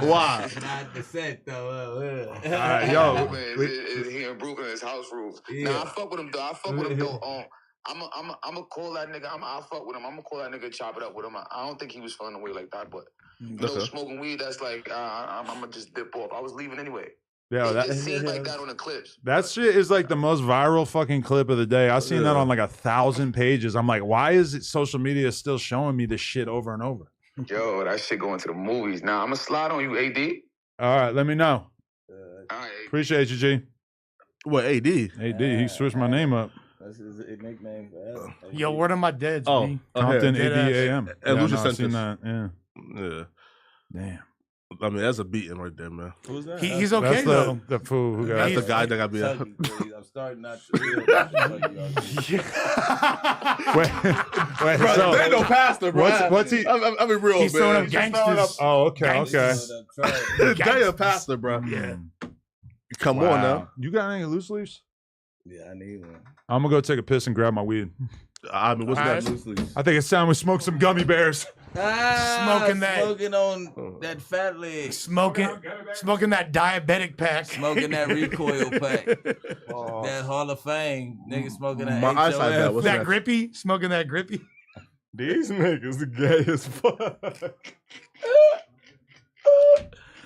Why? Not the set though. All right, yo. He in Brooklyn, his house rules. Yeah. Nah, I fuck with him though. I'm call that nigga. I fuck with him. I'm gonna call that nigga, chop it up with him. I don't think he was feeling away like that, but smoking weed, that's like I'm gonna just dip off. I was leaving anyway. Yeah, it seemed like that on the clips. That shit is like the most viral fucking clip of the day. I've seen that on like 1,000 pages. I'm like, why is it social media still showing me this shit over and over? Yo, that shit going to the movies. Now I'm gonna slide on you, AD. All right, let me know. All right. Appreciate you, G. What, AD? AD, he switched my name up. That's his nickname forever. Yo, word of my dads, B. Compton yeah. ADAM. And Luce I've sent seen this. that. Yeah. Yeah. Damn. I mean, that's a beating right there, man. Who's that? He's okay That's though. the fool who got That's He's- the guy that got me. I'm starting not to feel. Wait, Bro, so there ain't no pastor, bro. what's he? I mean, real, He's man. throwing up gangsters. Oh, okay. They a pastor, bro. Yeah. Come on now. You got any loose leaves? Yeah, I need one. I'm gonna go take a piss and grab my weed. I mean, what's Alright. that loose leaf? I think it's time we smoke some gummy bears. Smoking that- Smoking on that fat leg. Smoking that diabetic pack. Smoking that recoil pack. Oh. That Hall of Fame. Nigga smoking that My eyesight bad. HOF. What's that that? grippy. Smoking that grippy. These niggas gay as fuck.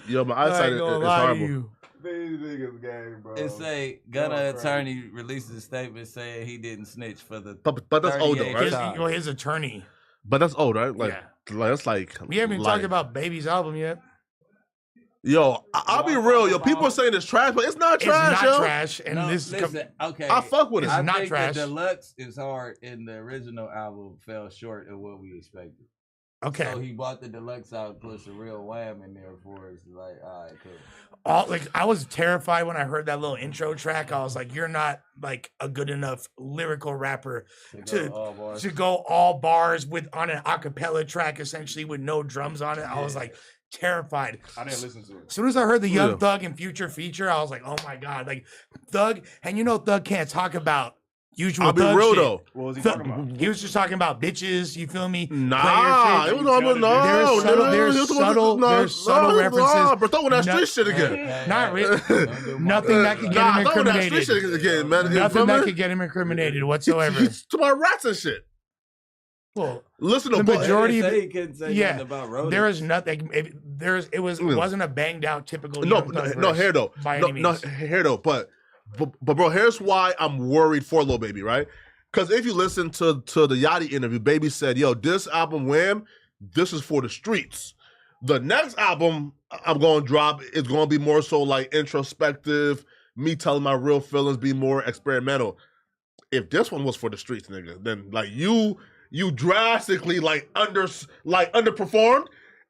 Yo, my I eyesight ain't is gonna lie to horrible. you. These niggas gay, bro. It say Gunna attorney releases a statement saying he didn't snitch for the. But that's old though, 38 right? His, time. well, his attorney. But that's old, right? Like, Yeah. that's like. We haven't even talked about Baby's album yet. Yo, I'll be real. Yo, people are saying it's trash, but it's not trash, it's not yo. trash. And No, this listen, okay. I fuck with it. It's I not think trash. the deluxe is hard, and the original album fell short of what we expected. okay. So he bought the deluxe out, put some real wham in there for us. Like, all right, cool. I was terrified when I heard that little intro track. I was like, you're not like a good enough lyrical rapper to go all bars with on an acapella track, essentially with no drums on it. I was like terrified. I didn't listen to it. As soon as I heard the Young Yeah. Thug and Future feature, I was like, oh my God, like Thug, and you know Thug can't talk about Usual I'll be thug real shit. though. What was he talking about? He was just talking about bitches. You feel me? Nah, it was There's subtle references. Nah, bro, throw in that street shit again. Not really. Nothing that could get him throw in that street incriminated. shit again, man. Nothing that could get him incriminated whatsoever. He's talking about rats and shit. Well, Listen to the majority of he couldn't say yeah, nothing about rodents. there is nothing. It wasn't a banged out typical. No, Young Thug no, verse here though. by No, any no, means. here though. But bro, here's why I'm worried for Lil Baby, right? Because if you listen to the Yachty interview, Baby said, "Yo, this album, Wham, this is for the streets. The next album I'm going to drop is going to be more so like introspective, me telling my real feelings, be more experimental. If this one was for the streets, nigga, then like you drastically underperformed.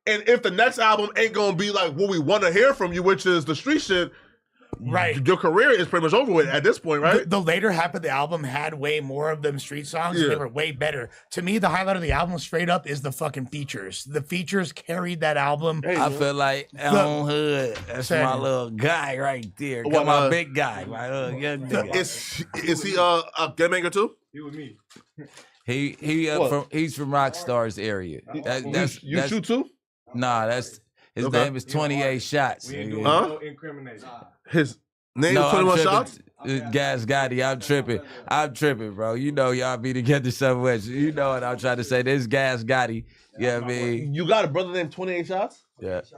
And if the next album ain't gonna be like what we want to hear from you, which is the street shit, Right. your career is pretty much over with at this point, right? The later half of the album had way more of them street songs. Yeah. And they were way better. To me, the highlight of the album straight up is the fucking features. The featers carried that album. I feel like on Hood, that's Say my it. little guy right there. Well, Got my big guy, my little young nigga. Is he a game maker too? You with me? What? He's from Rockstar's area. That's You shoot too? Nah, that's his Okay. name is 28 Shots. We ain't doing Huh? no incrimination. His name No, is 21 I'm shots? tripping. Gas Gotti, I'm tripping, bro. You know y'all be together so much. You know what I'm trying to say. This Gas Gotti. Yeah, I mean, You got a brother named 28 Shots? yeah, That's his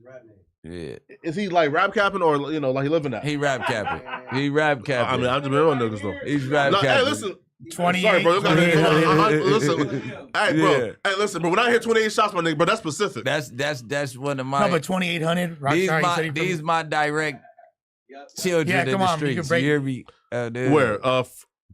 rap name. yeah. Is he like rap capping or like he living that? He rap capping. He rap capping. I mean, I've been real niggas though. He's rap No, hey, capping. listen. 28. Sorry, bro. Listen. Hey, bro. Yeah. Hey, listen, bro. When I hear 28 shots, my nigga, bro, that's specific. That's one of my. No, but 2800. These my direct children Yeah, in come the on, you streets. can break- You hear me? Dude. Where?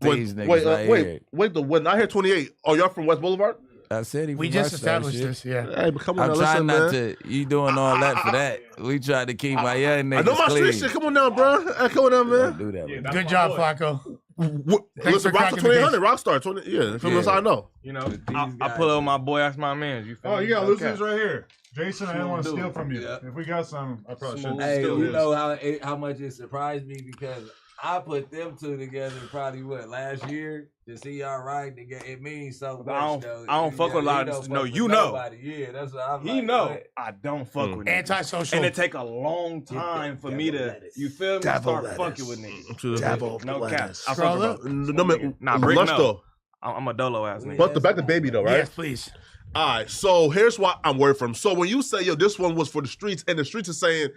These niggas right here. Wait. When I hear 28, oh, y'all from West Boulevard? I said he We from just Rockstar, established shit. this, yeah. Hey, but come on I'm now, trying listen, not man. to. You doing all that for that? We try to keep my young niggas I know my clean. street shit. Come on now, bro. Hey, come on now, Don't man. do that. Yeah, man. that's Good my job, boy. Flacco. Listen, for Rockstar cracking the 2800, Rockstar 20. Yeah, from that's how I know. You know, These I guys- pull up my boy. That's my man. You feel Oh, me? you got No Luce's cap. right here. Jason, I didn't want to Smooth steal dude. from you. Yeah. If we got some, I probably should. Hey, Still you is. know how much it surprised me because I put them two together probably last year to see y'all right. It means so much. I don't- though. I don't fuck with a lot of- no, you know. Nobody. Yeah, that's what I'm He like, know what? I don't fuck with niggas. Antisocial. And it take a long time for me to, you feel me, start fucking with niggas. No cap. I fuck Scroll with up. bro. No, man. Nah, Bricc, Lush, no. though. I'm a dolo ass nigga. But the back to Baby, though, right? Yes, please. All right, so here's why I'm worried from. So when you say, yo, this one was for the streets, and the streets are saying,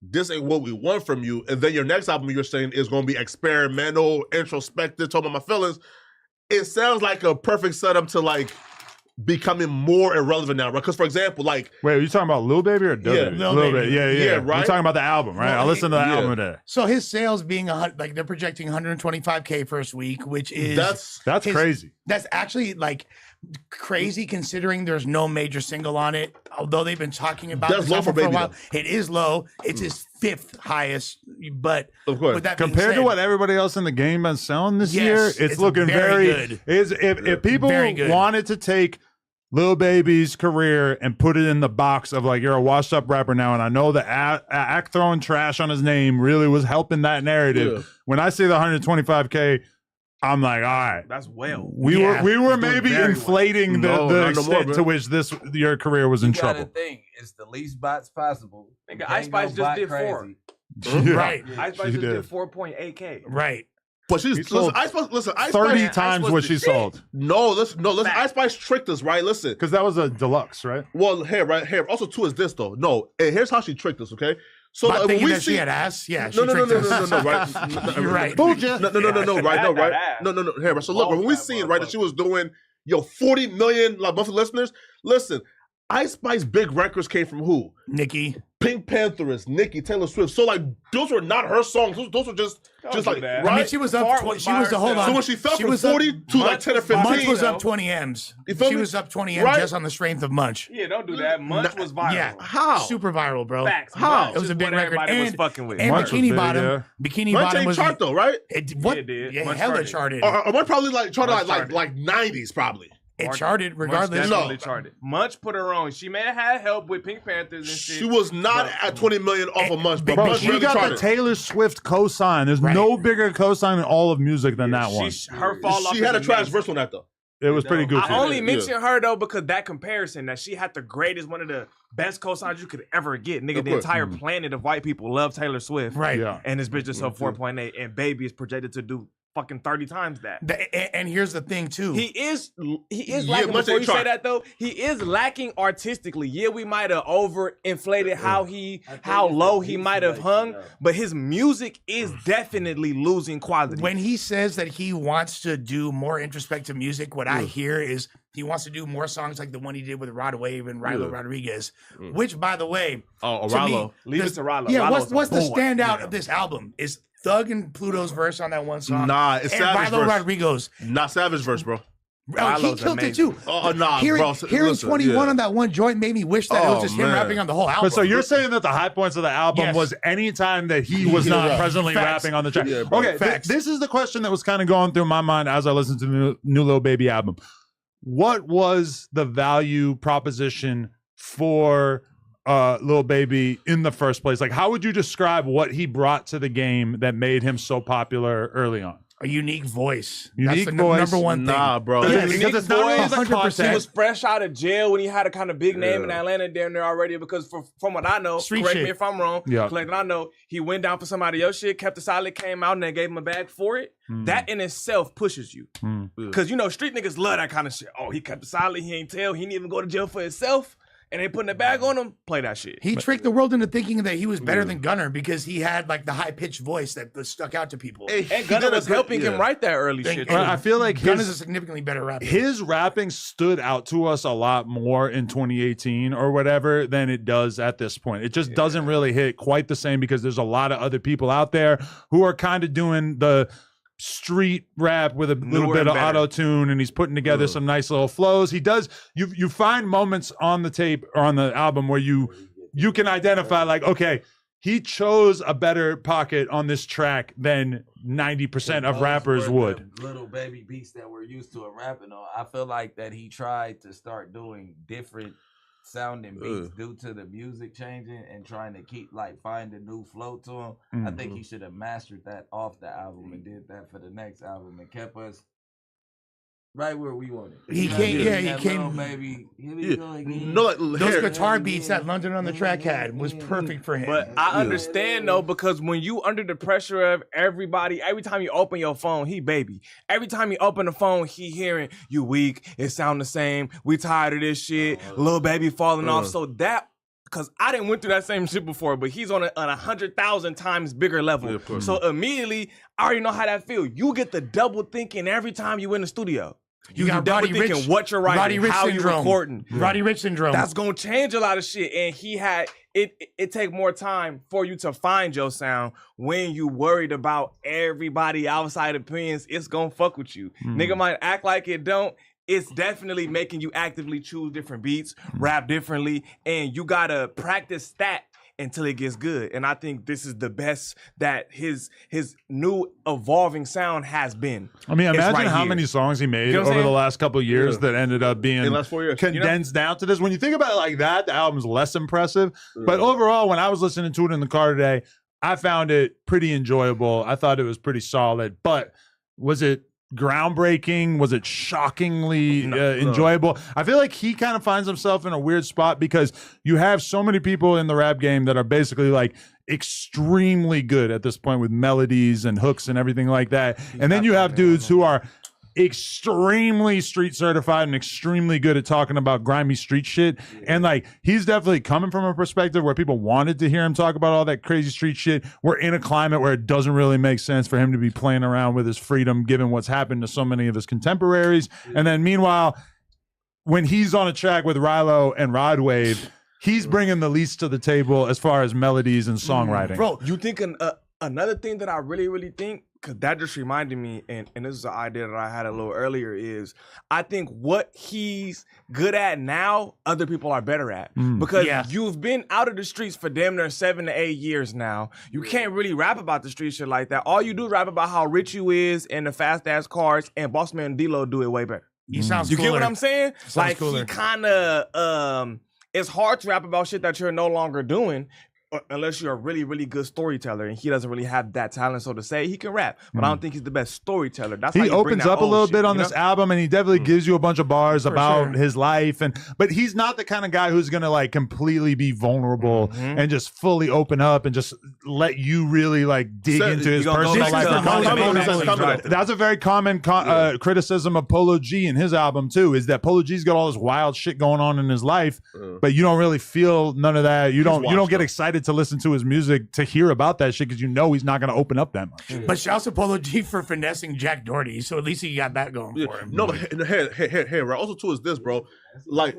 this ain't what we want from you, and then your next album you're saying is going to be experimental, introspective, talking about my feelings, it sounds like a perfect setup to, like, becoming more irrelevant now, right? Because, for example, like, Wait, are you talking about Lil Baby or Dub Yeah, Baby? Lil Lil Baby. Baby. Yeah, Yeah, yeah. right? You're talking about the album, right? Well, I listened to the yeah. album today. So his sales being like they're projecting 125K first week, which is That's his- crazy. That's actually like crazy considering there's no major single on it. Although they've been talking about That's this low album for a Baby, while. though. It is low. It's his fifth highest, but Of course. with that being Compared to said, what everybody else in the game been selling this Yes, year, it's it's looking very very good. If people Very good. wanted to take Lil Baby's career and put it in the box of like you're a washed up rapper now, and I know the act throwing trash on his name really was helping that narrative. Yeah. When I say the 125K, I'm like, all right. That's well. We Yeah. were doing maybe very well. inflating No, the not no extent more, to bro. which your career was in You gotta trouble. think it's the least bots possible. Nigga, You Ice can't Spice go just bot did crazy. 4. Yeah. right, Ice Spice She just did. did 4.8K. right. but she's, He sold Ice Spice, Ice 30 Spice, times was what the she shit. sold. no, listen, Ice Spice tricked us, right? Listen. Because that was a deluxe, right? Well, here. Also, too, is this, though. No, and here's how she tricked us, okay? So By when thinking we that see... she had ass, yeah, she No, right? tricked us. You're right. No, right? That No, here. So look, when we seen, right, that she was doing, 40 million like monthly listeners, listen, Ice Spice big records came from who? Nikki. Pink Pantheress, Nicki, Taylor Swift. So, like, those were not her songs. Those were just do like, that. right? I mean, she was up. Fart 20, was she by was the hold herself. on. So when she fell from was 40 up, to like Munch 10 or was by 15. Munch was up herself. 20 M's. You feel She me? was up 20 M's Right? just on the strength of Munch. Yeah, don't do that. Munch was viral. Yeah. How? Super viral, bro. Facts. How? Munch It was is a big what record. everybody was And- fucking with. And Munch was Bikini big, Bottom. yeah. Bikini Munch Bottom ain't was chart, though, right? What? Yeah, it did. Yeah, Munch hella charted. charted. Or Munch probably like charted Munch like 90s, probably. It charted regardless. Definitely charted. Munch put her on. She may have had help with Pink Panthers and shit. She was not at 20 million off of Munch, but Bro, Munch She really got charted. the Taylor Swift cosign. There's no bigger cosign in all of music than that one. Her fall off. She had a trash verse on that though. It was pretty good. I only mention her though because that comparison that she had the greatest, one of the best cosigns you could ever get. Nigga, the entire planet of white people love Taylor Swift. Right. Yeah. And this bitch just sold 4.8 and Baby is projected to do fucking 30 times that. And here's the thing too. He is lacking. Before you say that though, he is lacking artistically. Yeah, we might have overinflated how low he might have hung, but his music is definitely losing quality. When he says that he wants to do more introspective music, what I hear is he wants to do more songs like the one he did with Rod Wave and Rilo Rodriguez, which, by the way, Rilo. Leave it to Rilo. Yeah, Rilo's what's the a boy. standout of this album? Is Thug and Pluto's verse on that one song? Nah, it's and Savage Rilo verse. Rodriguez. Not Savage verse, bro. Oh, he Rilo's killed it amazing. too. Oh, nah, hearing, bro. Hearing Listen, 21 yeah. on that one joint made me wish that it was Oh, just him man. rapping on the whole album. But so you're saying that the high points of the album Yes. was any time that he was not presently Facts. rapping on the track. Yeah, bro. Okay, Facts. this is the question that was kind of going through my mind as I listened to the new Lil Baby album. What was the value proposition for Lil Baby in the first place? Like, how would you describe what he brought to the game that made him so popular early on? a unique voice. Unique That's the voice. number one thing. Nah, bro. Yeah, It's- because it's not voice, really the 100%. content. He was fresh out of jail when he had a kind of big name in Atlanta damn near already because from what I know, Street correct shit. me if I'm wrong, Yeah. correct I know, he went down for somebody else shit, kept the solid, came out and they gave him a bag for it. That in itself pushes you. Because, you know, street niggas love that kind of shit. Oh, he kept the solid, he ain't tell, he didn't even go to jail for himself. And they putting a bag on him, play that shit. He tricked the world into thinking that he was better than Gunner because he had like the high pitched voice that stuck out to people. And Gunner was helping him write that early shit. too. I feel like Gunner's a significantly better rapper. his rapping stood out to us a lot more in 2018 or whatever than it does at this point. It just doesn't really hit quite the same because there's a lot of other people out there who are kind of doing the street rap with a little Newer bit and of better. auto-tune, and he's putting together some nice little flows. He does, you find moments on the tape or on the album where you can identify like, okay, he chose a better pocket on this track than 90% of rappers would. Little baby beats that we're used to rapping on. I feel like that he tried to start doing different sounding beats due to the music changing and trying to find a new flow to him. I think he should have mastered that off the album and did that for the next album and kept us right where we wanted. He You know, came- yeah, he that came- little baby. Here we go again. No, like Those here, guitar beats that London on the track had was perfect for him. But I understand though, because when you under the pressure of everybody, every time you open your phone, he baby. Every time you open the phone, he hearing you weak. It sound the same. We tired of this shit. Little baby falling off. So that. Cause I didn't went through that same shit before, but he's on a 100,000 times bigger level. Yeah, of course. So immediately, I already know how that feel. You get the double thinking every time you in the studio. You got double Roddy thinking Ricch- what you're Roddy writing, Ricch how you syndrome. recording. Roddy Ricch syndrome. That's gonna change a lot of shit. And he had it take more time for you to find your sound when you worried about everybody outside opinions. It's gonna fuck with you. Nigga might act like it don't. It's definitely making you actively choose different beats, rap differently, and you gotta practice that until it gets good. And I think this is the best that his new evolving sound has been. I mean, It's imagine right how here. many songs he made You know what I'm over the saying? last couple of years that ended up being in the last 4 years. condensed down to this. When you think about it like that, the album's less impressive. But overall, when I was listening to it in the car today, I found it pretty enjoyable. I thought it was pretty solid. But was it groundbreaking? Was it shockingly enjoyable? I feel like he kind of finds himself in a weird spot because you have so many people in the rap game that are basically like extremely good at this point with melodies and hooks and everything like that. And then you have dudes who are extremely street certified and extremely good at talking about grimy street shit. And like, he's definitely coming from a perspective where people wanted to hear him talk about all that crazy street shit. We're in a climate where it doesn't really make sense for him to be playing around with his freedom, given what's happened to so many of his contemporaries. And then meanwhile, when he's on a track with Rilo and Rod Wave, he's bringing the least to the table as far as melodies and songwriting. Bro, you think another thing that I really think, because that just reminded me, and this is an idea that I had a little earlier, is I think what he's good at now, other people are better at. Because you've been out of the streets for damn near 7 to 8 years now. You can't really rap about the street shit like that. All you do is rap about how rich you is and the fast ass cars, and Bossman and D-Lo do it way better. He sounds You cooler. get what I'm saying? Sounds Like cooler. he kind of it's hard to rap about shit that you're no longer doing. Unless you're a really, really good storyteller, and he doesn't really have that talent, so to say, he can rap, but I don't think he's the best storyteller. That's how He you bring opens that up a old little shit, bit on you this know? album, and he definitely gives you a bunch of bars about sure. his life, but he's not the kind of guy who's gonna like completely be vulnerable and just fully open up and just let you really like dig into his gonna go personal back life. to and Homie content. That's a very common criticism of Polo G in his album too, is that Polo G's got all this wild shit going on in his life, but you don't really feel none of that. You don't get excited to listen to his music to hear about that shit because you know he's not going to open up that much. But shouts to Polo G for finessing Jack Doherty, so at least he got that going for him. No, but hey, right. Also, too, is this, bro. Like,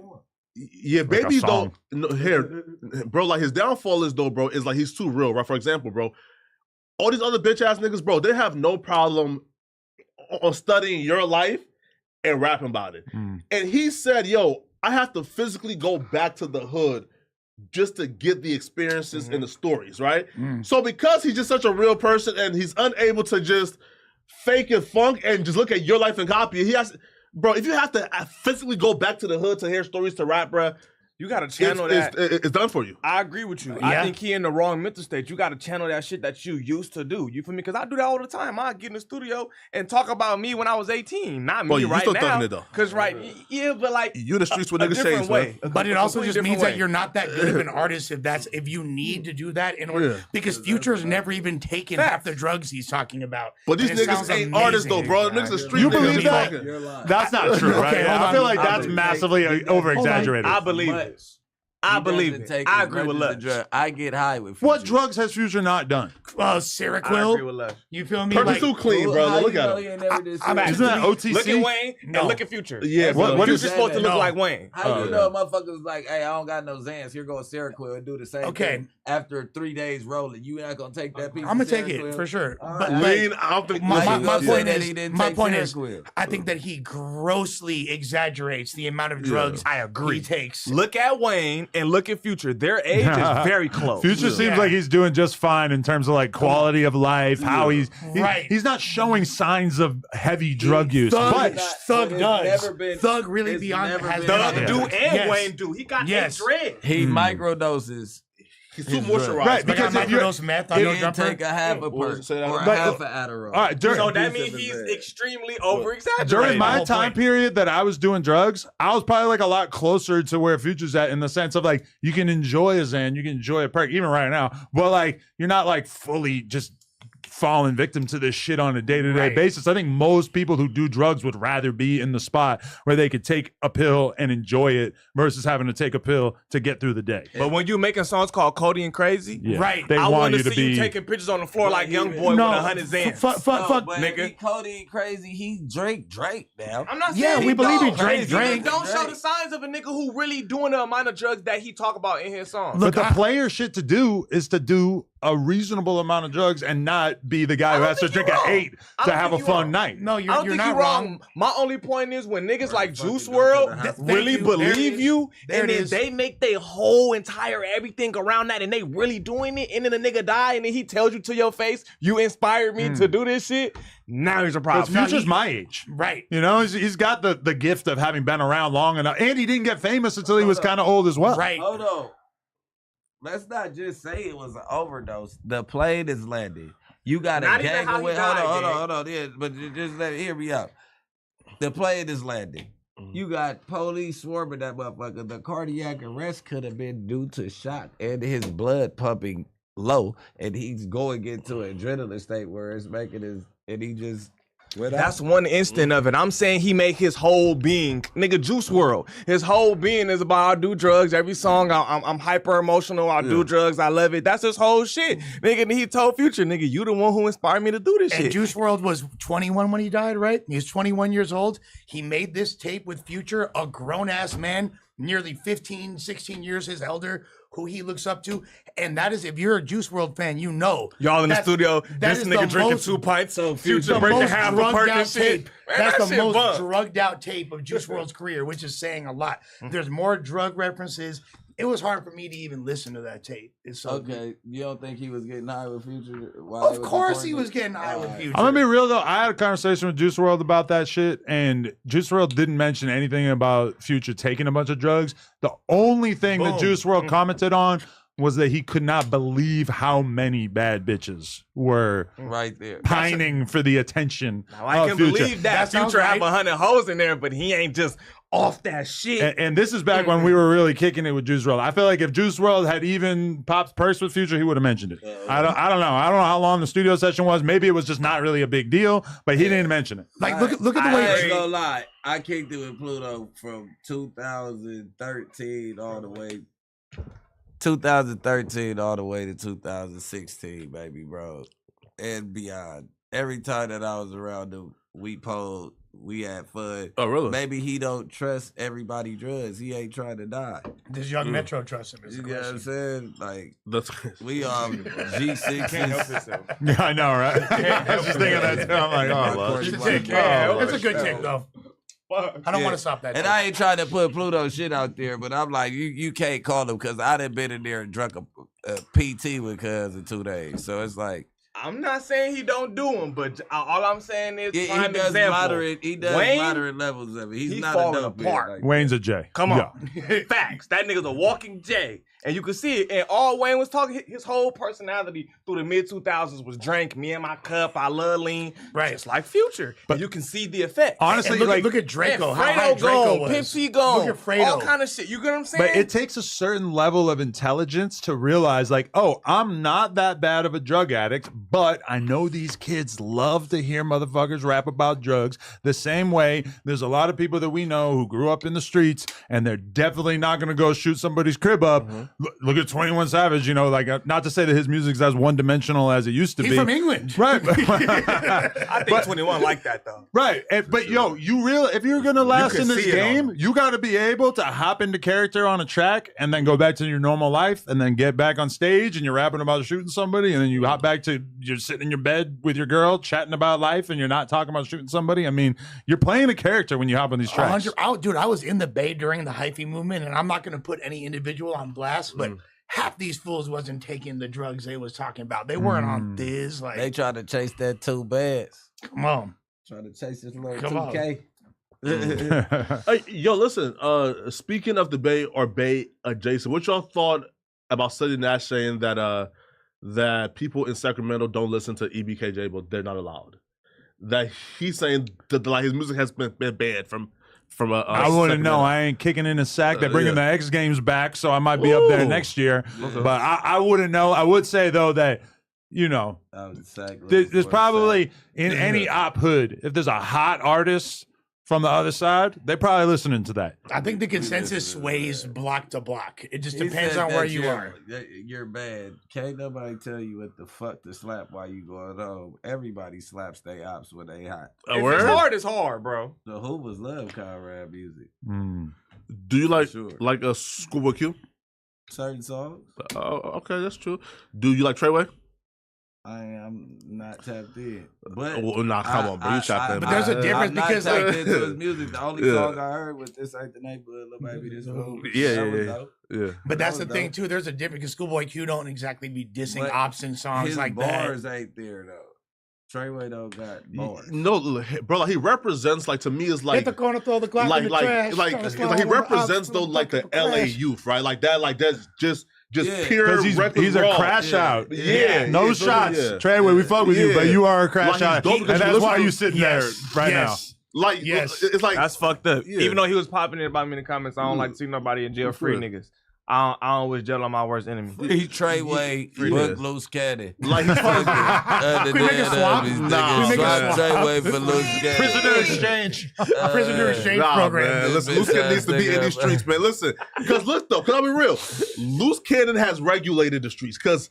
yeah, baby, though. No, here, bro. Like his downfall is though, bro. Is like he's too real, right? For example, bro, all these other bitch ass niggas, bro, they have no problem on studying your life and rapping about it. And he said, "Yo, I have to physically go back to the hood." Just to get the experiences and the stories, right? So because he's just such a real person and he's unable to just fake and funk and just look at your life and copy it, he has, bro, if you have to physically go back to the hood to hear stories to rap, bro, You got to channel that. It's done for you. I agree with you. I think he in the wrong mental state. You got to channel that shit that you used to do. You feel me? Because I do that all the time. I get in the studio and talk about me when I was 18. Not me you right still now. thugging it though. Because yeah, but like you in the streets with a niggas different shades, way. man. But it also just means way. that you're not that good of an artist if you need to do that in order because Future's never even taken half the drugs he's talking about. But these And it niggas sounds ain't amazing. artists though, bro. Niggas are street You niggas believe that? talking. That's not true, right? Okay, hold I on. feel like that's massively over exaggerated. I believe it. I believe it. I agree with Lush. I get high with Future. What drugs has Future not done? Seroquel. I agree with Lush. You feel me? Perkins too clean, bro. Look at him. I'm at Isn't that OTC? Look at Wayne and look at Future. Yeah, What Future's is supposed to look No. like Wayne. How you know motherfuckers like, hey, I don't got no Xans. Here goes Seroquel and do the same thing. After 3 days rolling, you not gonna take that piece. I'm gonna of take it Seroquel? for sure. All But right. Lean, I don't think my you point that is, he didn't my take point is, Seroquel? I think that he grossly exaggerates the amount of drugs he takes. Look at Wayne and look at Future. Their age is very close. Future seems like he's doing just fine in terms of like quality of life, how he's not showing signs of heavy drug use. But Thug it's does. never been- Thug really it's beyond never has been- done Thug it. do and Yes. Wayne do. He got Yes. dread. He microdoses. he's too His moisturized. Right, Because because if you're- microdose meth on He your didn't jumper. take a half a What was perk it, say that or again? half a Adderall. all right, So that means he's extremely over exaggerated. during my whole time point. period that I was doing drugs, I was probably like a lot closer to where Future's at in the sense of like you can enjoy a Xan, you can enjoy a perk, even right now, but like you're not like fully just falling victim to this shit on a day-to-day basis. I think most people who do drugs would rather be in the spot where they could take a pill and enjoy it versus having to take a pill to get through the day. But when you making songs called Cody and Crazy, Right. They I want want you to to see you be taking pictures on the floor like young boy No, with 100 Xans. fuck, No, but nigga. if he Cody crazy, he Drake now. I'm not Yeah, saying we he believe don't. he Drake, He Drake. just don't show the signs of a nigga who really doing the amount of drugs that he talk about in his songs. Look, But the player shit to do is to do a reasonable amount of drugs and not be the guy who has to drink an 8 to have a fun night. No, I you're don't think not you're wrong. My only point is when niggas like Juice WRLD really believe you, and then they make their whole entire everything around that, and they really doing it, and then the nigga die, and then he tells you to your face, "You inspired me to do this shit." Now he's a But problem. Future's my age. Right. You know, he's got the gift of having been around long enough. And he didn't get famous until he was kind of old as well. Right. Hold on. Let's not just say it was an overdose. The plane is landing. You got Not a even gang how of he women. died, Hold on. Yeah, but just hear me out. The plane is landing. You got police swarming that motherfucker. The cardiac arrest could have been due to shock and his blood pumping low, and he's going into an adrenaline state where it's making his, and he just. That's one instant of it. I'm saying he make his whole being, nigga, Juice WRLD. His whole being is about I do drugs. Every song I'm hyper emotional. I do drugs. I love it. That's his whole shit, nigga. And he told Future, nigga, you the one who inspired me to do this And shit. Juice WRLD was 21 when he died, right? He was 21 years old. He made this tape with Future, a grown-ass man, nearly 15, 16 years his elder, who he looks up to. And that is, if you're a Juice WRLD fan, you know. Y'all in the that's- studio, that this is nigga the drinking most- 2 pints, so the Future breaking most half a drugged perk out and shit. tape. Man, That's that the shit most bump. drugged out tape of Juice WRLD's career, which is saying a lot. There's more drug references it was hard for me to even listen to that tape. It's so Okay, you don't think he was getting high with Future? Of course he was getting high with Future. I'm gonna be real though. I had a conversation with Juice WRLD about that shit, and Juice WRLD didn't mention anything about Future taking a bunch of drugs. The only thing that Juice WRLD commented on was that he could not believe how many bad bitches were right there pining for the attention. Now, I can Future. believe that Future have 100 hoes in there, but he ain't just off that shit. And this is back when we were really kicking it with Juice WRLD. I feel like if Juice WRLD had even popped purse with Future, he would have mentioned it. I don't know. I don't know how long the studio session was. Maybe it was just not really a big deal, but he didn't mention it. Like look at the way. I ain't gonna lie. I kicked it with Pluto from 2013 all the way. 2013 all the way to 2016, baby, bro, and beyond. Every time that I was around him, we pulled, we had fun. Oh, really? Maybe he don't trust everybody drugs. He ain't trying to die. Does Young Metro trust him? You know what I'm saying? Like, That's we G6. Can't help yourself. Yeah, I know, right? I was just thinking that too. I'm like, oh, Lush. It's a good take though. I don't want to stop that. And I ain't trying to put Pluto shit out there, but I'm like, you can't call him because I done been in there and drunk a PT with cuz in 2 days. So it's like, I'm not saying he don't do them, but all I'm saying is, he prime does example. moderate levels of it. He's not falling a dope apart. Like, Wayne's a J. Come on. Facts. That nigga's a walking J. And you can see it. And all Wayne was talking, his whole personality through the mid-2000s was drink, me and my cup, I love lean. Right. Just like Future. But you can see the effect. Honestly, look at Draco. How high Fredo Draco gone, was. Pimp C gone. Look at Fredo. All kind of shit. You get what I'm saying? But it takes a certain level of intelligence to realize, like, oh, I'm not that bad of a drug addict, but I know these kids love to hear motherfuckers rap about drugs. The same way there's a lot of people that we know who grew up in the streets, and they're definitely not going to go shoot somebody's crib up. Look at 21 Savage, you know, like, not to say that his music's as one-dimensional as it used to be. He's from England. Right. I think 21 like that, though. Right. But, yo, if you're going to last can in this see it on game, you got to be able to hop into character on a track and then go back to your normal life and then get back on stage and you're rapping about shooting somebody and then you hop back to, you're sitting in your bed with your girl chatting about life and you're not talking about shooting somebody. I mean, you're playing a character when you hop on these tracks. Dude, I was in the Bay during the hyphy movement, and I'm not going to put any individual on blast, but half these fools wasn't taking the drugs they was talking about. They weren't on this. Like, they tried to chase that 2 bags. come on. Trying to chase this little Come 2K. Hey, yo, listen. Speaking of the Bay or Bay adjacent, what y'all thought about Sunny Nash saying that that people in Sacramento don't listen to EBKJ, but they're not allowed? That he's saying that like his music has been banned from I wouldn't know. I ain't kicking in a sack. They're bringing the X Games back, so I might be up there next year. But I wouldn't know. I would say, though, that, you know, there's probably in any op hood, if there's a hot artist from the other side, they're probably listening to that. I think the consensus sways block to block. It just depends on where you are. You're bad. Can't nobody tell you what the fuck to slap while you going home. Everybody slaps their ops when they hot. If it's hard, it's hard, bro. The Hoovers love Conrad music. Do you like a Schoolboy Q? Certain songs. Oh, okay, that's true. Do you like Treyway? I'm not tapped in. But nah, come on, bro. You tapped in. But there's a difference because I'm not like tapped into his music. The only song I heard was "This Ain't the Neighborhood, Little Baby, This Fool." Yeah. But that's the thing too. There's a difference because Schoolboy Q don't exactly be dissing ops and songs his like that. bars ain't there though. Treyway don't got bars. No, bro, like he represents like to me is like hit the corner, throw the Glock in the trash. Like he represents though like the LA youth, right? Like that's just pure. He's a crash out. Yeah, no shots. Treyway, we fuck with you, but you are a crash out, and that's why you sitting there right now. Like, it's like that's fucked up. Even though he was popping it about me in the comments, I don't like to see nobody in jail free niggas. I don't wish jail on my worst enemy. He Treyway, book Luce Caddy. Like he's swap? Treyway for Luce Caddy. Prisoner exchange. A prisoner exchange program. Man. Listen, Luce Cannon needs to be in these streets, man. Listen, because look though, because I'll be real, Luce Cannon has regulated the streets. Because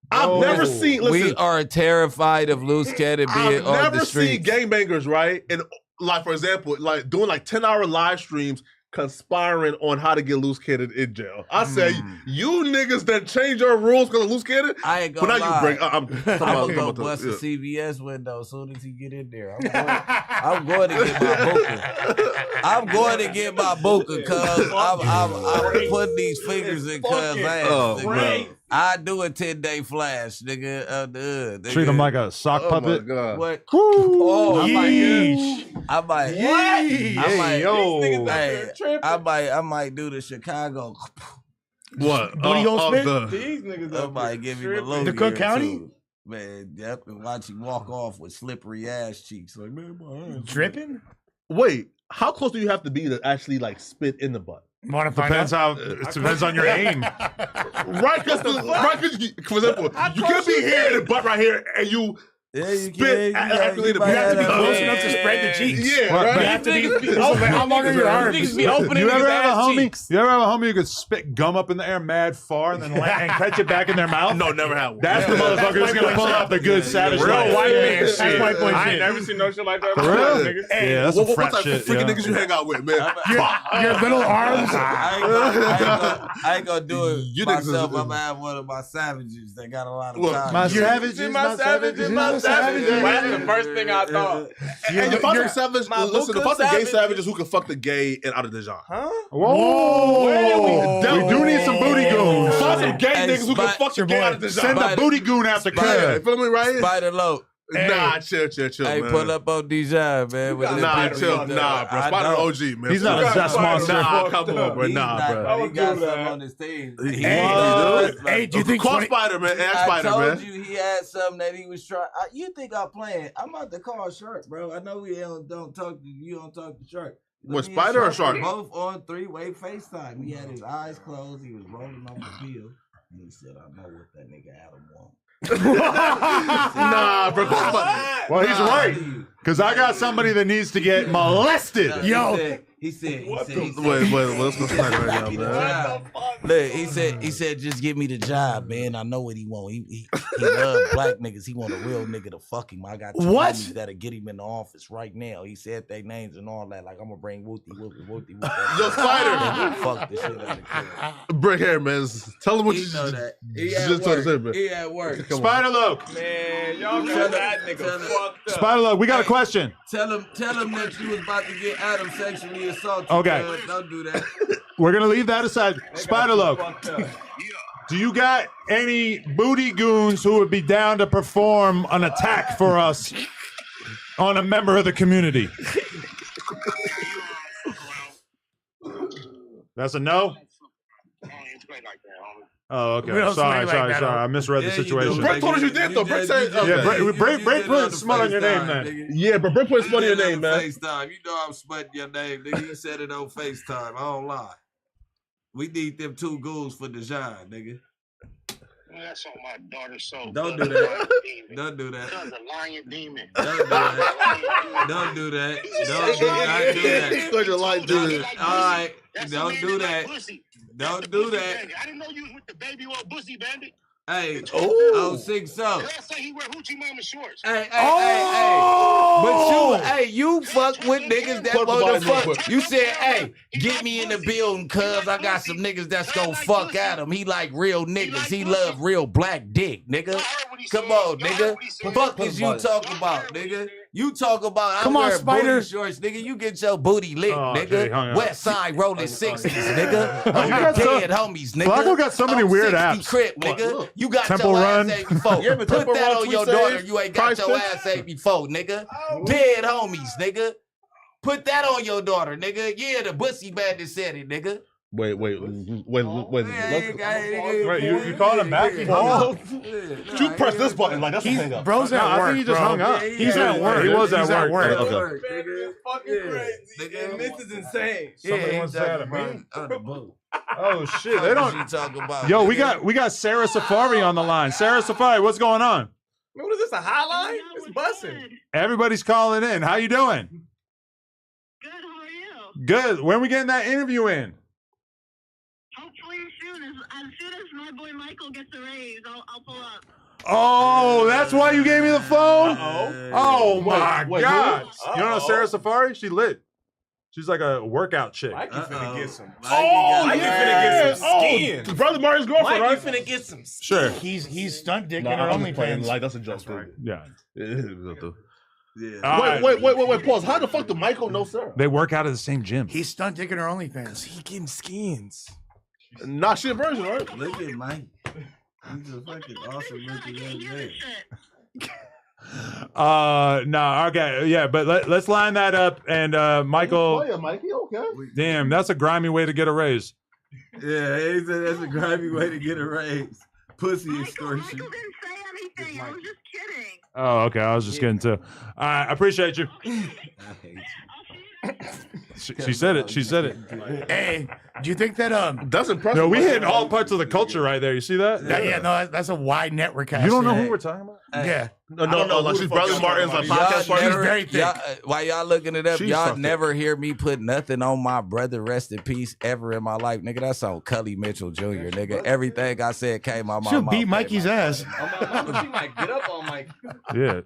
I've never seen. Listen, we are terrified of Luce Caddy being on the streets. I've never seen gangbangers, right? And like for example, like doing like 10-hour live streams, conspiring on how to get Luce Cannon in jail. I said, you niggas that change your rules because of Luce Cannon. I ain't gonna but now lie. you bring. I'm gonna go bust the CVS window as soon as he get in there. I'm going to get my booker. I'm going to get my booker because I'm putting these fingers in cuz ass. Nigga. I do a 10-day flash, nigga. Treat him like a sock puppet. What? Oh, I might do the Chicago. What? Booty hole spit? These niggas I might give him a little The Cook County? too. Man, yep, and watch him walk off with slippery ass cheeks. Like, man, my hands Dripping? Wait, how close do you have to be to actually like spit in the butt? Want to find Depends out? how. It depends on your aim. Right, because for example, you could be here and the butt right here, and you. Yeah, you spit can. accurately. You have to be close enough to spread the cheeks. Yeah, Right, right. You have to be. How long are your arms? Be opening You ever have a homie? cheeks. You ever have a homie who could spit gum up in the air mad far and then and catch it back in their mouth? No, never had one. That's the motherfucker who's gonna pull out the good savage Real life. white man Yeah. shit. That's white boy I ain't shit. never seen no shit like that For before, real? nigga. Yeah, that's some What frat type shit. of freaking yeah. niggas you hang out with, man? Your little arms. I ain't gonna do it You niggas myself. is- I'm gonna have one of my savages that got a lot of Look, time. My You're- savages, My savages, my savages. That's the first thing I thought. And the fucking savage, my listen, the Luca fucking gay savage. savages who can fuck the gay and out of Dejon. Huh? Whoa! We do need some booty goons. Find some gay Hey, niggas who can fuck the gay out of Dejon. Send the booty goon after Yeah, Claire. feel me, right? Spider Low. Nah, chill, Hey, man. pull up on Dijon, man. with them Nah, people chill, you nah, know. bro. I Spider know. OG, man. He's not a zest monster. Nah, come on, bro. He's Nah, not, bro. but he Don't got do something that. on his team. Hey, do you think Call 20 Spider, man. Ask I Spider, told man. you he had something that he was trying. You think I'm playing? I'm about to call Shark, bro. I know we don't talk to you. Don't talk to Shark. What, Me and Spider or were Shark? Both on three-way FaceTime. He had his eyes closed. He was rolling on the pill, and he said, "I know what that nigga Adam want." Nah, bro. Call Spider. Well, he's right. Because I got somebody that needs to get molested. Yo. He said, Wait, let's go Spider right now, man. Look, he said, just give me the job, man. I know what he want. He love black niggas. He want a real nigga to fuck him. I got two What? homies that'll get him in the office right now. He said their names and all that. Like, I'm gonna bring Wooty. Yo, Spider. Fuck this shit out of the Brick hair, man. Tell him what He you know that. He just at told us, work. man. He at work. Come on. Spider Loke. Man, y'all Tell got that him- nigga tell him- fucked up. Spider Loke, we got a question. Tell him that you was about to get Adam sexually assaulted. Okay. cuz. Don't do that. We're going to leave that aside. Spider Loke, Fucked up. do you got any booty goons who would be down to perform an attack for us on a member of the community? That's a no? Oh, okay. We don't Sorry. swing like that, huh? I misread the Yeah, you situation. do. Brick told us you did, though. Brick said, You okay. Yeah, Brick- you Brick did it put on the smut on your name, FaceTime, man. nigga. Yeah, but Brick put smut in your You did it name, on man. FaceTime. You know I'm smutting your name, nigga. You said it on FaceTime. I don't lie. We need them 2 goals for Dejon, nigga. That's on my daughter's soul. Don't do that. Don't do that. Cuz a lion demon. Don't do that. Don't do that. Don't do that. He's such a light dude. All right. That's Don't the do man that. like pussy. Don't do Pussy that. bandit. I didn't know you was with the baby or pussy bandit. Hey. Oh. Oh, 6 so. Girl say he wear hoochie mama shorts. Hey. Oh! But you fuck with niggas that Put the want to body fuck. You said, hey, get me in the building, cuz I got some niggas that's gonna fuck Adam. He like real niggas. He love real black dick, nigga. Come on, nigga. Fuck is you talking about, nigga? You talk about Come I'm on, wearing Spider. booty shorts, nigga. You get your booty lit, Oh, okay, hung nigga. up. West Side rolling 60s, nigga. You On got the so- dead homies, nigga. Flacco got so many On weird 60 apps. Crip, nigga. You got Temple your Run. ass ate before. Yeah, but Put Temple that Run, on Tweet your Save, daughter. You ain't got your PrizePicks. ass ate before, nigga. Dead homies, nigga. Put that on your daughter, nigga. Yeah, the Bussy Bandit said it, nigga. Wait. Right, you calling him back? He hung up. You press this button like that's a hang up. Bro's No, at I work, think he just bro. hung up. He's at work. He was at He's at work. work. Okay. Man, this is fucking crazy. And this is insane. Somebody Yeah, wants he to talking add a about beat. on the boat. Oh shit! They What don't. you talking about? Yo, nigga? we got Sarah Safari on the line. Sarah Safari, what's going on? Man, what is this, a hotline? It's bussing. Everybody's calling in. How you doing? Good, how are you? Good. When we getting that interview in? Hopefully soon. As soon as my boy Michael gets a raise, I'll pull up. Oh, that's why you gave me the phone? Uh-oh. Oh my Wait, God. who? You don't know Uh-oh. Sarah Safari? She lit. She's like a workout chick. Mikey finna get some. Mikey finna get some skin. Oh, Brother Martin's girlfriend, Mikey right? finna get some skin. Sure. He's stunt dick No, in her I'm just playing. OnlyFans. Like that's a joke. Yeah. Yeah. Wait. Pause. How the fuck did Michael know Sarah? They work out at the same gym. He's stunt dick in her OnlyFans. He getting skins. Nah, she a virgin, right? Look at Mike. He's a fucking awesome looking young man. No, okay, yeah, but let's line that up. And Michael, Oh yeah, Mikey. Okay. damn, that's a grimy way to get a raise. Yeah, he said that's a grimy way to get a raise. Pussy Michael extortion. didn't say anything. I was just kidding. Oh, okay, I was just kidding too. I appreciate you. I hate you. She said it. She said it. Hey, do you think that That's impressive. No, we Mikey. hit all parts of the culture right there. You see that? that's a wide net we're casting. You don't know who we're talking about? Yeah. No, like she's Brother Martin's like podcast Y'all partner. never, very thick. while y'all looking it up, She's y'all fucking- never hear me put nothing on my brother, rest in peace, ever in my life. Nigga, that's on Cully Mitchell Jr., nigga. Everything I said came out my She'll mouth. beat Mikey's ass. Oh, my mama, she might get up on Mike. Yeah.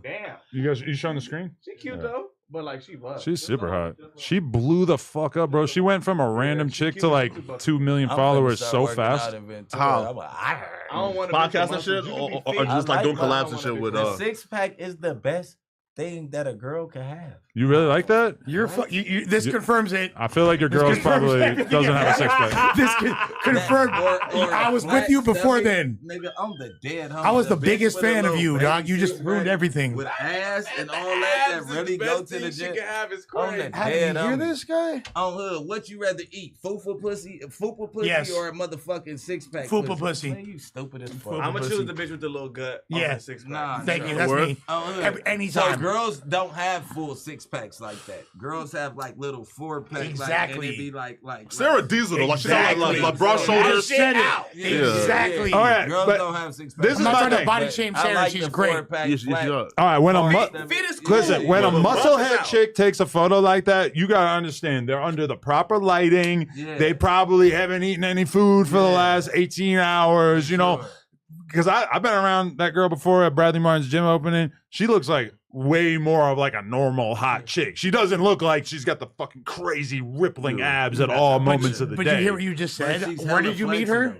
Damn. You showing the screen? She cute though, but like she buff. She's super hot. She blew the fuck up, bro. She went from a random she chick cute, to she like super buff. 2 million I'm followers finna start so working fast. out in Ventura. How? I'm like, I don't want to Podcast and shit, or just like doing collabs and shit with the 6-pack is the best thing that a girl can have. You really like that? You're this confirms it. I feel like your girl's confirms probably everything. doesn't have a six pack. This confirmed. Or I was flat with you before stomach. then. Nigga, I'm the dead homie. I was the bitch biggest with a fan of little you, baby dog. You just six-pack ruined everything. with ass and all that really go to the gym. Have is On the crazy. How did dead you hear homie. this guy? On hood, what you rather eat? Fupa pussy Yes. or a motherfucking 6-pack? Fupa pussy. Man, you stupid as fuck. Fupa I'm gonna choose pussy. the bitch with the little gut. Yeah. Nah, Thank you. nah. That's Word. me. On hood. Anytime. So girls don't have full 6-packs like that. Girls have like little 4-packs. Exactly. Like, and it be like Sarah Diesel though, like she got Exactly. like broad I shoulders. said it. Yeah. Exactly. All right, Girls but don't have 6-packs. this I'm is not my trying to thing. body shame I Sarah. like She's the great. 4-pack Yes, flat. yeah. All right, when a Fit is cool. listen, when a But musclehead out. chick takes a photo like that, you gotta understand they're under the proper lighting. Yeah. They probably haven't eaten any food for the last 18 hours. You know, because I've been around that girl before at Bradley Martin's gym opening. She looks like way more of like a normal hot chick. She doesn't look like she's got the fucking crazy rippling abs at all moments of the But day. you hear what you just said? she's Where did you hella meet her?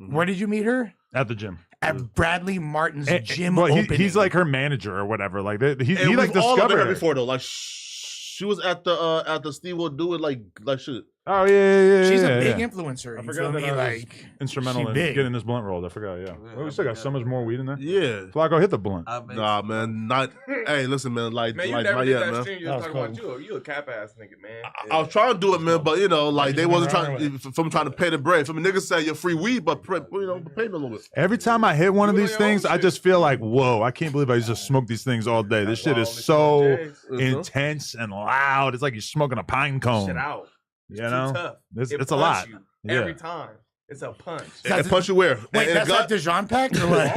Where did you meet her? At the gym. At Bradley Martin's gym Well, opening. he's like her manager or whatever. Like he And like we've all been discovered there her. before though. Like she was at the Steve will do it like shit. Oh yeah. She's yeah, a big yeah. influencer. I You forgot feel that me? I was Like instrumental she in big. getting this blunt rolled. I forgot. Yeah. Well, we still got so much more weed in there. Yeah. Flacco, hit the blunt. Nah, man, not. Hey, listen, man, like Man, you like never not did yet, that man. stream. You That was was talking about you a cap ass nigga, man. I was trying to do it, man, but you know, like they you wasn't been trying from trying to pay the bread. From a nigga say you're free weed, but pay me a little bit. Every time I hit one of You these on your own things, I shit. just feel like, whoa, I can't believe I used to smoke these things all day. This shit is so intense and loud. It's like you're smoking a pine cone. Shit out. You Too know? tough. It's It a punch lot. you Yeah. every time. It's a punch. And punch you where? Wait, in that's the that gut? Dejon pack or what?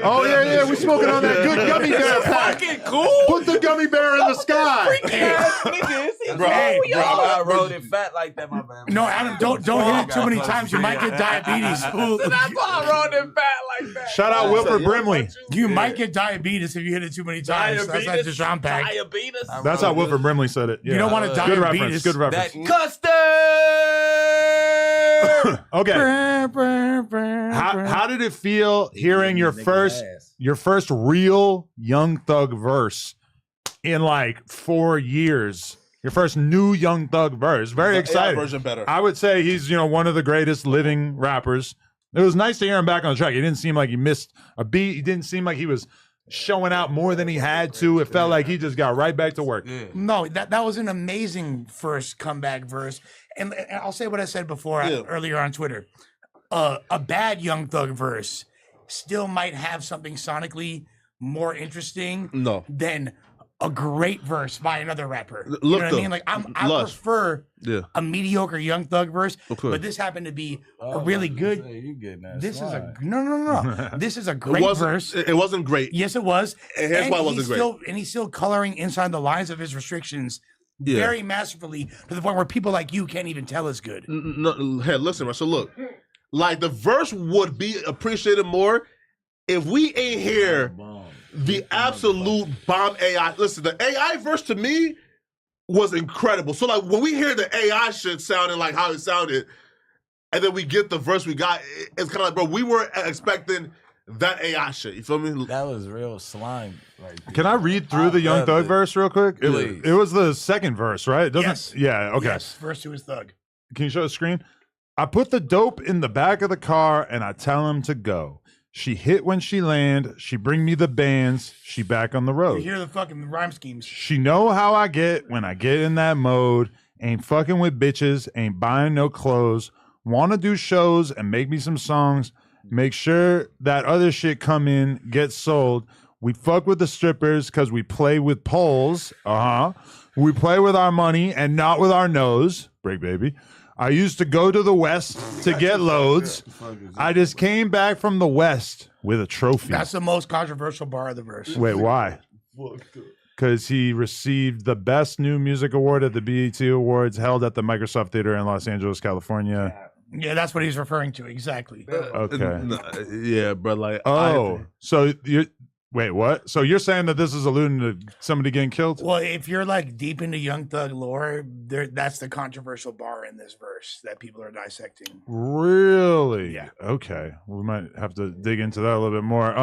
Oh, yeah, we smoking on that good gummy bear pack. Fucking cool. Put the gummy bear in the sky. Bro, I rolled it fat like that, my bad. No, Adam, don't hit it too many times. You might get diabetes. Fool. That's why I rolled it fat like that. Shout out Wilford Brimley. You might get diabetes if you hit it too many times. That's that Dejon pack. Diabetes. That's how Wilford Brimley said it. You don't want to Good diabetes. reference. Good reference. That custard. Okay. How How did it feel hearing your first real Young Thug verse in like 4 years? Your first new Young Thug verse. Very The AI exciting. version better. I would say he's one of the greatest living rappers. It was nice to hear him back on the track. He didn't seem like he missed a beat. He didn't seem like he was showing out more than he had to. It felt like he just got right back to work. No, that was an amazing first comeback verse. And I'll say what I said before earlier on Twitter. A bad Young Thug verse still might have something sonically more interesting than a great verse by another rapper. You know what I mean? Like I prefer a mediocre Young Thug verse, but this happened to be a really good. This is a no. This is a great verse. It wasn't great. Yes, it was. And here's why it wasn't great. And he's still coloring inside the lines of his restrictions very masterfully to the point where people like you can't even tell it's good. No, hey, listen, man. So look, like the verse would be appreciated more if we ain't hear the absolute bomb AI. Listen, the AI verse to me was incredible. So like when we hear the AI shit sounding like how it sounded, and then we get the verse we got, it's kind of like, bro, we weren't expecting that AI shit. You feel me? That was real slime. Can I read through the Young Thug verse real quick? Please. It was the second verse, right? It doesn't. Yes. Yeah. Okay. Yes, verse 2 is Thug. Can you show the screen? I put the dope in the back of the car and I tell him to go. She hit when she land. She bring me the bands. She back on the You road. hear the fucking rhyme schemes. She know how I get when I get in that mode. Ain't fucking with bitches. Ain't buying no clothes. Want to do shows and make me some songs. Make sure that other shit come in, get sold. We fuck with the strippers because we play with poles. We play with our money and not with our nose. Bricc, baby. I used to go to the West to get loads. I just came back from the West with a trophy. That's the most controversial bar of the verse. Wait, why? Because he received the Best New Music Award at the BET Awards held at the Microsoft Theater in Los Angeles, California. Yeah, that's what he's referring to. Exactly. Okay. Yeah, bro. Like, so you're wait, what? So you're saying that this is alluding to somebody getting killed? Well, if you're like deep into Young Thug lore, that's the controversial bar in this verse that people are dissecting. Really? Yeah. Okay. We might have to dig into that a little bit more.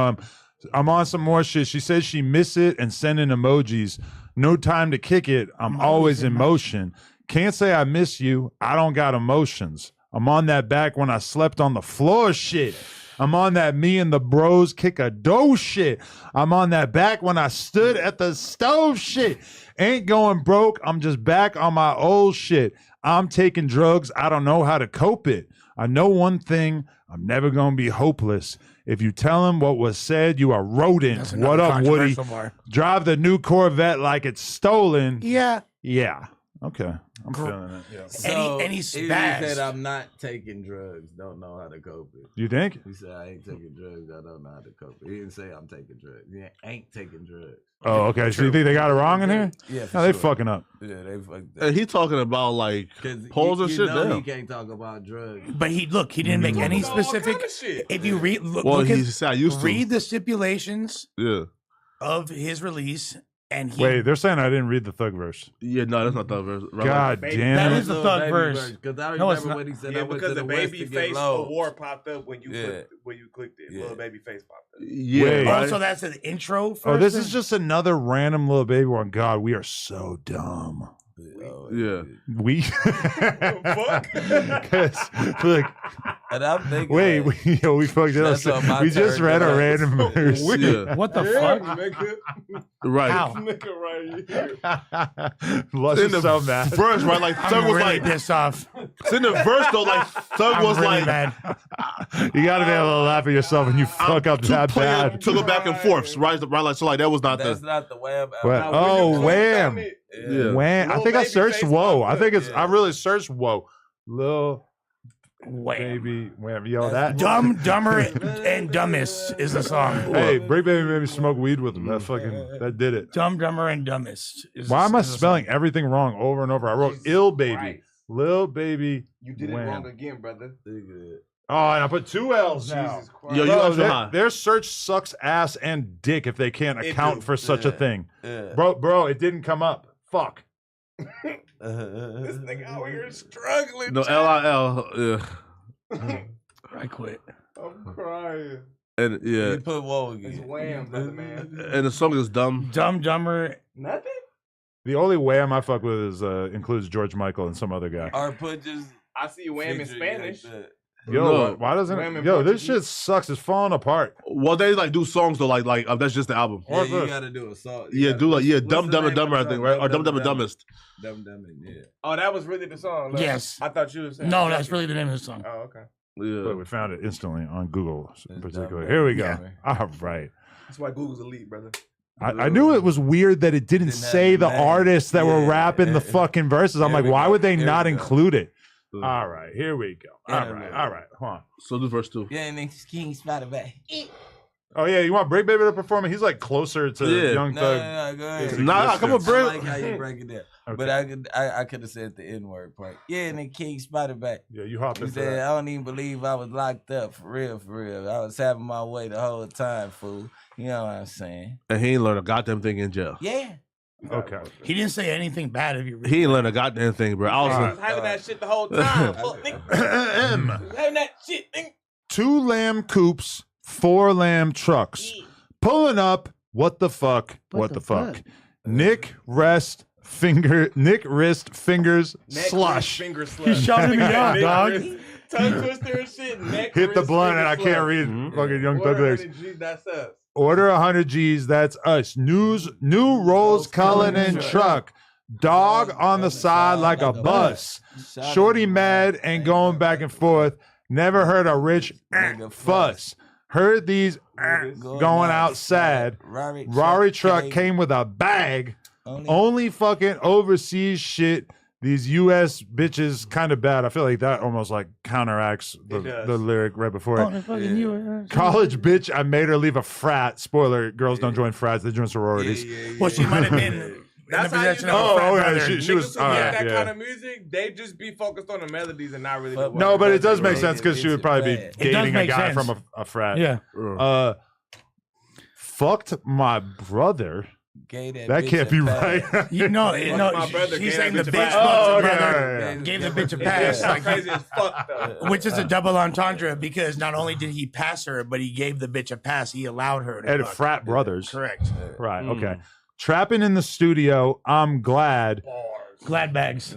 I'm on some more shit. She says she miss it and sending emojis. No time to kick it. I'm always in motion. Can't say I miss you. I don't got emotions. I'm on that back when I slept on the floor shit. I'm on that me and the bros kick a dough shit. I'm on that back when I stood at the stove shit. Ain't going broke. I'm just back on my old shit. I'm taking drugs. I don't know how to cope it. I know one thing. I'm never going to be hopeless. If you tell him what was said, you are rodent. What up, Woody? Drive the new Corvette like it's stolen. Yeah. Yeah. Okay. I'm feeling it. Yeah. So, and he he spazzed. said, I'm not taking drugs. Don't know how to cope it. You think? He said, I ain't taking drugs. I don't know how to cope it. He didn't say I'm taking drugs. He ain't taking drugs. Oh, okay. So you think they got it wrong in here? Yeah. No, they fucking up. Yeah, they fucked up. And he talking about like polls and shit. Know Damn. he can't talk about drugs. But he didn't make any specific. If you read, read the stipulations of his release, and wait, they're saying I didn't read the Thug verse. Yeah, no, that's not Thug verse. God damn, that is the Thug verse. Because I remember when he said, yeah, I went because to the the West baby to face get low. award popped up when you clicked it. Yeah. Little baby face popped up. Yeah, Wait. right? So that's an intro. Oh, this is just another random little baby one. God, we are so dumb. Yeah. We Fuck. Look, And I'm thinking, wait, like, we fucked it that's on my up. We just turn read a to random verse. Yeah. What the fuck? Right. How? Nigga right here. Lush In is the so mad. verse, right? Like Thug I'm was really like pissed off. it's in the verse though. Like Thug I'm was really like mad. You gotta be able to laugh at yourself when you fuck up two that players bad. to go back and forth, right? Right, like so, like that was not that's the. not the wham. What? Oh, wham. Yeah. Wham. I Lil think I Baby searched face whoa. popped I up. think it's. Yeah. I really searched whoa. Lil Wham. baby wham. Yo, that. Dumb, Dumber, and Dumbest is the song. Hey, Bricc Baby made me smoke weed with him. That fucking that did it. Dumb, Dumber, and Dumbest. Why am I is the spelling song. everything wrong over and over? I wrote Jesus ill baby, Christ. lil baby. You did it wham. wrong again, brother. Oh, and I put 2 L's now. Jesus Christ. Yo, you Bro, extra high. their search sucks ass and dick if they can't It account do. for such a Yeah. thing. Yeah. Bro, it didn't come up. Fuck. This nigga out here struggling. No, LIL. Yeah. I quit. I'm crying. And yeah. You put whoa again. It's wham, brother, man. And the song is dumb. Dumb, Dumber. Nothing? The only wham I fuck with is includes George Michael and some other guy. Or put just I see you wham in featuring Spanish. like that. Yo, No. why doesn't Wham it? in Yo, this Portuguese. shit sucks. It's falling apart. Well, they like do songs though, like that's just the album. Yeah, What's you this? gotta do a song. Yeah, do like What's Dumb the Dumb and name of Dumber, I the think, song? right? Or Dumb Dumb and Dumbest. Dumb Dumb and yeah. Oh, that was really the song. Like, Yes. I thought you were saying. No, that's really the name of the song. Oh, okay. Yeah. But we found it instantly on Google in It's particular. dumb, Here we go. yeah. All right. That's why Google's elite, brother. I knew it was weird that it didn't Didn't have say the the name. artists that were Yeah. rapping the fucking verses. I'm Here like, we why go. would they Here not we go. include it? All right, here we go. All Yeah, right, man. all right. Hold on. So do verse 2. Yeah, and then King Spider back. Oh yeah, you want Bricc Baby to perform it? He's like closer to Yeah. Young No, Thug. no, go ahead. Nah, come on, I bro. like how you break it down. But I could have said the N-word part. Yeah, and then King Spider back. Yeah, you hop He into said, that. I don't even believe I was locked up. For real, for real. I was having my way the whole time, fool. You know what I'm saying? And he ain't learned a goddamn thing in jail. Yeah. Okay. He didn't say anything bad if you read He ain't learned a goddamn thing, bro. I All was right. having that shit the whole time. Fuck, nigga. Having that shit, nigga. 2 lamb coops, 4 lamb trucks. Pulling up, what the fuck? What the fuck? Nick wrist fingers slush. Finger slush. He's shouting me out, Nick dog. wrist, tongue twister and shit. Neck Hit the wrist, blunt finger and I slush. can't read fucking Young Thug lyrics. 100 G, that's us. Order 100 G's, that's us. New Rolls Cullinan truck. Dog on the side like a bus. Shorty mad and going back and forth. Never heard a rich fuss. Heard these going out sad. Rari truck came with a bag. Only fucking overseas shit. These U.S. bitches kind of bad. I feel like that almost like counteracts the lyric right before it. College bitch, I made her leave a frat. Spoiler, girls don't join frats, they join sororities. Well, she might have been in That's the how you possession know. of a frat okay, brother. she was Niggas who make alright, that yeah. kind of music, they just be focused on the melodies and not really the No, words. but it does make sense because she would probably be does dating a make guy sense. from a frat. Yeah. Fucked my brother. That can't be right. No, my brother she's gave saying that the bitch bitch a pass. fucked the okay, brother, yeah. gave the bitch a Yeah, pass, that's crazy as fuck though. which is a double entendre because not only did he pass her, but he gave the bitch a pass. He allowed her to And fuck. frat brothers. Correct. Right, okay. Trapping in the studio, I'm glad. Glad bags,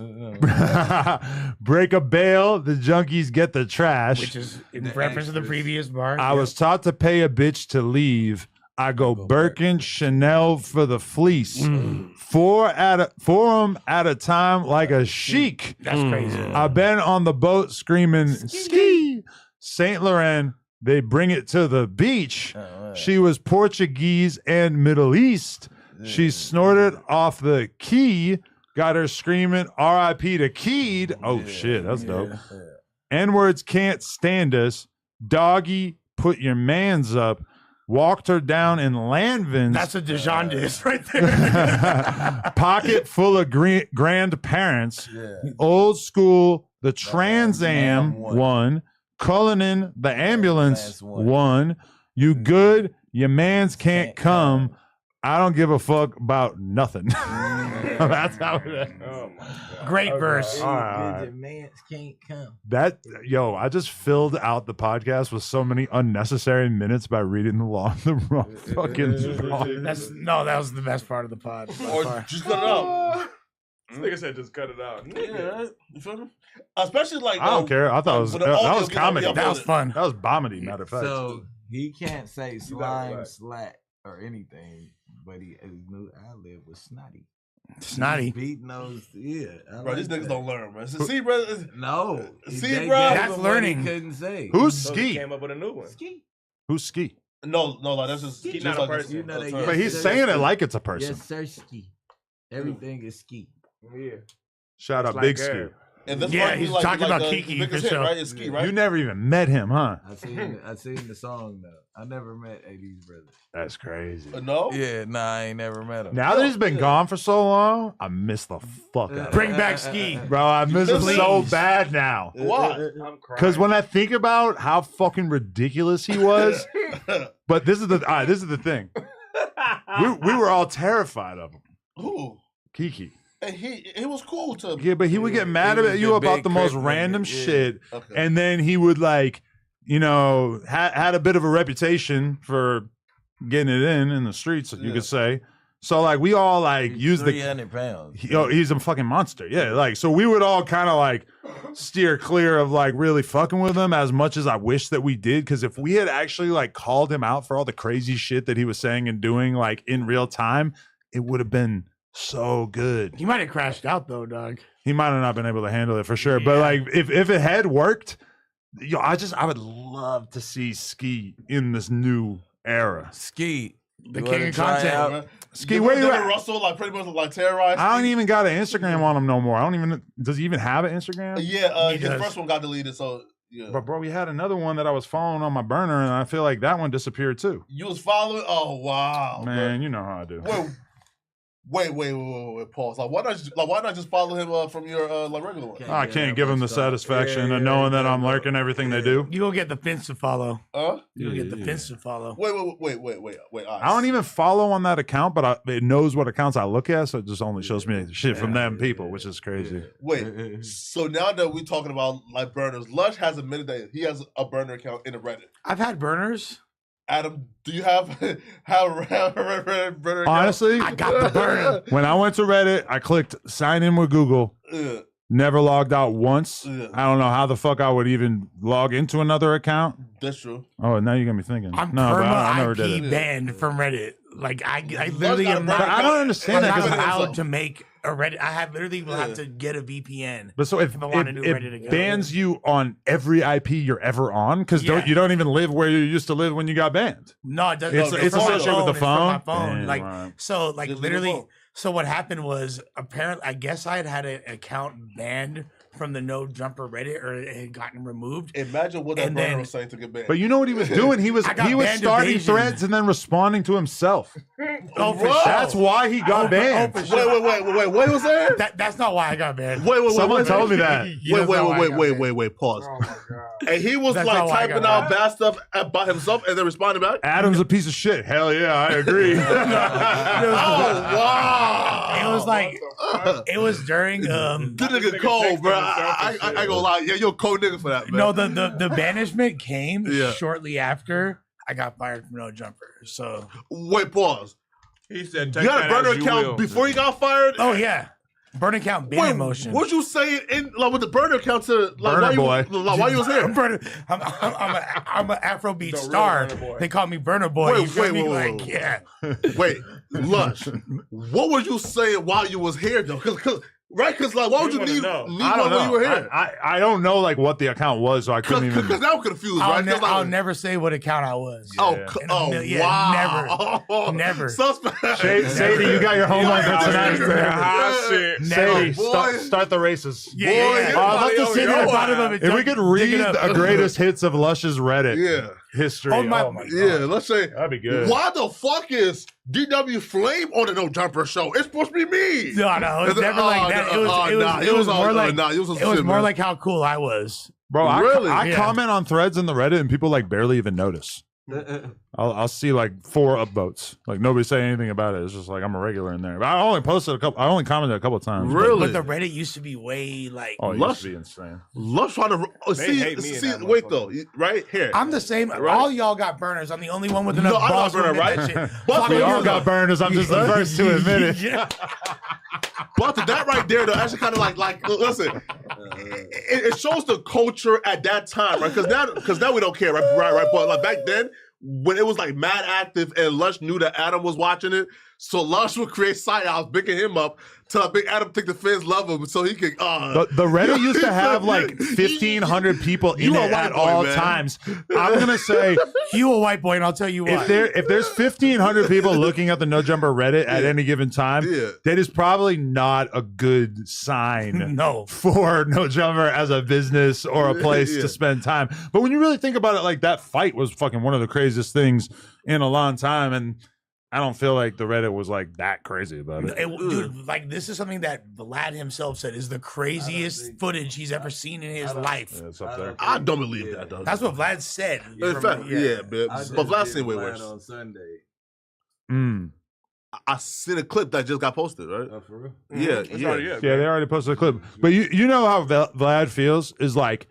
Break a bail, the junkies get the trash. which is in reference to the previous bar. I was taught to pay a bitch to leave. I go Birkin, Chanel for the fleece. 4 at a time like a chic. That's crazy. I've been on the boat screaming ski. Saint Laurent, they bring it to the beach. She was Portuguese and Middle East. She snorted off the key. Got her screaming R.I.P. to Keed. Oh shit, that's dope. N-words can't stand us. Doggy, put your mans up. Walked her down in Landvins. That's a Dejon diss right there. Pocket full of grandparents. Old school, the Trans Am won. Cullinan, the ambulance won. You good? Your mans can't come. I don't give a fuck about nothing. That's how it is. Great verse. All right. Your mans can't come. I just filled out the podcast with so many unnecessary minutes by reading the wrong fucking song. That was the best part of the pod. by Or far. just cut it out. This nigga said just cut it out. Yeah, you feel me? Especially like I don't care. I thought it was with the that audio, was get comedy. up That was fun. That was bombity, matter of fact. So he can't say slime, right. slat, or anything, but his new ad-lib was snotty. Snotty. Beat nose, yeah. I Bro, like these niggas that. don't learn, bro. See, bro. No. See, they bro? gave That's him what learning. He couldn't say. Who's So he Ski? came up with a new one. Who's Ski? No, like that's just He's just not a like person. You know they term. But he's saying it like it's a person. Yes, sir, ski. Everything is ski. Yeah. Shout out It's Big like Ski. her. And this Yeah, might be he's talking about the Kiki biggest for hit, sure. right? It's Ski, right? You never even met him, huh? I seen the song though. I never met AD's brother. That's crazy. No. Yeah, nah, I ain't never met him. Now that he's been gone for so long, I miss the fuck out of Bring him. back Ski. Bro, I miss him Please. so bad now. Why? I'm crying. Because when I think about how fucking ridiculous he was, but this is the thing. We were all terrified of him. Who? Kiki. And he was cool to. Yeah, but he would get mad He was at you the about big the most crip nigga, random yeah. shit. Okay. And then he would like, had a bit of a reputation for getting it in the streets, you could say. So like we all like use the 300 pounds. he's a fucking monster. Yeah, like so we would all kind of like steer clear of like really fucking with him as much as I wish that we did. Because if we had actually like called him out for all the crazy shit that he was saying and doing like in real time, it would have been so good. He might have crashed out though, dog. He might have not been able to handle it for sure. But like if it had worked, I would love to see Ski in this new era. Ski. The You king wanna of try content. out? Ski, where you at? Russell like pretty much like terrorized. I don't even got an Instagram on him no more. I don't even. Does he even have an Instagram? Yeah, He his does. first one got deleted, so yeah. But bro, we had another one that I was following on my burner, and I feel like that one disappeared too. You was following? Oh wow, Man, you know how I do. Bro. Wait, pause. Like, why not just follow him from your like regular one? I can't give him the satisfaction of knowing that I'm lurking everything they do. You gonna get the fence to follow. You gonna get the Yeah. fence to follow. Wait. I don't even follow on that account, but it knows what accounts I look at, so it just only shows me shit from them people, which is crazy. Wait, so now that we're talking about like burners, Lush has admitted that he has a burner account in the Reddit. I've had burners. Adam, do you have a Reddit burner account? Honestly, I got the burner. when I went to Reddit, I clicked sign in with Google. Never logged out once. I don't know how the fuck I would even log into another account. That's true. Oh, now you got me thinking. I'm no, but I never IP did it. banned from Reddit. Like I literally am not. But I don't understand I'm that. not 'cause allowed to make a Reddit. I have literally will have to get a VPN. But so if I want a new Reddit it account. bans you on every IP you're ever on, because you don't even live where you used to live when you got banned. No, it doesn't. It's from my associated with the It's from my phone? phone. Damn, Like right. so, like Just literally. phone. So what happened was apparently, I guess I had an account banned from the No Jumper Reddit, or it had gotten removed. Imagine what that And burner then- was saying to get banned. But you know what he was doing? He was I got banned starting evasion. threads and then responding to himself. Oh, for Whoa. sure. That's why he got banned. for sure. Wait, what was that? That's not why I got banned. Someone told me that. Wait, pause. Oh my God. And he was That's like not why I typing got out bad stuff about himself and then responding back. Adam's a piece of shit. Hell yeah, I agree. Wow. It was like it was during Good nigga cold, bro. I ain't gonna lie. Yeah, you're a cold nigga for that, man. no the banishment came Yeah. shortly after I got fired from No Jumper. So Wait, pause. He said, You had a burner account before you got fired? oh yeah, burn account ban Wait, motion. what you say in like with the burner account to like Burner why boy. you like, why you was here? I'm an Afrobeat star. They call me Burner Boy. Wait, You feel wait, me? wait, Like, wait. yeah. Wait, Lush. What was you saying while you was here though? Cause right? Because like, why would you need I one don't when you were know. here? I don't know like what the account was, so I couldn't even. Because now I'm confused, I'll, right? 'Cause, like, I'll never say what account I was. Oh, Yeah, wow. never. Suspect. Sadie, you got your homework for tonight. Never. Sadie, start the races. Yeah. Boy, I'd love to sit at the bottom of it. If we could read the greatest hits of Lush's Reddit Yeah. history, Oh, my Yeah, let's say. that'd be good. Why the fuck is DW Flame on the No Jumper show? It's supposed to be me. No, it was never like that. It was more like it was more like how cool I was. Bro, Really? I Yeah. comment on threads in the Reddit and people like barely even notice. I'll see like 4 upvotes. Like nobody say anything about it. It's just like I'm a regular in there. But I only commented a couple of times. Really? But the Reddit used to be way like. Oh, it used to be insane. Lush trying to hate me in see. that Wait motherfucker. though, right here. I'm the same. Right. All y'all got burners. I'm the only one with No, enough I got balls. burner, to admit right? that shit. But Fuck We you. all got burners. I'm just the first to admit it. Yeah. But that right there, though, actually kind of like listen, it shows the culture at that time, right? Because now we don't care, right? But like back then, when it was like mad active and Lush knew that Adam was watching it, so Lush would create side outs, picking him up till Big Adam think the fans love him, so he could. The Reddit used to have like 1,500 people in You a it white at boy, all man. times. I'm gonna say You a white boy, and I'll tell you what. if there's 1,500 people looking at the No Jumper Reddit at any given time, that is probably not a good sign. No. For No Jumper as a business or a place to spend time. But when you really think about it, like that fight was fucking one of the craziest things in a long time, and I don't feel like the Reddit was like that crazy about it. Dude, like this is something that Vlad himself said is the craziest footage he's ever seen in his life. Yeah, it's up there. I don't believe that though. That's what Vlad said. In fact, yeah, man. But Vlad seen way Vlad worse. on Sunday. I seen a clip that just got posted, right? Oh, for real? Yeah, Yeah, they already posted a clip. But you know how Vlad feels is like,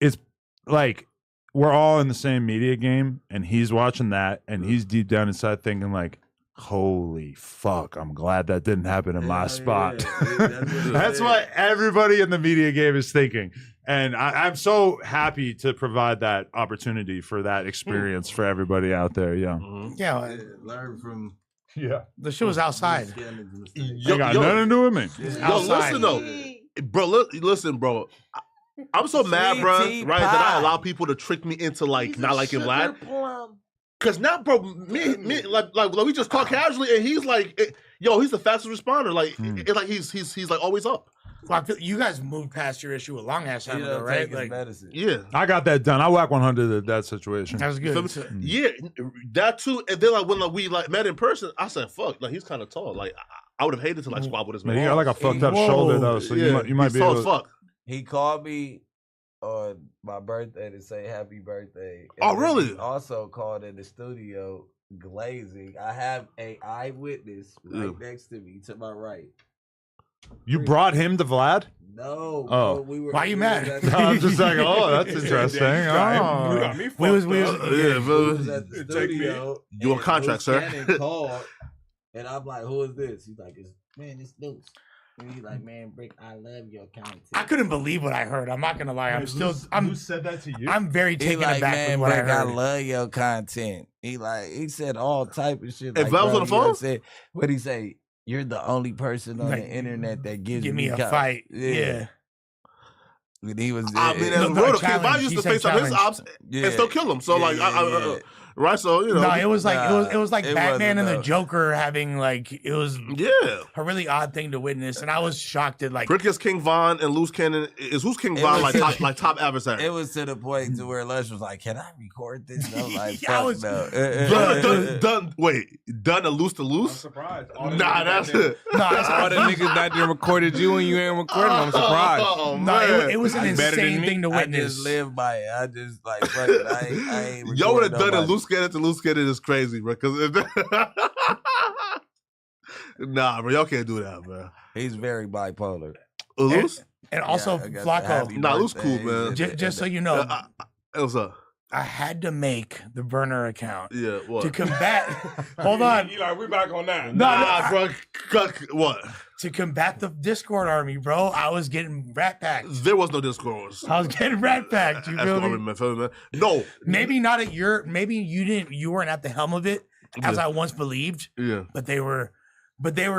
it's like we're all in the same media game, and he's watching that, and he's deep down inside thinking like, holy fuck, I'm glad that didn't happen in my spot. That's what everybody in the media game is thinking. And I'm so happy to provide that opportunity for that experience for everybody out there. Yeah. Yeah, Learn from. Yeah. the shit was outside. Ain't got nothing to do with me. Yo, listen though, bro. Listen, bro. I'm so mad, bro. Right, that I allow people to trick me into like not liking Vlad. Cause now, bro, me, like we just talk casually, and he's like, yo, he's the fastest responder. Like, it's like he's like always up. Well, I feel you guys moved past your issue a long ass time ago, right? Like, medicine. Yeah. I got that done. I whack 100 at that situation. that was good. Yeah, that too. And then like when we met in person, I said, "Fuck!" Like he's kind of tall. Like I would have hated to like squabble this man. Man, you got like a fucked up shoulder though, so you might he's be tall able as to. fuck. He called me on my birthday to say happy birthday. Oh, And really? he also called in the studio glazing. I have a eyewitness right next to me, to my right. You brought him to Vlad? No. Oh. Bro, Why you mad? No, I'm just like, oh, that's interesting. You Oh. got me We was at the studio. You on contract, sir? Cannon called, and I'm like, "Who is this?" He's like, "It's Luce." And he's like, "Man, Bricc, I love your content." I couldn't believe what I heard. I'm not gonna lie. Who said that to you? I'm very He taken like, aback "Man, with what I Bricc, I heard. love your content." He said all type of shit. And Like, Val was bro, on the you know phone? what I'm saying? What'd he say? You're the only person on Like, the internet that gives Give me a co-" fight. Yeah. And he was. I mean, No, as no, real, challenge. Bob used He to said face up his challenge. ops and still kill him. So right? So you know, No, it was like it was like it Batman wasn't, and the though. Joker having like it was yeah. a really odd thing to witness, and I was shocked at like Bricc is King Von and Luce Cannon is who's King It Von was- like top adversary. It was to the point to where Lush was like, "Can I record this?" And I was like, Yeah, I "Fuck was- no." Done a Luce to I'm Luce. surprised. Nah, that's it. no, All the niggas that done recorded you and you ain't recording. I'm surprised. Oh, no, man. it was an Better than insane me. thing to I witness. just live by it. I just like fuck it. I ain't. Y'all would have recording done a nobody. Luce Cannon to Luce Cannon is crazy, bro. Nah, bro, y'all can't do that, bro. He's very bipolar. Luce? And also, Yeah, I got the Flacco, happy Nah, Luce cool, birthday. man. just so you know, What's up? I had to make the burner account Yeah, what? to combat. Hold on, You like, we back on that. Nah, bro. What? to combat the Discord army, bro. I was getting rat packed. There was no discourse. I was getting rat packed. You That's feel what I me? mean, feel me, man. No. Maybe not at your. Maybe you weren't at the helm of it, as Yeah. I once believed. Yeah. But they were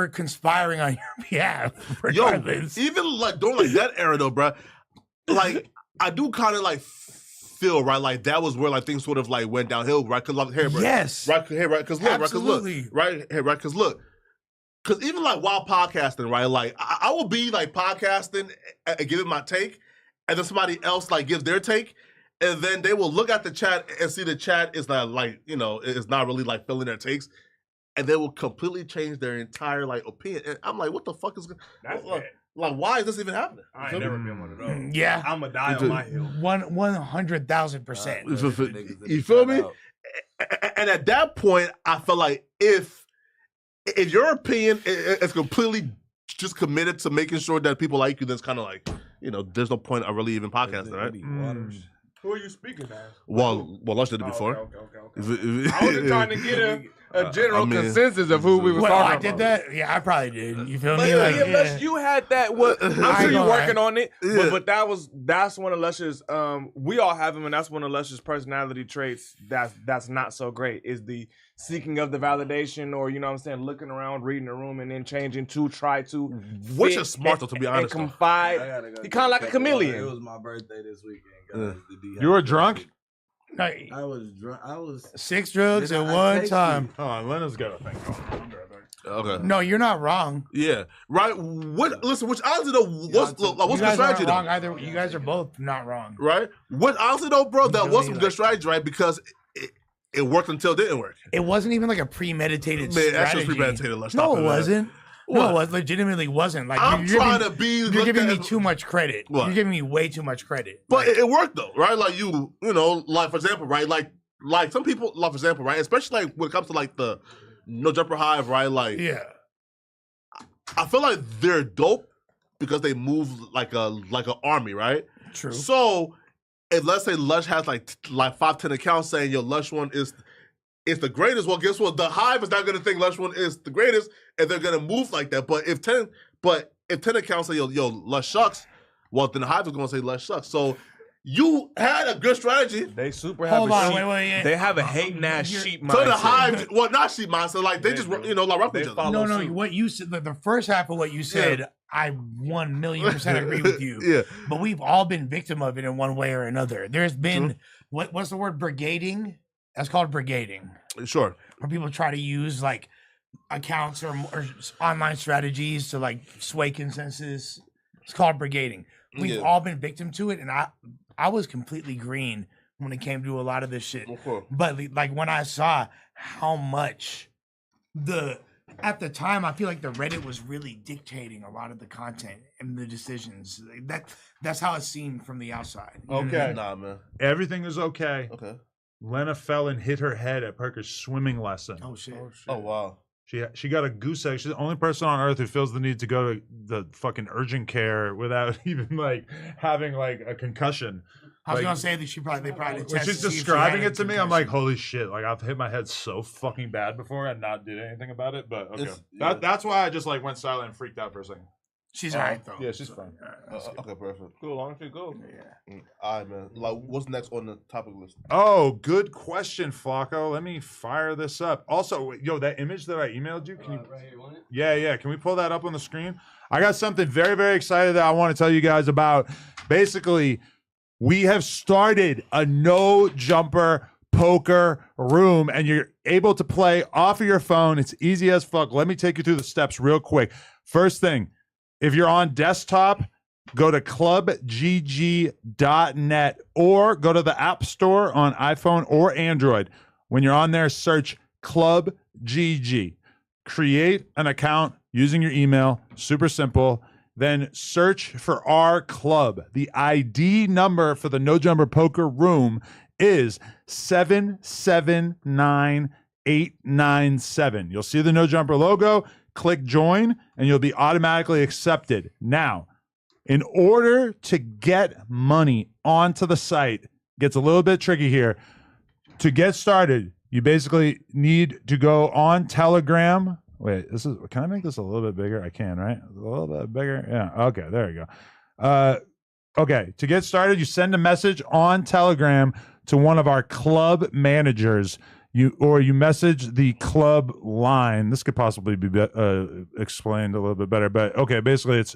conspiring on your behalf. Yo, Regardless. even like during like that era though, bro. Like I do kind of like feel right, like that was where like things sort of like went downhill, right? Because like, hey, bro, Yes. right, hey, right, because look, Absolutely. right, hey, right, because look, because even like while podcasting, right, like I will be like podcasting and giving my take, and then somebody else like gives their take. And then they will look at the chat and see the chat is not like, you know, it's not really like filling their takes. And they will completely change their entire like opinion. And I'm like, what the fuck is going That's on? bad. Like, why is this even happening? I ain't never been one of those. Yeah. I'm going to die on my hill. 100,000%. You feel me? And at that point, I feel like if your opinion is completely just committed to making sure that people like you, then it's kind of like, you know, there's no point of really even podcasting, right? Who are you speaking as? Well, Lush did it before. Okay. I was just trying to get a general I mean, consensus of who we was Well, talking I about. did that. Yeah, I probably did. You feel But me? Like, Lush, you had that. What I'm I sure ain't you're gonna working lie. on it. Yeah. But that's one of Lush's. We all have him, and that's one of Lush's personality traits. That's not so great. Is the seeking of the validation, or you know what I'm saying, looking around, reading the room, and then changing to try to. Which fit is smart, though, to be and honest, though. confide. He kind of like a chameleon. It was my birthday this weekend, guys. You were drunk? Hey, I was drunk. I was 6 drugs Did at I one text time. Hold on, Leonard's got a thing. Okay. No, you're not wrong. Yeah. Right. What? Listen. Which honestly though, what's You the guys strategy aren't though? wrong either. You guys are both not wrong. Right. What honestly though, bro? That Really, was some good like- strategy, right? Because it worked until it didn't work. It wasn't even like a premeditated Man, that's strategy. just premeditated. Let's No, stop it it, man. wasn't. What? No, it legitimately wasn't. Like I'm you're trying giving- to be. You're looked giving me at- too much credit. What? You're giving me way too much credit. But it worked though, right? Like you know, like for example, right? Like some people, like for example, right? Especially like when it comes to like the No Jumper Hive, right? Like Yeah. I feel like they're dope because they move like an army, right? True. So if let's say Lush has like 5-10 accounts saying your Lush one is the greatest, well, guess what? The Hive is not gonna think Lush one is the greatest, and they're gonna move like that. But if 10 accounts say yo Lush sucks, well then the Hive is gonna say Lush sucks. So you had a good strategy. They super have Hold a on, sheep. wait. They have a hating ass sheep mindset. So the Hive, well, not sheep mindset, like they just you know like rough They each other. follow No, suit. what you said, the first half of what you said, I 1,000,000% agree with you. Yeah. But we've all been victim of it in one way or another. There's been what's the word? Brigading. That's called brigading. Sure. Where people try to use like accounts or online strategies to like sway consensus. It's called brigading. We've all been victim to it, and I was completely green when it came to a lot of this shit. But like when I saw how much at the time, I feel like the Reddit was really dictating a lot of the content and the decisions. That's how it seemed from the outside. Okay. Nah, man. Everything is okay. Okay. Lena fell and hit her head at Parker's swimming lesson. Oh shit. Oh wow. She got a goose egg. She's the only person on earth who feels the need to go to the fucking urgent care without even like having like a concussion. I was gonna say that they probably when she's describing it to me, I'm like, holy shit! Like I've hit my head so fucking bad before and not did anything about it. But okay, that's why I just like went silent and freaked out for a second. She's alright though. Yeah, she's fine. Okay, perfect. Cool, long as she cool. Yeah. All right, man. Like, what's next on the topic list? Oh, good question, Flacco. Let me fire this up. Also, yo, that image that I emailed you, can you? Right here, want it? Yeah. Can we pull that up on the screen? I got something very, very excited that I want to tell you guys about. Basically, we have started a no jumper poker room, and you're able to play off of your phone. It's easy as fuck. Let me take you through the steps real quick. First thing, if you're on desktop, go to clubgg.net or go to the App Store on iPhone or Android. When you're on there, search Club GG. Create an account using your email. Super simple. Then search for our club. The ID number for the No Jumper Poker Room is 779897. You'll see the No Jumper logo. Click join, and you'll be automatically accepted. Now, in order to get money onto the site, gets a little bit tricky here. To get started, you basically need to go on Telegram. Wait, can I make this a little bit bigger? I can, right? A little bit bigger? Yeah, okay, there you go. Okay, to get started, you send a message on Telegram to one of our club managers. You message the club line. This could possibly be explained a little bit better, but okay, basically it's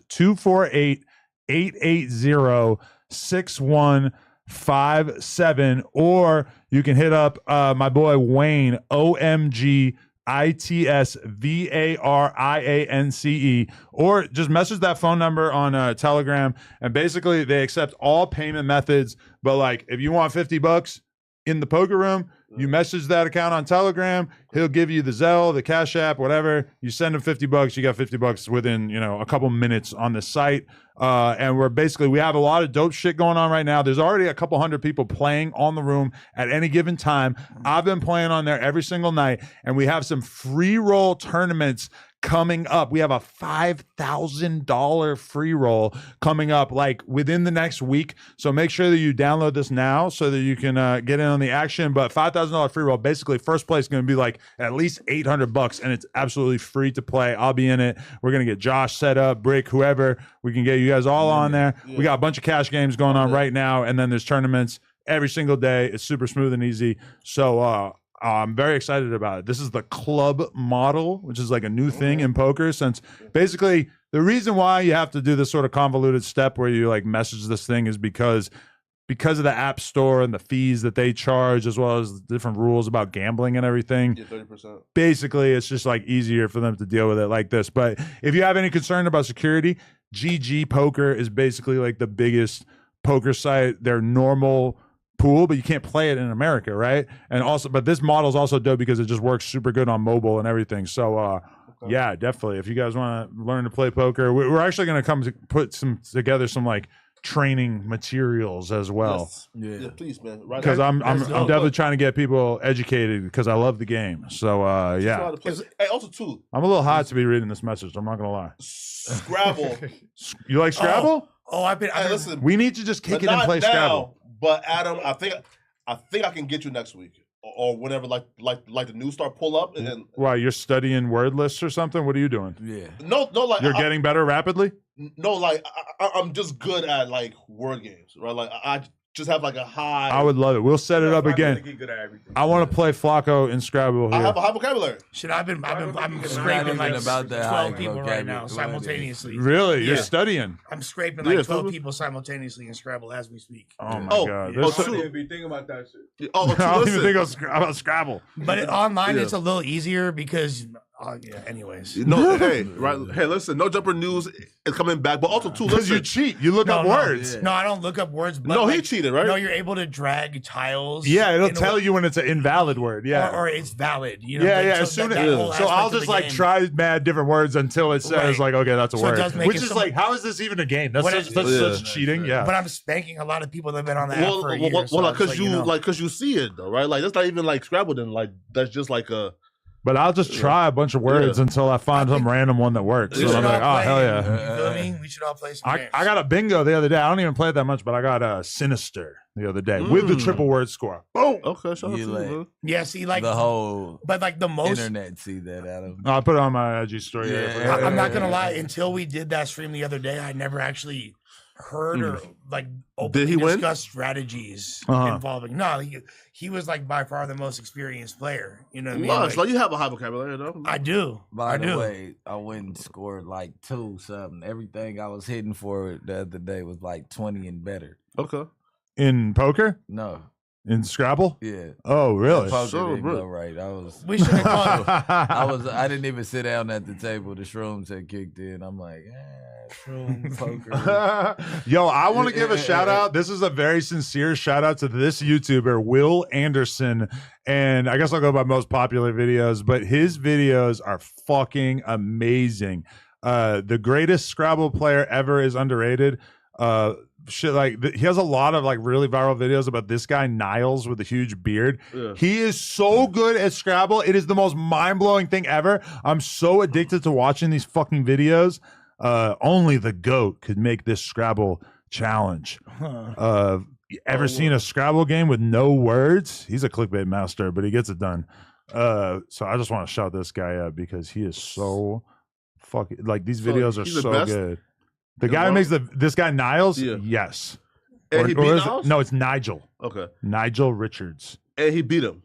248-880-6157, or you can hit up my boy Wayne, OMGITSVARIANCE, or just message that phone number on Telegram, and basically they accept all payment methods. But like, if you want $50 in the poker room, you message that account on Telegram. He'll give you the Zelle, the Cash App, whatever. You send him $50. You got $50 within, a couple minutes on the site. And we have a lot of dope shit going on right now. There's already a couple hundred people playing on the room at any given time. I've been playing on there every single night, and we have some free roll tournaments coming up. We have a $5,000 free roll coming up like within the next week. So make sure that you download this now so that you can get in on the action. But $5,000 free roll, basically first place is going to be like at least $800, and it's absolutely free to play. I'll be in it. We're going to get Josh set up, Bricc, whoever. We can get you guys all on there. Yeah. We got a bunch of cash games going on right now, and then there's tournaments every single day. It's super smooth and easy. So I'm very excited about it. This is the club model, which is like a new thing in poker, since basically the reason why you have to do this sort of convoluted step where you like message this thing is because of the App Store and the fees that they charge, as well as different rules about gambling and everything. Yeah, 30%. Basically, it's just like easier for them to deal with it like this. But if you have any concern about security, GG Poker is basically like the biggest poker site. They're normal pool, but you can't play it in America, right? And also, but this model is also dope because it just works super good on mobile and everything. So yeah, definitely, if you guys want to learn to play poker, we're actually going to come to put together some like training materials as well. Yes. Yeah, please, man. Because I'm definitely trying to get people educated because I love the game. So yeah. Hey, also too, I'm a little hot to be reading this message. I'm not gonna lie. Scrabble. You like Scrabble? Listen, we need to just kick it and play Scrabble. But Adam, I think I can get you next week or whenever, like the news start pull up. And why, you're studying word lists or something? What are you doing? Yeah. No, like you're getting better rapidly. No, like I'm just good at like word games, right? Like I just have like a high. I would love it. We'll set it up again. I want to play Flacco in Scrabble here. I have a high vocabulary. Shit, I'm scraping like about 12 people right now simultaneously. Really? You're studying? I'm scraping like 12 people simultaneously in Scrabble as we speak. Oh my god! I don't even be thinking about that shit. I don't even think about Scrabble. But online, it's a little easier because Yeah. Anyways. No, hey, right. Hey, listen, No Jumper News is coming back, but also too. Because Listen, you cheat. You look up words. No, I don't look up words. But No, he like, cheated, right? No, you're able to drag tiles. Yeah, it'll in a tell way- you when it's an invalid word. Yeah. Or it's valid. You know, Yeah, like, yeah. so As soon that as whole so, aspect I'll of the just like game. try mad different words until it says Right. like, okay, that's a So it word. does make Which it is some- like, how is this even a game? That's What such, is- that's Yeah. such cheating. Yeah. But I'm spanking a lot of people that have been on the app for a year. well, so like, it's because you see it though, right? Like that's not even like Scrabble. Then like that's just like a. But I'll just try a bunch of words until I find some random one that works. We So should I'm all like, oh, play hell it. yeah. You feel me? We should all play some games. I got a bingo the other day. I don't even play it that much, but I got Sinister the other day with the triple word score. Boom. Okay, shout out to You you, like- bro. Yeah, see, like The whole but like the most. internet see that, Adam. I put it on my IG story. Yeah. I'm not gonna lie. Until we did that stream the other day, I never actually heard or like openly he win? discussed strategies Uh-huh. involving. No, he was like by far the most experienced player. You know what I mean? Lush, like you have a high vocabulary though. I do. By I the do. way, I went and scored like 2 something. Everything I was hitting for the other day was like 20 and better. Okay. In poker? No, In Scrabble? yeah. Oh, really? Poker So, didn't bro. go right. We should have called. I didn't even sit down at the table. The shrooms had kicked in. I'm like, shroom poker. Yo, I want to give a shout out. This is a very sincere shout out to this YouTuber, Will Anderson. And I guess I'll go by most popular videos, but his videos are fucking amazing. The greatest Scrabble player ever is underrated. Shit, like he has a lot of like really viral videos about this guy Niles with a huge beard. Yeah. He is so good at Scrabble. It is the most mind-blowing thing ever. I'm so addicted to watching these fucking videos. Only the GOAT could make this Scrabble challenge. Ever seen a Scrabble game with no words? He's a clickbait master, but he gets it done. So I just want to shout this guy out because he is so fucking like these So videos are he's the so best? good. The In guy the who makes this guy Niles, Yeah. yes. And he beat is it- Niles? No, it's Nigel. Okay. Nigel Richards. And he beat him.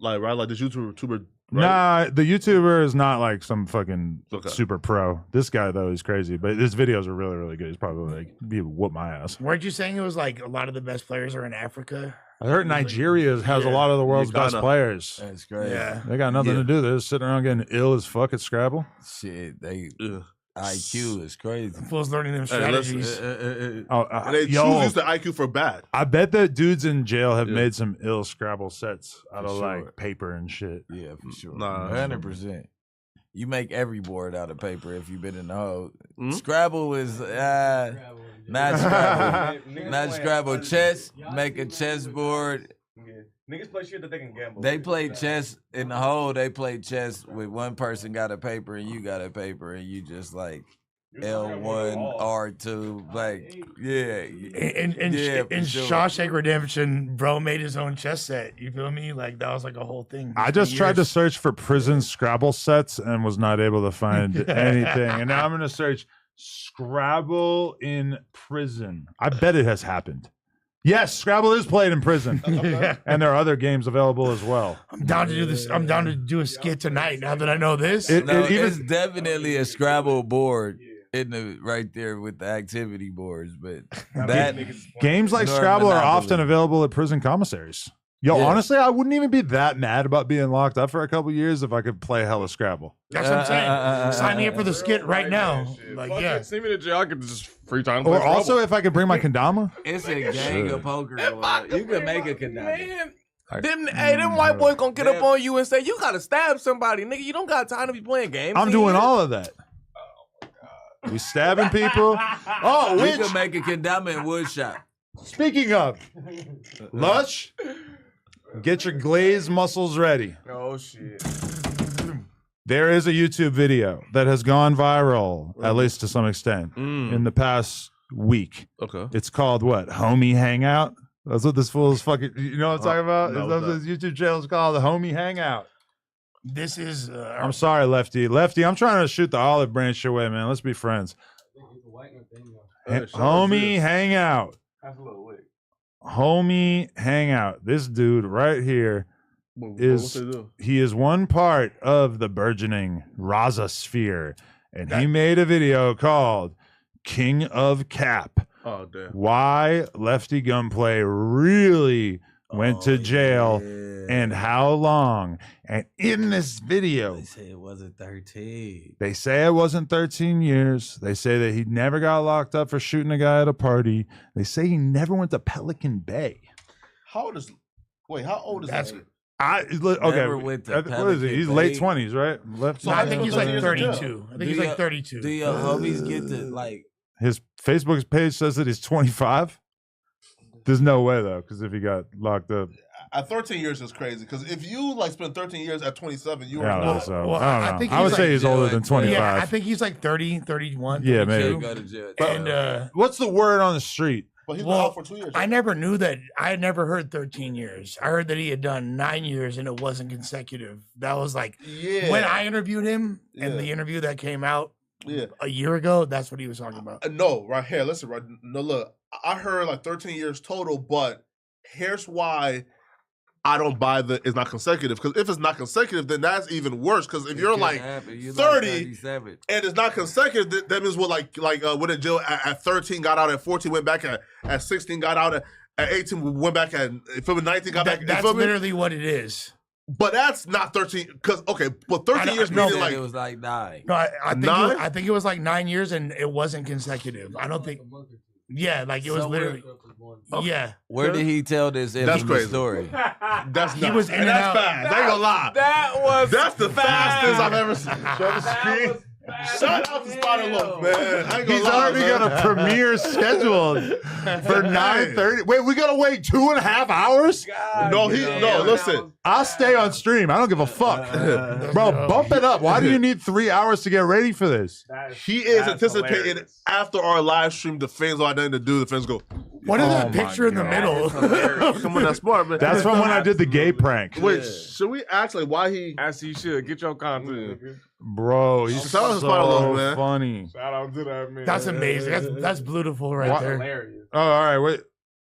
Like right, like this YouTuber. Right? Nah, the YouTuber is not like some fucking Okay. super pro. This guy though is crazy, but his videos are really, really good. He's probably like he would whoop my ass. Weren't you saying it was like a lot of the best players are in Africa? I heard Nigeria has a lot of the world's best Ghana. players. That's crazy. Yeah. They got nothing to do. They're just sitting around getting ill as fuck at Scrabble. Shit, they Yeah. IQ is crazy. Fools learning them Hey, listen, strategies. and they choose the IQ for bad. I bet that dudes in jail have Yeah. made some ill Scrabble sets out For of sure. like paper and shit. Yeah, for sure. Nah. 100%. You make every board out of paper if you've been in the hole. Hmm? Scrabble is not Scrabble. Not Scrabble. Chess, make a chess board. Niggas play shit that they can gamble. They play chess in the hole. They play chess with one person got a paper and you got a paper and you just like L1, R2, like yeah. In Yeah, for sure. Shawshank Redemption, bro made his own chess set. You feel me? Like that was like a whole thing. I just tried to search for prison Scrabble sets and was not able to find anything. And now I'm going to search Scrabble in prison. I bet it has happened. Yes, Scrabble is played in prison. And there are other games available as well. I'm down to do this. I'm down to do a skit tonight. Now that I know this, No, even- it's definitely a Scrabble board in the right there with the activity boards, but that Games like Nor Scrabble are Monopoly. often available at prison commissaries. Yo, Yeah. honestly, I wouldn't even be that mad about being locked up for a couple years if I could play hella Scrabble. that's what I'm saying. Sign me up for the skit right now. Like Fuck yeah, it, send me to jail. I could just free time. Or play also, Scrabble. if I could bring my kendama. it's a gang of poker. boys. You can make a kendama. Man, them white boys gonna get up on you and say you gotta stab somebody, nigga. You don't got time to be playing games. I'm doing all of that. We stabbing people. Oh, You which, can make a kendama in wood shop. speaking of, Lush, get your glazed muscles ready. Oh shit. There is a YouTube video that has gone viral, at least to some extent, in the past week. Okay. It's called what? Homie Hangout? That's what this fool is fucking. You know what I'm talking about? no, That's what what's his YouTube channel is called, the Homie Hangout. this is. I'm sorry, Lefty. Lefty, I'm trying to shoot the olive branch your way, man. Let's be friends. Homie Hangout. That's a little lick. Homie Hangout. This dude right here What's they do? he is one part of the burgeoning Raza sphere, and he made a video called King of Cap. Oh damn. Why Lefty Gunplay really went to jail, and how long. And in this video, They say it wasn't 13. they say it wasn't 13 years. They say that he never got locked up for shooting a guy at a party. They say he never went to Pelican Bay. How old is? Wait, how old is That's- that? Never went to What is he? Pelican He's Bay. late 20s, right? Left. No, I think he's like 32. 32. I think he's like 32. Do your homies get to like? His Facebook page says that he's 25. There's no way though, because if he got locked up, At 13 years is crazy. Because if you like spend 13 years at 27, you yeah, I are don't know. not. So, well, I I don't know. think I would he's say like- he's older than 25. Yeah, I think he's like 30, 31. Yeah, 32. maybe. Go to jail. And What's the word on the street? But he's been well, out for 2 years. I never knew that. I had never heard 13 years. I heard that he had done 9 years and it wasn't consecutive. That was like Yeah. when I interviewed him and Yeah. the interview that came out Yeah. a year ago. That's what he was talking about. No, right here. Listen, right. No, look. I heard like 13 years total, but here's why I don't buy it's not consecutive. Because if it's not consecutive, then that's even worse. Because if you're like 30 and it's not consecutive, that means what went in jail at 13, got out at 14, went back at 16, got out at 18, went back at 19, got back. That's literally what it is. But that's not 13. Because but 13 years no, meaning like it was like 9. No, I think Nine? I think it was like 9 years and it wasn't consecutive. I don't think. Yeah, like it was literally. Yeah. Where did he tell this That's crazy. story? that's He not. was in and and that's out. fast. I ain't gonna lie. That's the fastest I've ever seen. Show the screen. Shout out to Spider Look, man. I ain't gonna He's lie, already man. got a premiere scheduled for 9:30. Wait, we gotta wait 2.5 hours? Listen. I'll stay on stream. I don't give a fuck. Bro, bump it up. Why do you need 3 hours to get ready for this? He is That's anticipating hilarious. after our live stream, the fans will have nothing to do. The fans go, What is Oh that my picture in the God. middle? come on, that's smart, man. That's from when I did the gay prank. Wait, should we actually why he? As you should. Get your content. nigga. Bro, he's Shout out to Spider Look, so man. funny. Shout out to that man. That's amazing. That's beautiful right What? there. hilarious. Oh, all right. Wait.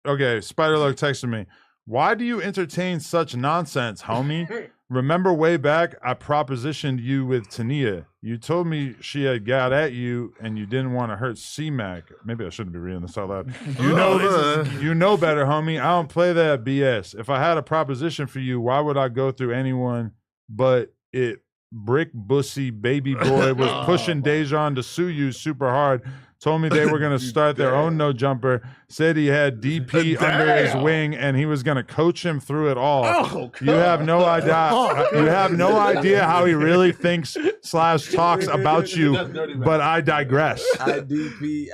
Okay, Spider-Look texted me. Why do you entertain such nonsense, homie? Remember way back, I propositioned you with Tania. You told me she had got at you and you didn't want to hurt C-Mac. Maybe I shouldn't be reading this out loud. You know better, homie. I don't play that BS. If I had a proposition for you, why would I go through anyone but it? Bricc Bussy baby boy was pushing Dejon to sue you super hard. Told me they were going to start their own no jumper. Said he had DP under his wing and he was going to coach him through it all. You have no idea. You have no idea how he really thinks / talks about you. But I digress. I had DP.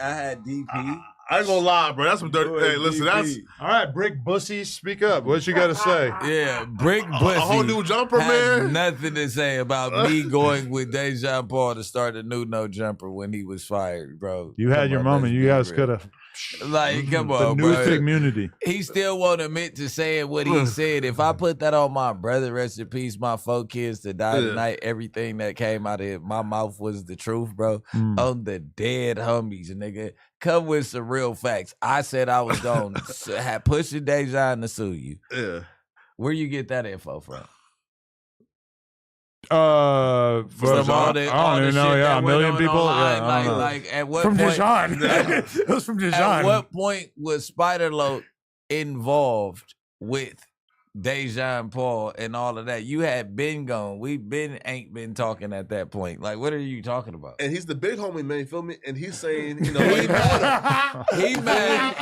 I ain't gonna lie, bro. That's some dirty. Hey, listen, that's All right, Bricc Bussy, speak up. What you got to say? Yeah, Bricc Bussy. a whole new jumper, has man. nothing to say about me going with Dejon Paul to start a new no jumper when he was fired, bro. You had Come your on, moment. let's You be guys real. could have. Like, come The on, new bro. community. He still won't admit to saying what he said. If I put that on my brother, rest in peace, my 4 kids to die tonight, everything that came out of my mouth was the truth, bro. On the dead homies, nigga. Come with some real facts. I said I was going to pushing Dejon to sue you. yeah. Where you get that info from? From all the I don't even know. shit Yeah, that a went million on people. online, Yeah, I don't know. like at what From point? Dejon. It was from Dejon. At what point was Spider-Loc involved with Dejon Paul and all of that? You had been gone. Ain't been talking at that point. Like, what are you talking about? And he's the big homie, man. You feel me? And he's saying, He mad. He mad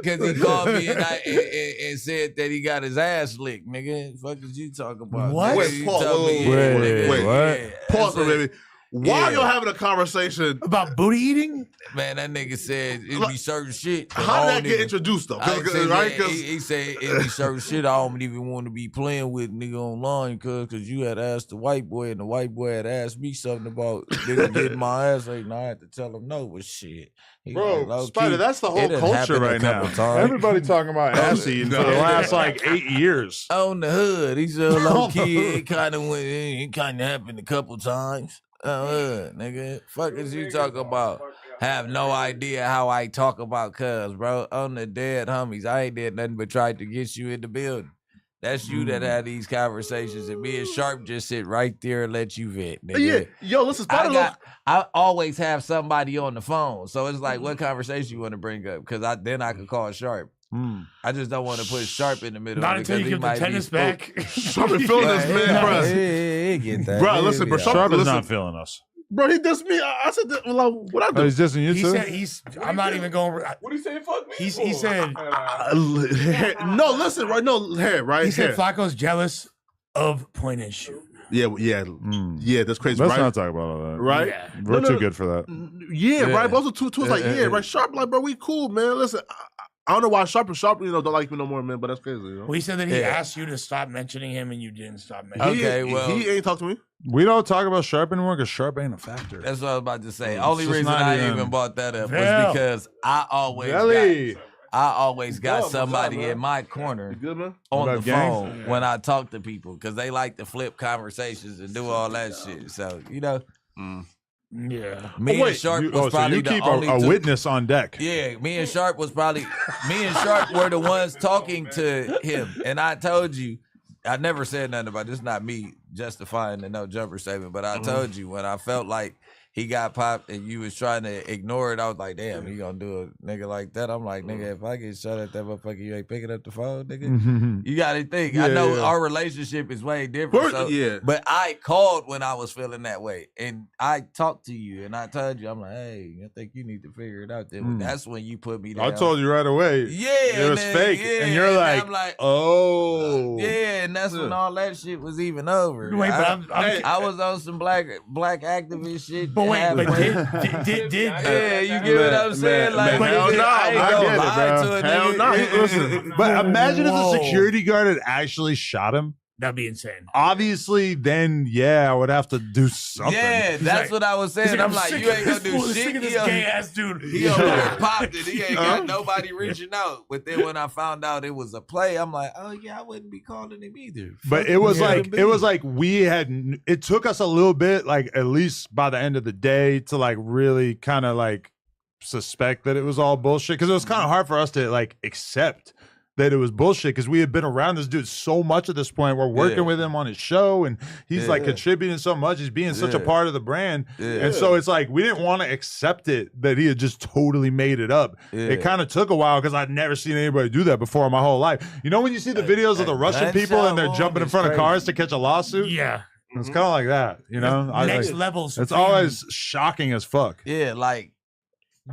because he called me and said that he got his ass licked, nigga. The fuck is you talking about? What? Nigga, Wait, you Paul, told me, wait, nigga, what? yeah. Pause I for said, baby. Why Yeah. y'all having a conversation? About booty eating? Man, that nigga said it be certain shit. that How I did that don't get even- introduced though? I said, Right? yeah, he said it be certain shit I don't even want to be playing with nigga online cause you had asked the white boy and the white boy had asked me something about nigga getting my ass like, I had to tell him no, but shit. He Bro, like, low-key, Spider, that's the whole it done culture happened a right now. couple times. Everybody talking about ass eating for the last like 8 years. On the hood, he said low key, it kind of went, it kind of happened a couple times. Nigga, fuck is you talking about? Have no idea how I talk about cuz, bro. On the dead homies, I ain't did nothing but tried to get you in the building. That's you that had these conversations, and me and Sharp just sit right there and let you vent, nigga. Yeah, yo, listen, Spider I always have somebody on the phone, so it's like, what conversation you want to bring up? Because then I could call Sharp. I just don't want to put Sharp in the middle. Not until you because give he the might be tennis back. Sharp been feeling this, man, bro. He get that. Bro, listen, bro. Sharp is listen. not feeling us. Bro, he dissed me. I said, that, like, what I do? Oh, he's dissing you He too? said I'm not even going. What he say? Fuck me. He said No, listen, right? No, here, right? he said here. Flacco's jealous of point and shoot. Yeah, that's crazy, Let's right? not talk about all that. Right? Yeah. We're No, too no. good for that. Yeah, right. But also, two is like, right? Sharp, like, bro, we cool, man. Listen, I don't know why Sharp, don't like me no more, man. But that's crazy. You know? Well, he said that he asked you to stop mentioning him, and you didn't stop mentioning him. Okay, well, he ain't talk to me. We don't talk about Sharp anymore because Sharp ain't a factor. that's what I was about to say. It's Only just reason not I even- even brought that up Yeah. was because I always got What's up, somebody man? in my corner You good, man? on What the up, gang? phone when I talk to people because they like to flip conversations and do all that shit. So, you know, Yeah. me and Sharp was so probably you the keep only a two. witness on deck. Yeah, me and Sharp were the ones talking to him. And I told you, I never said nothing about this. Not me justifying the no jumper statement, but I told you when I felt like he got popped and you was trying to ignore it, I was like, damn, he gonna do a nigga like that. I'm like, nigga, if I get shot at that motherfucker, you ain't picking up the phone, nigga. You gotta think. I know our relationship is way different. But I called when I was feeling that way. And I talked to you and I told you, I'm like, hey, I think you need to figure it out. Then that's when you put me down. I told you right away. Yeah, it was man, fake. yeah, and you're and like, I'm like, oh. yeah, and that's when all that shit was even over. Wait, but I was on some black activist shit. But wait, but did yeah, you get what I'm saying? Like, hell no, I ain't I gonna get it, lie bro. to a Hell nigga. no. Listen, But imagine if the Whoa. security guard had actually shot him. that'd be insane. Obviously, then I would have to do something. Yeah, that's like- what I was saying. I'm like, you ain't gonna do shit. This gay ass dude. He over there popped it. He ain't got nobody reaching out. But then when I found out it was a play, I'm like, oh yeah, I wouldn't be calling him either. But Fuck it was him, like be. it was like we had. It took us a little bit, like at least by the end of the day, to like really kind of like suspect that it was all bullshit because it was kind of hard for us to like accept that it was bullshit because we had been around this dude so much at this point. We're working with him on his show and he's like contributing so much. He's being such a part of the brand. And so it's like we didn't want to accept it that he had just totally made it up. It kind of took a while because I'd never seen anybody do that before in my whole life. You know when you see the videos of the Russian people and they're jumping in front of cars to catch a lawsuit? Yeah. It's kind of like that, you know? Next levels. It's always shocking as fuck. Yeah, like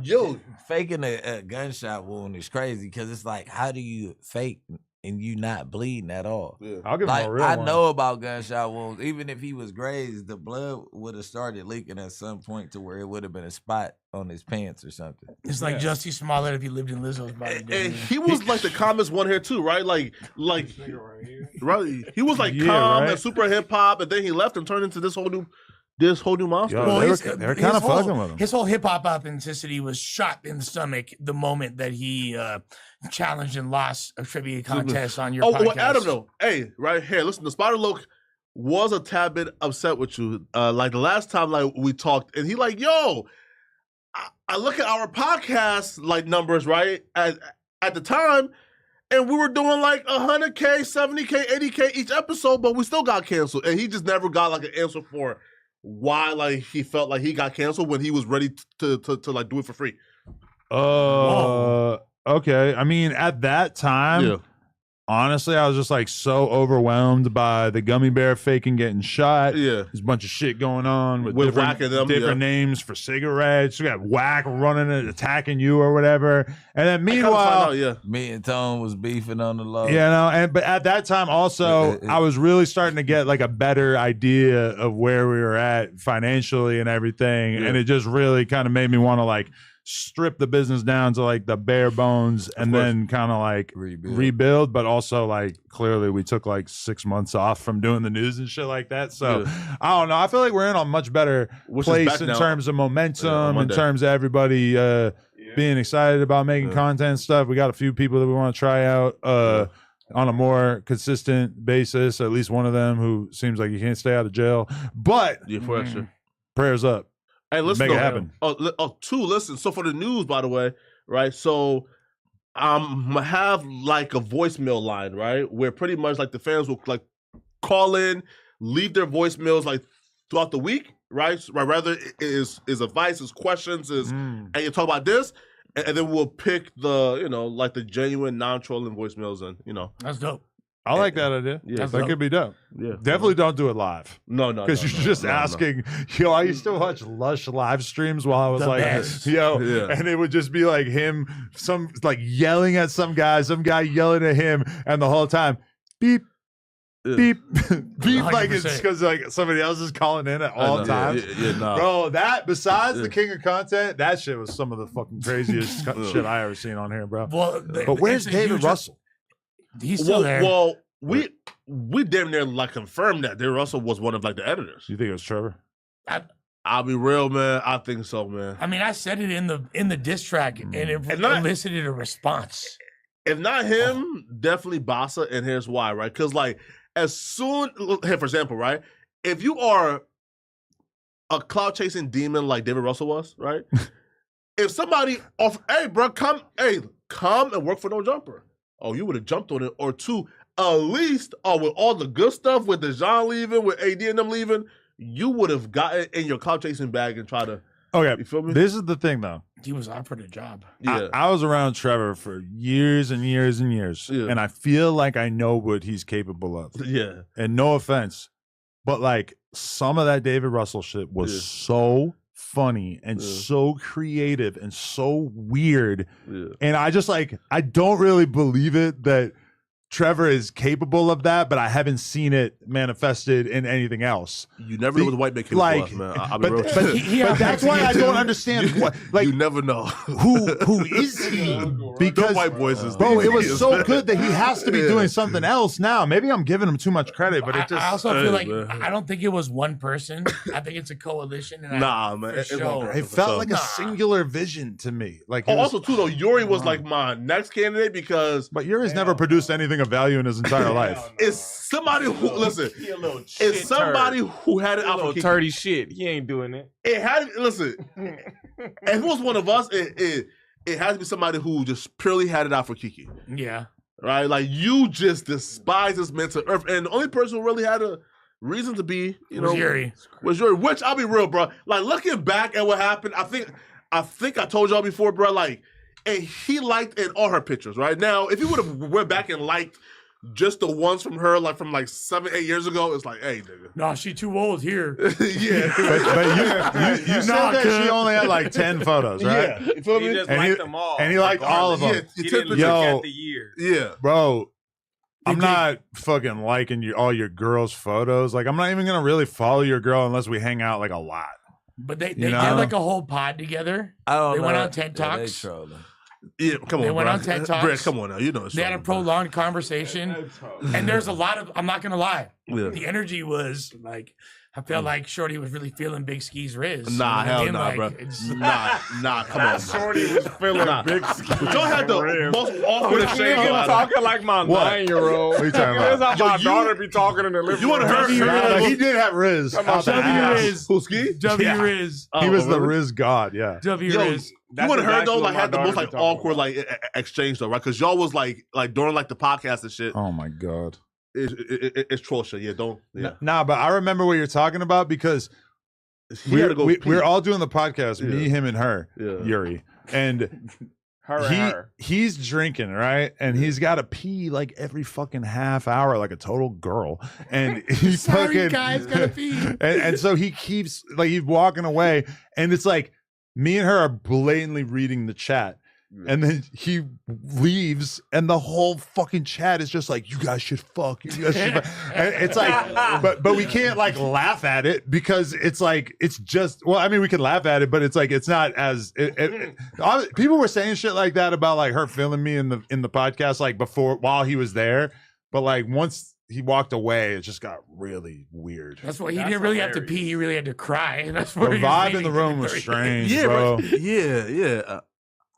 yo, faking a gunshot wound is crazy because it's like, how do you fake and you not bleeding at all? I'll give him Like a real I one. know about gunshot wounds. Even if he was grazed, the blood would have started leaking at some point to where it would have been a spot on his pants or something. It's like Jussie Smollett if he lived in Lizzo's body. and he was like the calmest one here too, right? Like, right? He was like Yeah, calm right? and super hip hop, and then he left and turned into this whole new monster. Yo, they were kind of fucking with him. His whole hip hop authenticity was shot in the stomach the moment that he challenged and lost a trivia contest on your podcast. Well, Adam, though. Hey, right here, listen, the Spider Loke was a tad bit upset with you. Like the last time like we talked, and he like, yo, I look at our podcast like numbers, right? At the time, and we were doing like 100K, 70K, 80K each episode, but we still got canceled. And he just never got like an answer for why like he felt like he got canceled when he was ready to like do it for free. Okay. I mean, at that time, honestly, I was just like so overwhelmed by the gummy bear faking getting shot. Yeah. There's a bunch of shit going on with Whack and them, different names for cigarettes. You got Whack running and attacking you or whatever. And then meanwhile, me and Tone was beefing on the low. but at that time also, I was really starting to get like a better idea of where we were at financially and everything. Yeah. And it just really kind of made me want to like strip the business down to like the bare bones and then kind of like rebuild. But also like clearly we took like 6 months off from doing the news and shit like that. So I don't know. I feel like we're in a much better place in terms of momentum, in terms of everybody being excited about making content and stuff. We got a few people that we want to try out on a more consistent basis. At least one of them who seems like he can't stay out of jail. But prayers up. Hey, listen, make it happen. Listen. So for the news, by the way, right? So I'm gonna have like a voicemail line, right? Where pretty much like the fans will like call in, leave their voicemails like throughout the week, right? Right. Rather is advice, is questions, and you talk about this. and then we'll pick the, like the genuine non-trolling voicemails, and That's dope. I like that idea. Yeah, that could be dope. Yeah, Definitely don't do it live. No, Because you're just asking. Yo, I used to watch Lush live streams while I was The like, best. and it would just be like him, yelling at some guy yelling at him, and the whole time, beep, beep, beep, like it's 100%. because like somebody else is calling in at all times. Nah. Bro, that besides the king of content, that shit was some of the fucking craziest shit I ever seen on here, bro. Well, But where's it's a David huge- Russell? He's still there. Well, we damn near like confirmed that David Russell was one of like the editors. You think it was Trevor? I'll be real, man. I think so, man. I mean, I said it in the diss track, and it elicited a response. If not him, definitely Bassa, and here's why, right? Because like as soon, here for example, right? If you are a cloud chasing demon like David Russell was, right? If somebody offer, hey, bro, come and work for No Jumper. Oh, you would have jumped on it. Or two, at least, with all the good stuff, with Dejon leaving, with AD and them leaving, you would have gotten in your cloud chasing bag and try to. Okay, you feel me? This is the thing, though. He was offered a job. Yeah. I was around Trevor for years and years and years, and I feel like I know what he's capable of. Yeah. And no offense, but like some of that David Russell shit was so funny and so creative and so weird. Yeah. And I just I don't really believe it that Trevor is capable of that, but I haven't seen it manifested in anything else. You never know what the white man capable of, man. I'll be real with you. But that's why I don't understand what you never know. who is he? Because the white voices, bro, it was so good that he has to be doing something else now. Maybe I'm giving him too much credit, but it just I also feel like I don't think it was one person. I think it's a coalition. And man, it felt like a singular vision to me. Like also too though, Yuri was like my next candidate because Yuri's never produced anything of value in his entire life. It's somebody who listen. It's somebody who had it out for Kiki. Turdy shit. He ain't doing it. It had listen. If it was one of us, it has to be somebody who just purely had it out for Kiki. Yeah. Right? Like you just despise this man to earth. And the only person who really had a reason to be, was Yuri. Was Yuri. Which I'll be real, bro. Like looking back at what happened, I think I told y'all before, bro, like, and he liked in all her pictures, right? Now, if he would have went back and liked just the ones from her, like from like 7-8 years ago, it's like, hey, nigga. No, she too old here. Yeah. but you said that she only had like 10 photos, right? Yeah. You feel me? He just liked them all. And he liked all of them. Yeah, He didn't look Yo, at the year. Yeah. Bro, I'm not fucking liking all your girls' photos. Like, I'm not even going to really follow your girl unless we hang out like a lot. But they You did know? like a whole pod together. I don't They know. went on TED Yeah, they Talks. trolling. Yeah, come on, They went bro. on TED Talks. Bricc, come on now. You know it's They had a trolling, bro. prolonged conversation. And there's a lot of, I'm not going to lie. Yeah. The energy was like, I felt like Shorty was really feeling Big Ski's Riz. Nah, You know what I hell mean? nah, Like, bro. it's- Nah, come on. Shorty was feeling Big Ski. But y'all had the most awkward shit. I'm talking like my What? 9-year-old. What are you talking about? That's how my Yo, daughter be talking in the living You wanna room. hurt He did have Riz. out the W ass. Riz. Who, Ski? W Yeah. Riz. He was the really? Riz god, yeah. W Yo, Riz. you would have heard though, exactly like what had the my most daughter like be talking awkward like exchange though, right? Because y'all was like during like the podcast and shit. Oh my God. It's troll shit. Yeah, don't. Yeah, Nah, but I remember what you're talking about because He had to go pee. we're all doing the podcast, me, Yeah. him, and her, Yeah. Yuri. And Her. he's drinking, right? And he's got to pee like every fucking half hour, like a total girl. And he's Sorry, fucking guys, gotta pee. and so he keeps like he's walking away, and it's like me and her are blatantly reading the chat. And then he leaves, and the whole fucking chat is just like, "You guys should fuck." You guys should fuck. And it's like, but we can't like laugh at it because it's like it's just. Well, I mean, we can laugh at it, but it's like it's not as. People were saying shit like that about like her filming me in the podcast like before while he was there, but like once he walked away, it just got really weird. That's why he didn't really have to pee. He really had to cry. And that's what The vibe in the room was strange, bro. Right. Yeah.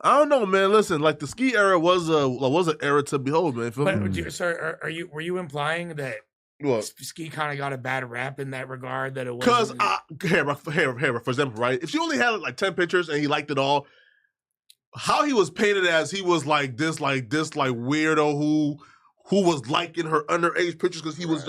I don't know, man. Listen, like the Ski era was an era to behold, man. Feel me? But, sir, were you implying that What? Ski kind of got a bad rap in that regard? That it was Because here, for example, right? If you only had like 10 pictures and he liked it all, how he was painted as he was like this weirdo who was liking her underage pictures because he was.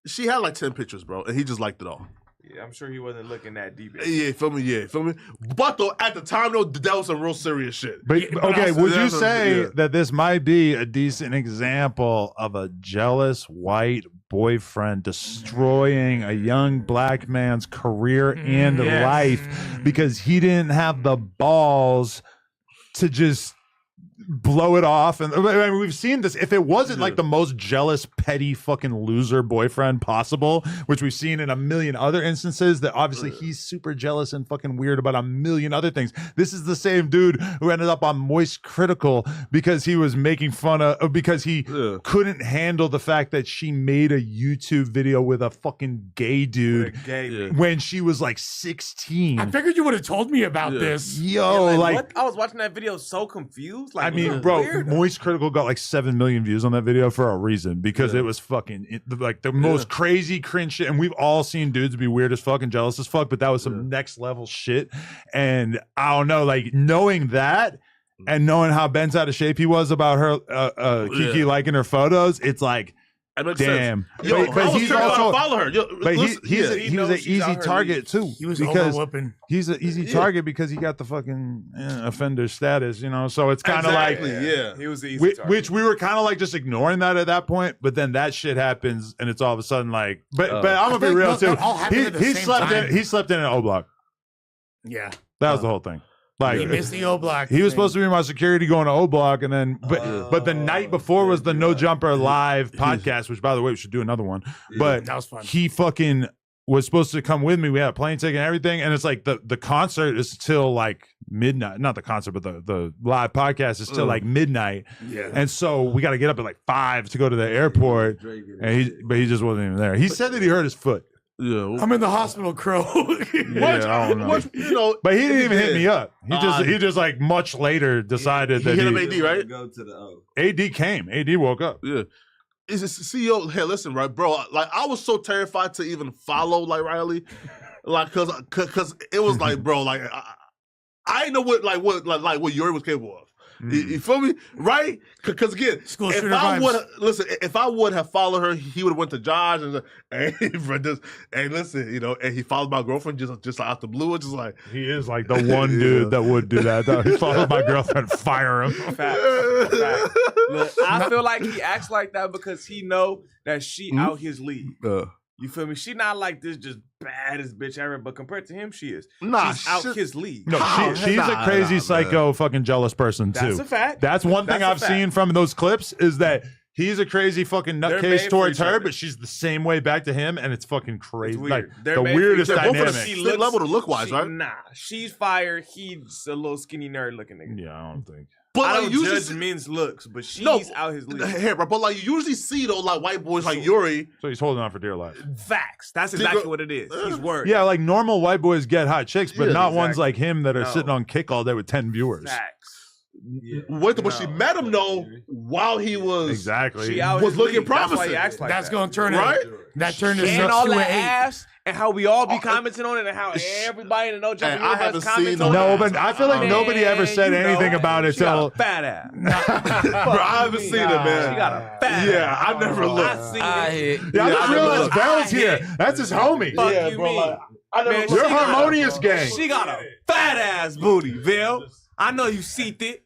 She had like 10 pictures, bro, and he just liked it all. Yeah, I'm sure he wasn't looking that deep. Yeah, feel me? Yeah, feel me? But though, at the time though, that was some real serious shit. But okay, also- would you that's a- say yeah. that this might be a decent example of a jealous white boyfriend destroying a young black man's career and life because he didn't have the balls to just blow it off? And I mean, we've seen this. If it wasn't like the most jealous, petty, fucking loser boyfriend possible, which we've seen in a million other instances, that obviously he's super jealous and fucking weird about a million other things. This is the same dude who ended up on Moist Critical because he was making fun of, because he couldn't handle the fact that she made a YouTube video with a fucking gay dude when she was like 16. I figured you would have told me about this. Yo, like what? I was watching that video so confused. Like, I mean, bro, Moist Critical got like 7 million views on that video for a reason, because it was fucking like the most crazy cringe shit. And we've all seen dudes be weird as fuck and jealous as fuck, but that was some next level shit. And I don't know, like knowing that and knowing how bent out of shape he was about her, Kiki liking her photos, it's like, damn. Yo, but he's also follow her. Yo, but listen, he was an easy target too. He was because overwhooping. he's an easy target because he got the fucking offender status, you know. So it's kind of like, he was the easy target. which we were kind of like just ignoring that at that point. But then that shit happens, and it's all of a sudden like, but I'm gonna be real too. He slept in an O Block. Yeah, that was the whole thing. Like he missed the O Block. He was supposed to be my security going to O Block, and then but the night before was the No Jumper live podcast, which by the way we should do another one. But that was fun. He fucking was supposed to come with me. We had a plane ticket and everything, and it's like the concert is till like midnight. Not the concert, but the live podcast is till like midnight. Yeah, and so we got to get up at like 5 to go to the airport. And he just wasn't even there. He said that he hurt his foot. Yeah, I'm in the hospital, Crow. I don't know. you know, but he didn't even hit me up. He just like much later decided that he hit him AD, right? Go to the O. AD came. AD woke up. Yeah. Is it CEO? Hey, listen, right, bro. Like, I was so terrified to even follow like Riley, like, cause it was like, bro, like, I didn't know what Yuri was capable of. You feel me, right? Because again, if I would have followed her, he would have went to Josh and listen, you know, and he followed my girlfriend just out the blue. It's just like he is like the one dude that would do that. He followed my girlfriend, fire him. Fact. Look, I feel like he acts like that because he know that she out his league. You feel me? She not like this just baddest bitch ever, but compared to him, she is. She's out his league. No, she's a crazy psycho fucking jealous person too. That's a fact. That's one thing I've seen from those clips is that he's a crazy fucking nutcase towards her, but she's the same way back to him, and it's fucking crazy. Like the weirdest dynamic. Same level to look wise, right? Nah, she's fire. He's a little skinny nerd looking nigga. Yeah, I don't think. But I don't judge men's looks, but she's out his league. Here, bro, but like you usually see those like white boys like Yuri. So he's holding on for dear life. Facts. That's exactly what it is. He's worried. Yeah, like normal white boys get hot chicks, but not ones like him that are sitting on Kick all day with 10 viewers. Facts. Yeah. Wait, but she met him though while he was She was looking league. promising. That's why he acts like That's that. gonna turn right. That turned into And all to that an 8. ass, and how we all be commenting on it, and how everybody in the No Jumper I haven't universe comments seen on it. No, but I feel like nobody ever said you know, anything about it she got till. a fat ass. Bro, I haven't seen it, man. She got a fat Yeah, ass. I never looked. I seen I it. hit. Yeah, I just I realized looked. Bell's here. That's his homie. Fuck Yeah, you bro, mean? like, I never Man, looked. You're she got a- harmonious gang. She got a fat ass booty, Bill. I know you see it.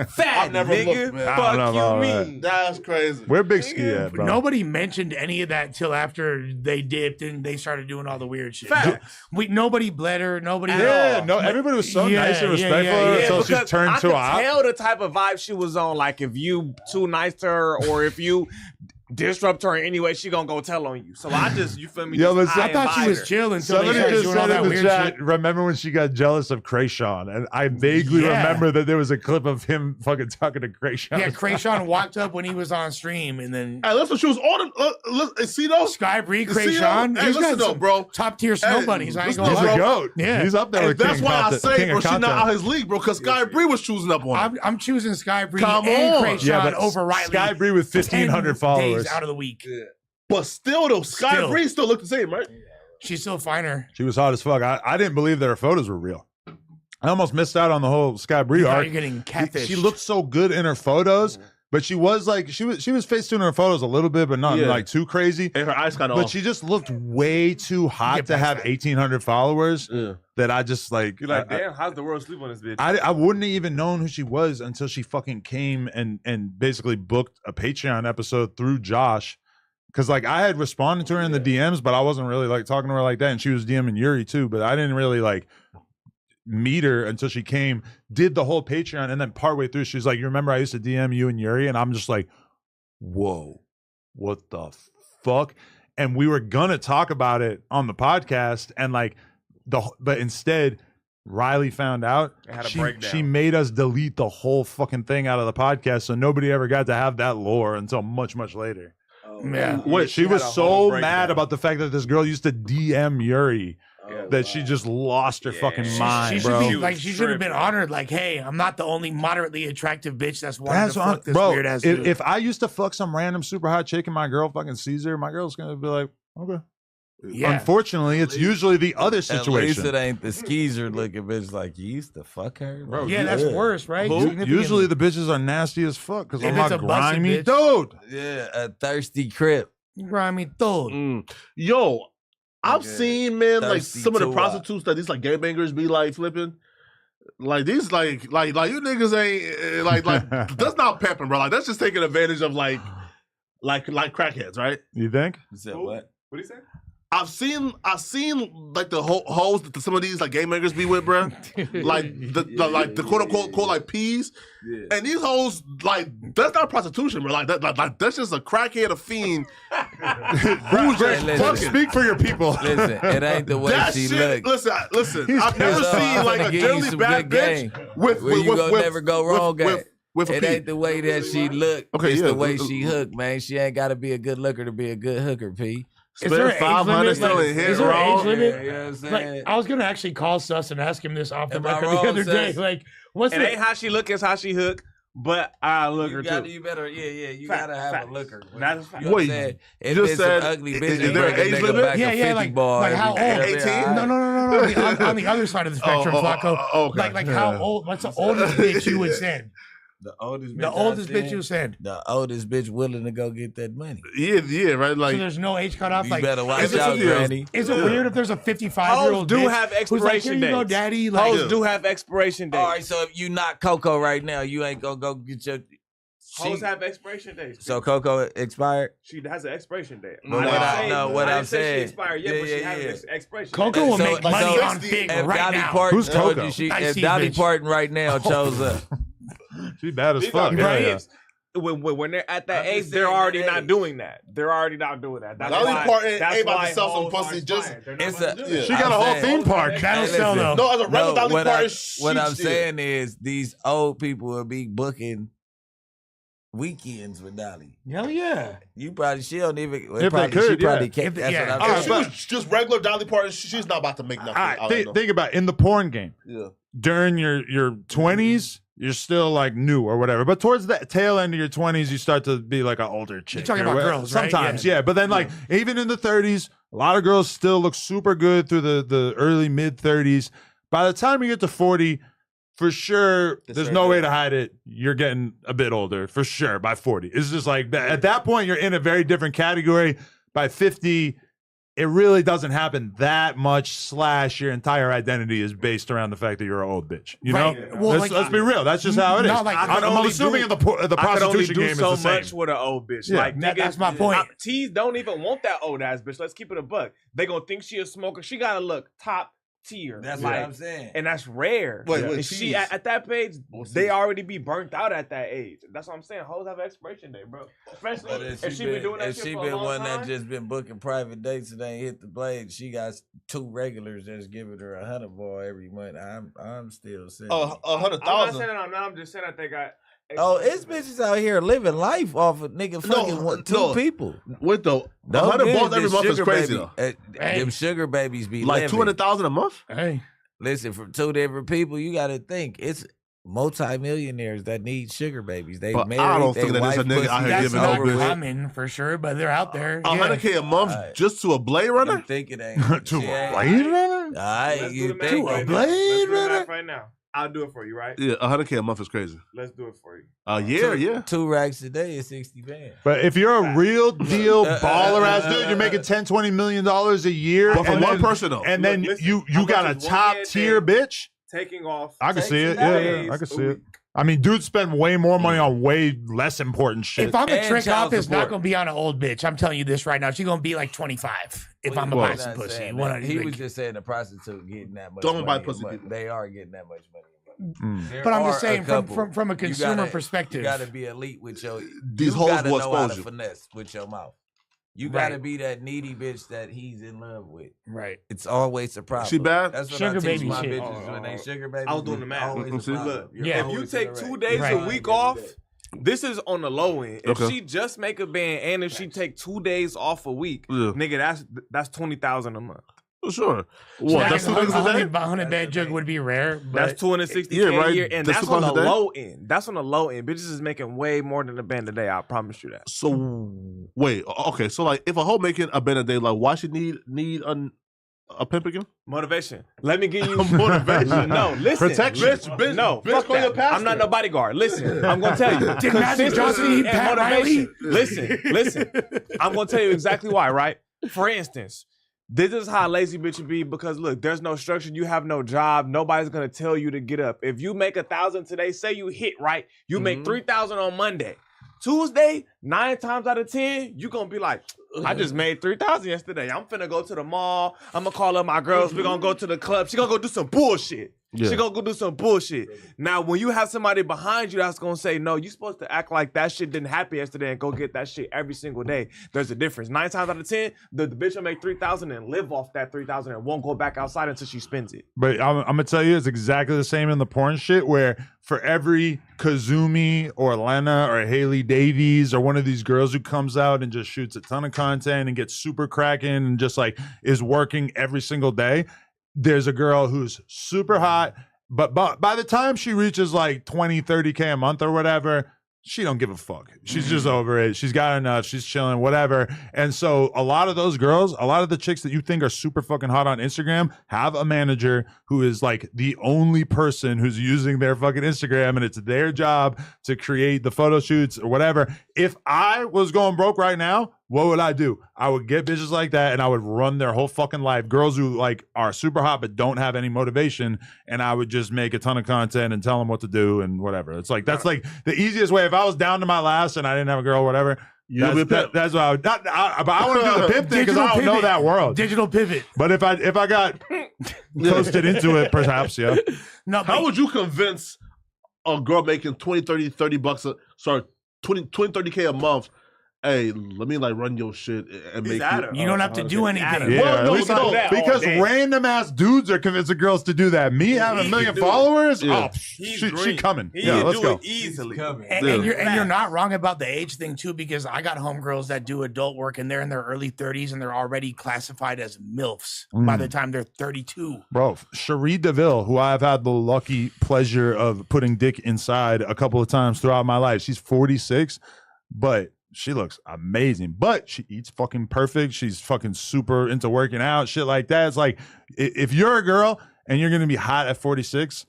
Fat never nigga. looked, man. I don't know Fuck about you that. mean? That's crazy. Where Big Ski at, bro? Nobody mentioned any of that till after they dipped and they started doing all the weird shit. Facts. Nobody bled her. Nobody. Yeah, no, everybody was so Yeah, nice and yeah, respectful yeah, yeah. until she because turned I to could a op. tell the type of vibe she was on. Like if you too nice to her, or if you disrupt her in any way, she gonna go tell on you. So I just, you feel me? Yo, just but I thought she invite was her. chill until they Somebody started just doing all said that in the weird chat, shit. remember when she got jealous of Krayshawn? And I vaguely Yeah. remember that there was a clip of him fucking talking to Krayshawn. Yeah, Krayshawn walked up when he was on stream, and then Hey, listen, she was on the. See those? Sky Bree, See Krayshawn. Hey, He's listen got though, some bro. top tier snow Hey, bunnies. I ain't listen gonna He's though, a lie. goat. Yeah. He's up there And with that's King why I Content, say, King bro, of she's not Content. out his league, bro, because Sky Bree was choosing up on him. I'm choosing Sky Bree Come and on. Krayshawn Yeah, but over Riley. Sky Bree with 1,500 10 followers. days out of the week. But still, though, Sky Still. Bree still looked the same, right? She's still finer. She was hot as fuck. I didn't believe that her photos were real. I almost missed out on the whole Sky Bree You thought arc. you're getting catfish. She looked so good in her photos, But she was like she was Facetuning her photos a little bit, but not like too crazy. And her eyes kind of. But she just looked way too hot to have 1,800 followers. Yeah. That I just like. You're like, damn, how's the world sleep on this bitch? I wouldn't have even known who she was until she fucking came and basically booked a Patreon episode through Josh. Cause like I had responded to her in the DMs, but I wasn't really like talking to her like that. And she was DMing Yuri too, but I didn't really like meet her until she came, did the whole Patreon, and then partway through she's like, you remember I used to DM you and Yuri? And I'm just like, whoa, what the fuck? And we were gonna talk about it on the podcast, and like but instead Riley found out. She made us delete the whole fucking thing out of the podcast, so nobody ever got to have that lore until much, much later. Yeah. She was so mad about the fact that this girl used to DM Yuri that she just lost her fucking mind, she bro. should be like, she should have been honored. Like, hey, I'm not the only moderately attractive bitch that's wanting to fuck this weird ass dude. If I used to fuck some random super hot chick and my girl fucking sees her, my girl's gonna be like, okay. Yeah. Unfortunately, it's usually the other situation. At least it ain't the skeezer looking bitch like you used to fuck her. Bro, yeah, that's worse, right? Usually the bitches are nasty as fuck because I'm If a it's a grimy busted dude. Yeah, a thirsty crip. Grimy dude. Yo, I've seen, man, like Thirsty some of the too, prostitutes that these like gangbangers be like flipping. Like these, like you niggas ain't like that's not pepping, bro. Like that's just taking advantage of like crackheads, right? You think? You said what? What do you say? I've seen like the hoes that some of these like gangbangers be with, bro. Like the quote unquote like peas. Yeah. And these hoes, like, that's not prostitution, bro. Like that's just a crackhead, a fiend. Who's just speak for your people. Listen, it ain't the way that she shit, looks. Listen. I've never seen like a generally bad bitch with you gonna never go wrong at. With it ain't the way that she look. Okay, it's the way she hook, man. She ain't got to be a good looker to be a good hooker, P. Is there an age limit? Is there an age limit? Yeah, you know what I'm saying? Like, I was gonna actually call Sus and ask him this off the Am record I the other wrong, day. Sus? Like, what's It the ain't how she look, it's how she hook. But I look her too. You better, you gotta have a looker. That's you know what I'm saying? If just it's said, an ugly bitch, is there an age limit? Yeah, like how old? 18? No. On the other side of the spectrum, Flacco. Okay. Like how old? What's the oldest bitch you would send? The oldest bitch you send. The oldest bitch willing to go get that money. Yeah, right. Like, so there's no age cutoff. You like, better watch out, Granny. Is it weird if there's a 55-year-old do bitch have expiration who's like, here you go, dates. daddy? Like, Hoes do have expiration dates. All right, so if you not Coco right now, you ain't gonna go get your. Hoes have expiration dates. So Coco expired. She has an expiration date. What I'm saying. She expired yet, but she has an expiration. Coco will make money on Fig if right Dolly now. Parton Who's Coco? If Dolly Parton right now chose up, she bad as fuck. Right? When they're at that age, they're already not doing that. They're already not doing that. That's Dolly why, Parton that's ain't about why to sell some hoes are pussy. Just expired. They're not about to do that. She got a whole theme park. That'll sell though. No, as a regular Dolly Parton. What I'm saying is these old people will be booking weekends with Dolly. Hell yeah. You probably she don't even. If they could, she probably yeah. can't. That's Yeah. what I'm If saying. she was just regular Dolly Parton, she's not about to make nothing. All right, think about it. In the porn game. Yeah. During your 20s, you're still like new or whatever. But towards the tail end of your 20s, you start to be like an older chick. You're talking about girls, right? Sometimes, yeah. But then like even in the 30s, a lot of girls still look super good through the early mid 30s. By the time you get to 40, for sure, there's no way to hide it. You're getting a bit older, for sure, by 40. It's just like at that point, you're in a very different category. By 50, it really doesn't happen that much. / your entire identity is based around the fact that you're an old bitch. You know, Right. Well, let's be real. That's just how it is. Not like- I'm assuming the prostitution game is so the same. much with an old bitch. Yeah. Like niggas, That's my point. Tees don't even want that old ass bitch. Let's keep it a buck. They gonna think she a smoker. She gotta look top tier. That's like, what I'm saying. and that's rare. Wait, And she at that page, they already be burnt out at that age. That's what I'm saying. Hoes have an expiration date, bro. Especially But if she been doing that if shit she for a been long one time. that just been booking private dates and ain't hit the blade, she got 2 regulars that's giving her $100 ball every month. I'm still saying. $100,000. I'm not saying I'm not. I'm just saying that they got. Oh, it's bitches out here living life off of nigga fucking two people. Wait though, Don't 100 get balls it, every this month is sugar crazy baby, though. Them sugar babies be Like living. 200,000 a month. Hey. Listen, from 2 different people, you got to think it's multi-millionaires that need sugar babies. They But married. I don't they think that there's a wife nigga pussy out here That's giving not over with. common for sure, but they're out there. Yeah. 100K a month just to a Blade You Runner? think it ain't To She ain't- Blade Runner? All right, Let's do you the math think right it- now. Blade Let's do the Runner? math right now. I'll do it for you, right? Yeah, 100K a month is crazy. Let's do it for you. Yeah. 2 racks a day is 60 bands. But if you're a real deal baller ass dude, you're making $10-20 million a year. But for one person though. And then Listen, you how got much a is one top man tier day? bitch. Taking off. I can see it. 2 Yeah, days I can a see it. week. I mean, dudes spend way more money on way less important shit. If I'm a And trick child off, it's not support. going to be on an old bitch. I'm telling you this right now. She's going to be like 25 if I'm a Well, buy some Not pussy. saying One that. of He the- was just saying the prostitute getting that much Don't buy money, pussy but people. they are getting that much money. There But I'm just are saying, a from couple. from a You consumer gotta- perspective, you got to be elite with your. These you hoes gotta will know how expose to you. finesse with your mouth. You got to Right. be that needy bitch that he's in love with. right? It's always a problem. She bad? That's what Sugar I teach baby my shit. bitches when they sugar baby. I was doing the math. Always a See? problem. Look, You're yeah. If you always take in the 2 wreck. days Right. a week off, this is on the low end. If Okay. she just make a band and if she take 2 days off a week, Yeah. nigga, that's 20,000 a month. Sure. So What? That's 2 days a day? 100 band jug would be rare. But That's 260K Yeah, right. a year, and That's that's on the 2,000 a day? low end. That's on the low end. Bitches is making way more than a band a day. I promise you that. So wait, okay. So like, if a hoe making a band a day, like, why she need a pimp again? Motivation. Let me give you Motivation. No, listen. Protection. Bitch, No, bitch, fuck call your that. pastor. I'm not no bodyguard. Listen, I'm gonna tell you. Did Magic Johnson Consistency eat and Pat motivation. Riley? Listen. I'm gonna tell you exactly why, right? For instance, this is how lazy bitch you be because look, there's no structure. You have no job. Nobody's gonna tell you to get up. If you make 1,000 today, say you hit right, you make 3,000 on Monday. Tuesday, 9 times out of 10, you gonna be like, I just made 3,000 yesterday. I'm finna go to the mall. I'm gonna call up my girls. We're gonna go to the club. She gonna go do some bullshit. Yeah. She gonna go do some bullshit. Now, when you have somebody behind you that's gonna say, no, you supposed to act like that shit didn't happen yesterday and go get that shit every single day. There's a difference. 9 times out of 10, the bitch will make 3,000 and live off that 3,000 and won't go back outside until she spends it. But I'm gonna tell you, it's exactly the same in the porn shit. Where for every Kazumi or Lena or Haley Davies or one of these girls who comes out and just shoots a ton of content and gets super cracking and just like is working every single day, there's a girl who's super hot, but by the time she reaches like 20-30K a month or whatever, she don't give a fuck. She's just over it. She's got enough. She's chilling, whatever. And so a lot of those girls, a lot of the chicks that you think are super fucking hot on Instagram have a manager who is like the only person who's using their fucking Instagram, and it's their job to create the photo shoots or whatever. If I was going broke right now, what would I do? I would get bitches like that and I would run their whole fucking life. Girls who like are super hot but don't have any motivation, and I would just make a ton of content and tell them what to do and whatever. It's like that's like the easiest way. If I was down to my last and I didn't have a girl or whatever, that's what I would. But I want to do the pimp thing because I don't know that world. Digital pivot. But if I got toasted into it, perhaps, yeah. No, How would you convince a girl making 20, 30 bucks, 30K a month? Hey, let me like run your shit and make you don't have to do anything. Yeah, Well, at no, least no, I- that because all day. random ass dudes are convincing girls to do that. Me having a million followers, Yeah. she coming. He Yeah, can let's do go. it easily. And you're not wrong about the age thing too, because I got homegirls that do adult work and they're in their early 30s and they're already classified as MILFs by the time they're 32. Bro, Cherie DeVille, who I've had the lucky pleasure of putting dick inside a couple of times throughout my life. She's 46, but she looks amazing. But she eats fucking perfect. She's fucking super into working out, shit like that. It's like, if you're a girl and you're going to be hot at 46,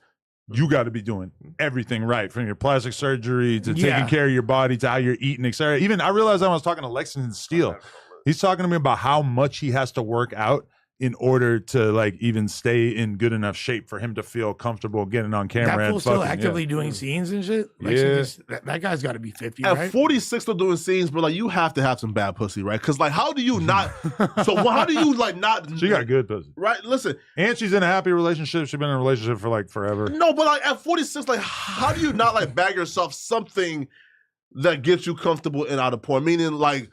you got to be doing everything right, from your plastic surgery to taking care of your body to how you're eating, etc. Even I realized that when I was talking to Lexington Steele, he's talking to me about how much he has to work out in order to like even stay in good enough shape for him to feel comfortable getting on camera. That and fool's still fucking, actively doing scenes and shit. Like, Yeah. that guy's got to be 50, At right? 46, still doing scenes, but like you have to have some bad pussy, right? Because like, how do you not? How do you like not? She got good pussy. Right. Listen, And she's in a happy relationship. She's been in a relationship for like forever. no, but like at 46, like how do you not like bag yourself something that gets you comfortable and out of porn? Meaning like.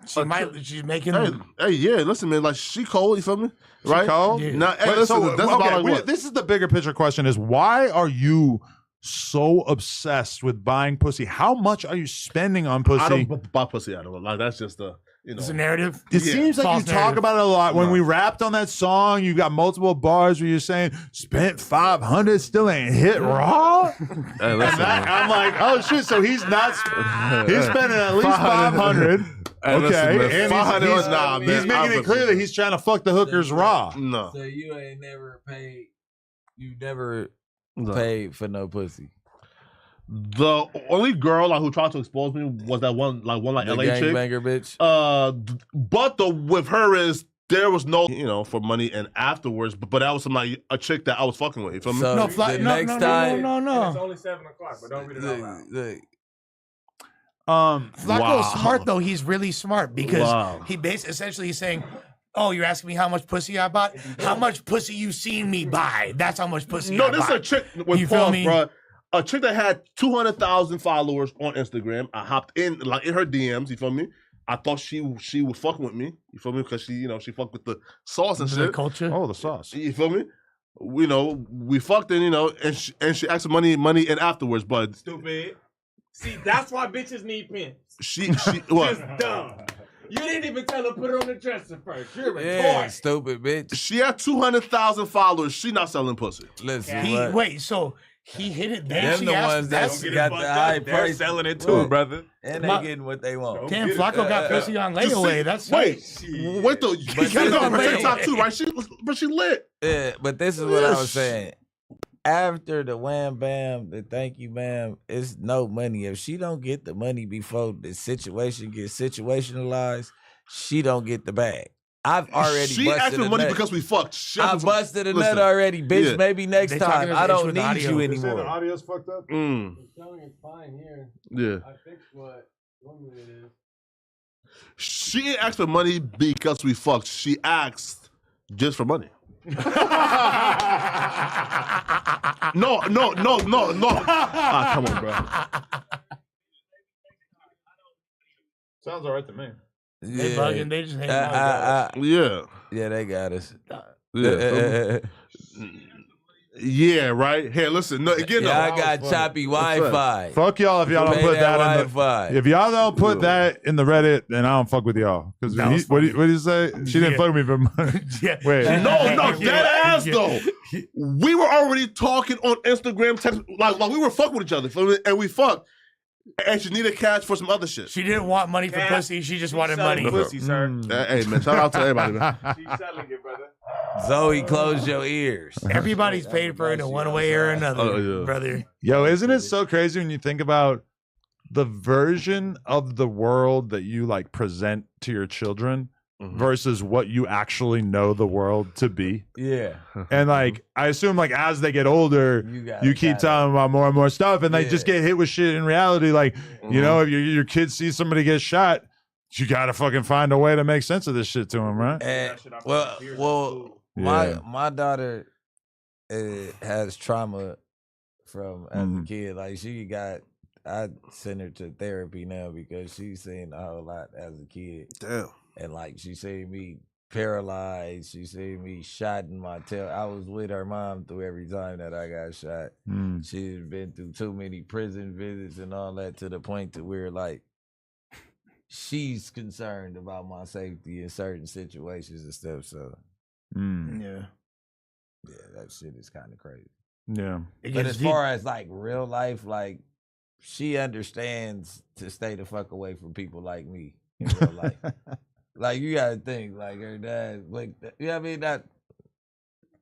She's making. Hey, yeah, listen, man, like she cold, you feel me? Right? Cold? Yeah. Now, hey, Wait, listen, so, that's about okay, like what? this is the bigger picture question: is why are you so obsessed with buying pussy? How much are you spending on pussy? I don't buy pussy out of it. Like that's just the It's a narrative. It Yeah. seems like False you talk narrative. about it a lot. When No. we rapped on that song, you got multiple bars where you're saying, spent 500, still ain't hit raw. Hey, listen, I'm like, oh shit, so he's not, he's spending at least 500. Hey, Okay, listen, man, and 500 he's, was nah, he's man, making it clear that he's trying to fuck the hookers raw. No. So you ain't never paid. You never paid for no pussy. The only girl like who tried to expose me was that one The LA chick. gangbanger bitch. But with her is there was no for money and afterwards. But that was some like a chick that I was fucking with. You feel me? So No, the no, next time, And it's only 7 o'clock, but don't read it out loud. Flacco's smart though. He's really smart because Wow. he essentially he's saying, "Oh, you're asking me how much pussy I bought? How much pussy you seen me buy? That's how much pussy I No, bought." this is a chick with You feel pause, me? bro. A chick that had 200,000 followers on Instagram. I hopped in her DMs. You feel me? I thought she was fucking with me. You feel me? Because she fucked with the sauce and The shit. culture. Oh, the sauce. You feel me? We fucked in, and she asked for money and afterwards, but Stupid. See, that's why bitches need pimps. she what? Just dumb. You didn't even tell her put her on the dresser first. You're a yeah, toy. stupid bitch. She had 200,000 followers. She not selling pussy. Listen, what? Wait, so he hit it then? Them She the asked, ones that that's, got the high price. selling it Look, brother. And they getting what they want. damn, Flacco got pussy on layaway. That's Wait though. But You got it on her TikTok too, right? She lit. Yeah, but this is what I was saying. After the wham bam, the thank you ma'am, it's no money. If she don't get the money before the situation gets situationalized, she don't get the bag. I've already She busted asked for a money nut. because we fucked. She I asked for- busted a Listen, nut already, bitch. yeah. Maybe next They talking time. about I the issue don't with the need audio. you They They say the anymore. audio's fucked up. It's fine here. Yeah. I fixed what normally it is. She didn't ask for money because we fucked. She asked just for money. No. Ah, come on, bro. Sounds all right to me. They bugging. They just hang Yeah. Yeah, they got us. Yeah. Yeah, right? Here, listen. No, again, Yeah, though. I got choppy Wi-Fi. Fuck y'all if y'all don't Pay put that in the. Wi-Fi. If y'all don't put that in the Reddit, then I don't fuck with y'all. Because That was what do you say? She didn't Yeah. fuck with me for money. Yeah. Wait. No, dead ass though. We were already talking on Instagram, text, like we were fucking with each other, feel me? And we fucked. And she needed cash for some other shit. She didn't want money for pussy. She just wanted money. Pussy, sir. Hey man, shout out to everybody, man. She's selling it, brother. Zoe, close your ears. Everybody's paid for it in one way or another, Oh, yeah. brother. Yo, isn't it so crazy when you think about the version of the world that you like present to your children versus what you actually know the world to be? Yeah. And like, I assume like as they get older, you keep telling them about more and more stuff, and they just get hit with shit in reality. Like, you know, if your kid sees somebody get shot, you gotta fucking find a way to make sense of this shit to them, right? And, well, my daughter has trauma from as a kid. Like I send her to therapy now because she's seen a whole lot as a kid. Damn. And like she seen me paralyzed, she seen me shot in my tail. I was with her mom through every time that I got shot. She's been through too many prison visits and all that to the point to where like she's concerned about my safety in certain situations and stuff. So Yeah. that shit is kind of crazy. Yeah. But as far as like real life, like she understands to stay the fuck away from people like me in real life. Like you gotta think, like her dad, like you know what I mean, not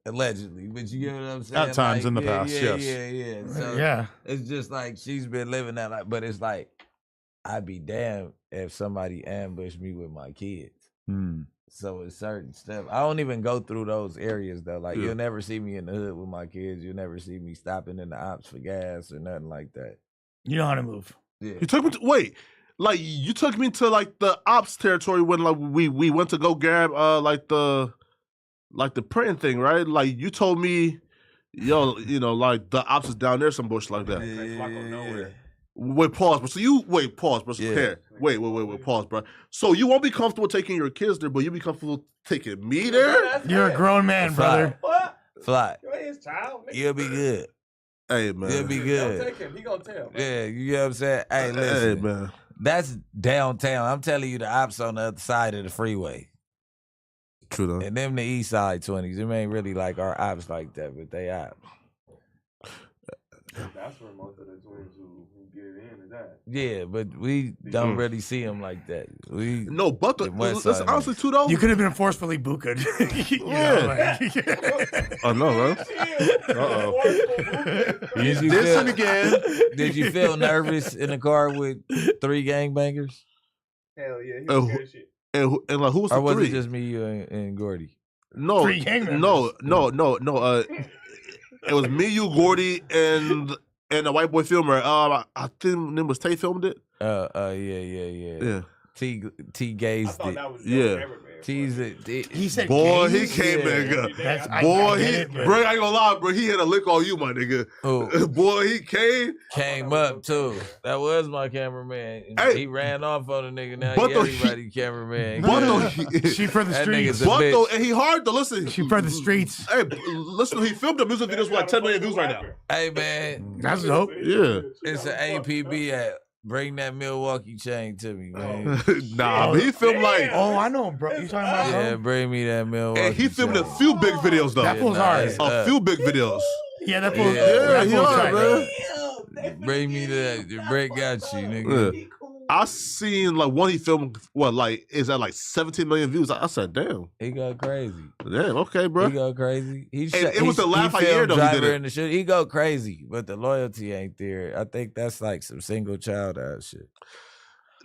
allegedly, but you get what I'm saying. At times like, in the past, yes. Yeah. So Yeah. it's just like she's been living that life, but it's like I'd be damned if somebody ambushed me with my kids. So it's certain stuff. I don't even go through those areas though. Like you'll never see me in the hood with my kids. You'll never see me stopping in the ops for gas or nothing like that. You know how to move. Yeah. You took me to you took me to like the ops territory when like we went to go grab like the printing thing, right? Like you told me, yo, like the ops is down there, some bush like that. Yeah. Wait, pause, bro. So pause, bro. So here. Wait, pause, bro. So you won't be comfortable taking your kids there, but you'll be comfortable taking me there? You're a grown man, brother. What? Fly. You ain't his child. Nigga. You'll be good. Hey, man. You'll be Don't good. take him. He gonna tell. Yeah, you know what I'm saying? Hey, Hey, listen. man. That's downtown. I'm telling you, the ops on the other side of the freeway. True, though. And them the east side 20s. Them ain't really like our ops like that, but they ops. That's where most of the twins who get it in is that. Yeah, but we don't really see him like that. We No, but listen, honestly, too though. You could have been forcefully bukked. I know, right? Did you feel nervous in the car with 3 gangbangers? Hell yeah, he was scared of shit. And like, who was the Or was 3? it just me, you, and Gordy? No, 3 gang members. no. It was me, you, Gordy, and a white boy filmer. I think his name was Tay. Filmed it. Yeah. T gazed it. Yeah. T's it. He said, Boy, gays? he came back up. I Boy, get he, it, but- bro, I ain't gonna lie, bro. He had a lick on you, my nigga. Oh. Boy, he came up too. That was my cameraman. Hey. He ran off on a nigga. Now But he though everybody cameraman. But though, She for the That streets. nigga's a but bitch. though, and he hard to listen. She for the streets. Hey, listen, he filmed the music videos with like 10 million views right now. Hey man, That's dope. Yeah. it's an APB app. Bring that Milwaukee chain to me, man. Nah, but he filmed like, Oh, I know, bro. You talking about? Yeah, bro? bring me that Milwaukee. and he filmed a chain. few big videos though. That fool's hard. A few big videos. Yeah, that fool. Yeah, that he fool's hard, tight. man. Bring me that. Bricc got you, nigga. Yeah. I seen like one he filmed. What like is that like 17 million views? I said, damn, He go crazy. damn, okay, bro. He go crazy. It was the Lafayette filmed though, he did Driver it. in the shoot. He go crazy, but the loyalty ain't there. I think that's like some single child ass shit.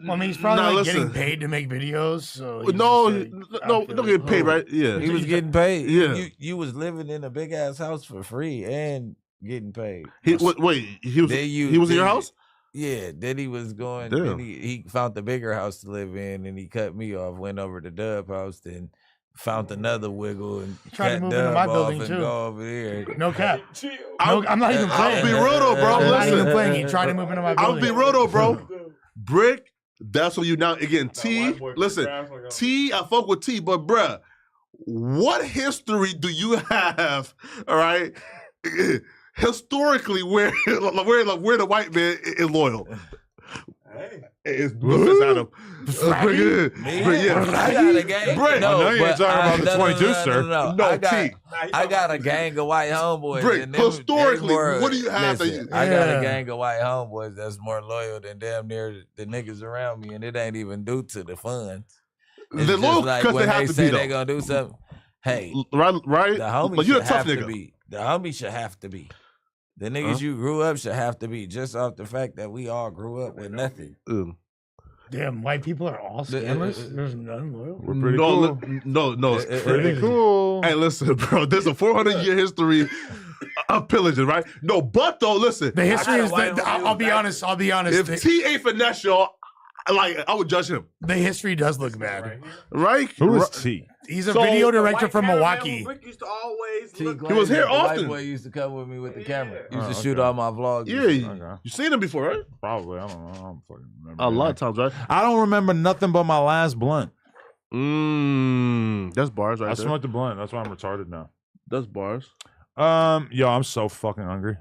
Well, I mean, he's probably Nah, like listen. getting paid to make videos. So he's No, just like, no, I feel don't get paid, like, right? Yeah, He was getting paid. Yeah. You was living in a big ass house for free and getting paid. He wait, he was Then he was in your then- house? Yeah, then he was going. Damn. Then he found the bigger house to live in, and he cut me off. Went over to Dub house, then found another wiggle and Tried to cut move into Dub my off building, and too. go over there. No cap. No, I'm not even I'll playing. be real though, bro. I'm not even Listen, playing. He tried to move into my I'll building. be real though, bro. Bricc, that's what you now again. T, listen, T, I fuck with T, but bruh, what history do you have? All right, historically, where the white man is loyal? It's Adam. I got a gang. Bricc, I know you ain't but talking about the 22, sir. No, I got a gang of white homeboys. Bricc, and them- historically, they more- what do you have that listen, you- I got Yeah. a gang of white homeboys that's more loyal than damn near the niggas around me, and it ain't even due to the fun. It's They're just loyal like because when they have they to say be they though. gonna do something. Hey, Right? the homie Like, you're a should tough have to nigga. be. The homie should have to be. The niggas you grew up should have to be, just off the fact that we all grew up with nothing. Damn, white people are all scammers. There's none loyal. We're pretty cool. No, it's Pretty cool. Hey, listen, bro. There's a 400-year history of pillaging, right? No, but though, listen. The history is white that. homie I'll be honest. I'll be honest. If T ain't finesse y'all, like I would judge him, The history does look bad. right? Who is T? He's a So, video the director from Milwaukee. Bricc used to always T. look. He was here Glazer, the often. White boy used to come with me with the camera. He used to Oh, shoot okay. all my vlogs. Yeah, Okay. you seen him before, right? Probably. I don't know. I don't fucking remember. A lot of times, right? I don't remember nothing but my last blunt. That's bars right I there. smoked a blunt. That's why I'm retarded now. That's bars. Yo, I'm so fucking hungry.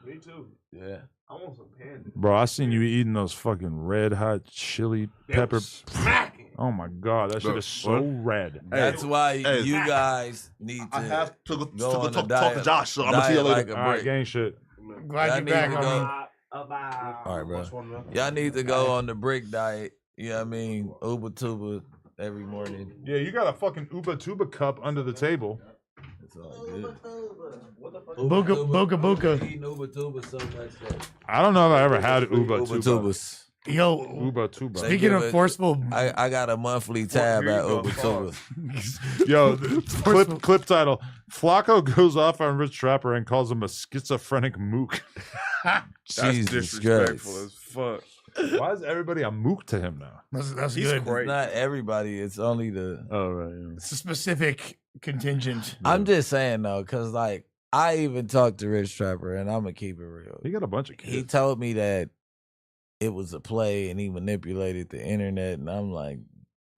Me too. Yeah. I want some panda. Bro, I seen you eating those fucking red hot chili pepper. Smacking. Oh my god, that shit is so red. That's why hey. you guys need to I have to go go on a talk diet, to Josh, so I'm gonna see you diet later. like a All right, brick. gang shit. Glad Y'all you're need back, to homie. All right, bro. Y'all need to go on the Bricc diet. You know what I mean? Uber tuba every morning. Yeah, you got a fucking Uba Tuba cup under the table. It's all good. Booga. Eating Uber tuba so much that I don't know if I ever had Uba Uber Tuba. tubas. Yo, Uba Tuba. They speaking give of it- forceful, I got a monthly tab here you at go. Uber tuba. Yo, the clip title: Flacco goes off on Rich Trapper and calls him a schizophrenic mook. Jesus Christ. as fuck. Why is everybody a mook to him now? that's He's good. great. Not everybody. It's only the. Oh right. It's a specific contingent. I'm just saying though, cause like I even talked to Rich Trapper, and I'm gonna keep it real. He got a bunch of He kids. told me that it was a play, and he manipulated the internet, and I'm like,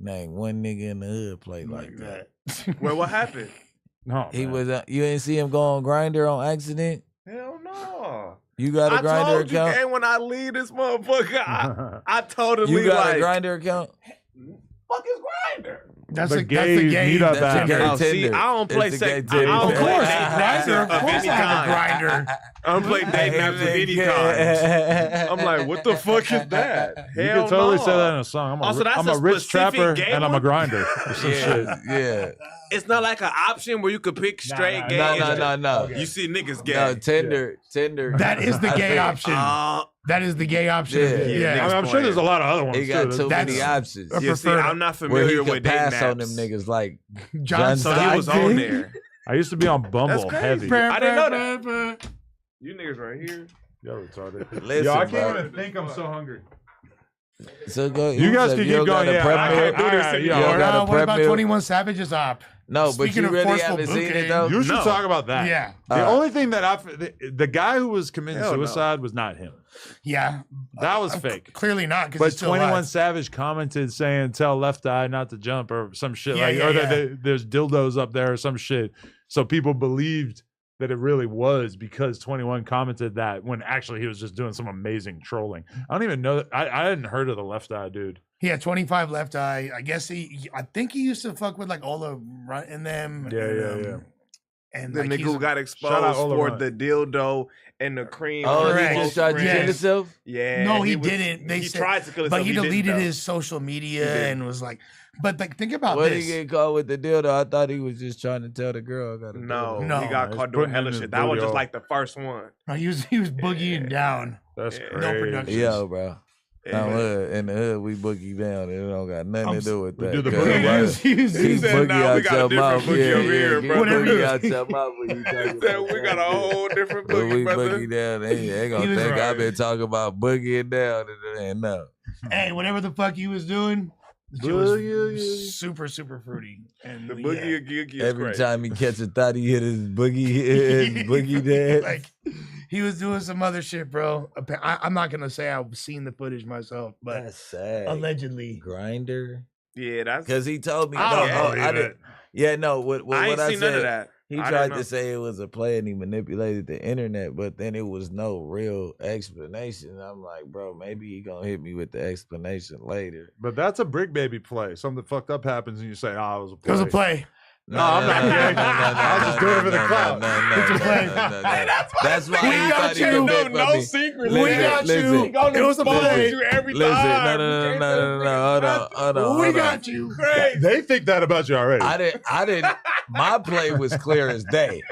name one nigga in the hood play like that. Well, what happened? No, He man. was. You didn't see him go on Grinder on accident. Hell no. You got a I Grinder told you, account. gang, when I leave this motherfucker, I told him You got like, a Grinder account. fuck is Grinder? That's the the gay gay meetup that's the app. gay Oh, see, Tinder. I don't play It's the gay sex. I Tinder. don't Of play course, dating Grindr. apps Of of course, any I have a kind. grinder. I don't play dating apps of any kind. I'm like, what the fuck is that? You Hell could totally no. say that in a song. Also, that's I'm a a rich specific trapper gay and I'm a one? grinder or some shit. Yeah. It's not like an option where you could pick straight gay. No. You see niggas gay. No, Tinder. That is the I gay think option. That is the gay option. Yeah. Yeah. I mean, I'm sure there's a lot of other ones He got too. too many That's- options. I Yeah, see, prefer I'm not Where he familiar could with dating pass on apps. them niggas like John So he was Stockton. on there. I used to be on Bumble That's crazy. heavy. I didn't know that. You niggas right here. You're retarded. Listen, Yo, I bro. can't even think. I'm so hungry. So go. You guys can you keep don't going. gotta Yeah, prep I meal? can't do this You anymore. don't gotta What prep about meal? 21 Savage's op? No, but Speaking you of really forceful haven't seen bouquet, it though. You should No. talk about that. Yeah. The only thing that the guy who was committing Hell no. suicide was not him. Yeah. That was fake. Clearly not. But 21 Savage commented saying, "Tell Left Eye not to jump" or some shit Yeah, like, yeah, or yeah. that there's dildos up there or some shit. So people believed that it really was because 21 commented that when actually he was just doing some amazing trolling. I don't even know that I hadn't heard of the Left Eye dude. He had 25 Left Eye. I guess I think he used to fuck with like Ola Runt in them. Yeah. And The like, nigga he's who got Shout out exposed Ola for Runt. the dildo and the cream. Oh, Correct. he just tried to Yes. kill himself. Yeah. No, he was- didn't. They he said- tried to kill himself. but he didn't, deleted though. his social media He did. and was like, but like, think about What did this. he get caught with the dildo? I thought he was just trying to tell the girl. I got a No, dildo. No. he got He's caught doing putting hella in his shit. That was booty just hole. like the first one. No, he was boogieing down. That's Yeah. crazy. No production. Yo, bro. Yeah. In the hood, we boogie down. It don't got nothing to do with we that. do the 'cause, boogie. right, He said, boogie "Nah, we out got a your different mouth. boogie Yeah, over here, yeah, bro." get boogie out your mouth when you talking He said, about we got a that. whole different When boogie, we brother. boogie down, they gonna He was think right. I've been talking about boogieing down. And no. Hey, whatever the fuck he was doing, the shit was super, super fruity. And The yeah. boogie is Every crazy. time he catch a thought, he hit his boogie dad. Like he was doing some other shit, bro. I'm not gonna say I've seen the footage myself, but That's sad. allegedly. Grinder. Yeah, that's. Because he told me. I don't no, believe I didn't. Yeah, no. What I ain't what I seen said, none of that. He I tried didn't know. to say it was a play and he manipulated the internet, but then it was no real explanation. I'm like, bro, maybe he gonna hit me with the explanation later. But that's a Brick Baby play. Something fucked up happens and you say, "Oh, it was a It play." was a play. No, I'm not gay. I was just doing it for the clout. It's a play. That's why We he got thought he you. could No, bet no for me. secret. We Listen, got listen. you. It was a play. You every Listen, time. no. Hold on. We got you. They think that about you already. I didn't. My play was clear as day.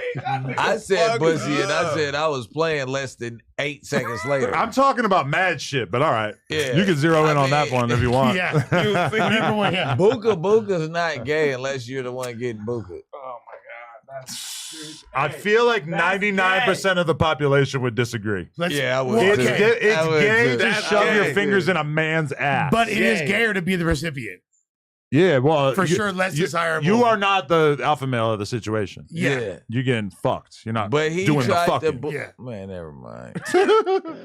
I said fuck Bussy, and I up. said I was playing less than 8 seconds later. I'm talking about mad shit, but all right. Yeah. You can zero in I on that mean- one if you want. Yeah. Remember when? Yeah. Buka's not gay unless you're the one getting Buka. Oh my god, that's. I feel like 99% of the population would disagree. Yeah, I would. Well, It's, okay. it's I would gay too. to That's shove your gay, fingers dude. in a man's ass. But it is Yay. gayer to be the recipient. yeah, well, For sure, less you, desirable. You are not the alpha male of the situation. Yeah. You're getting fucked. You're not But he doing the tried to. fucking. Yeah. Man, never mind.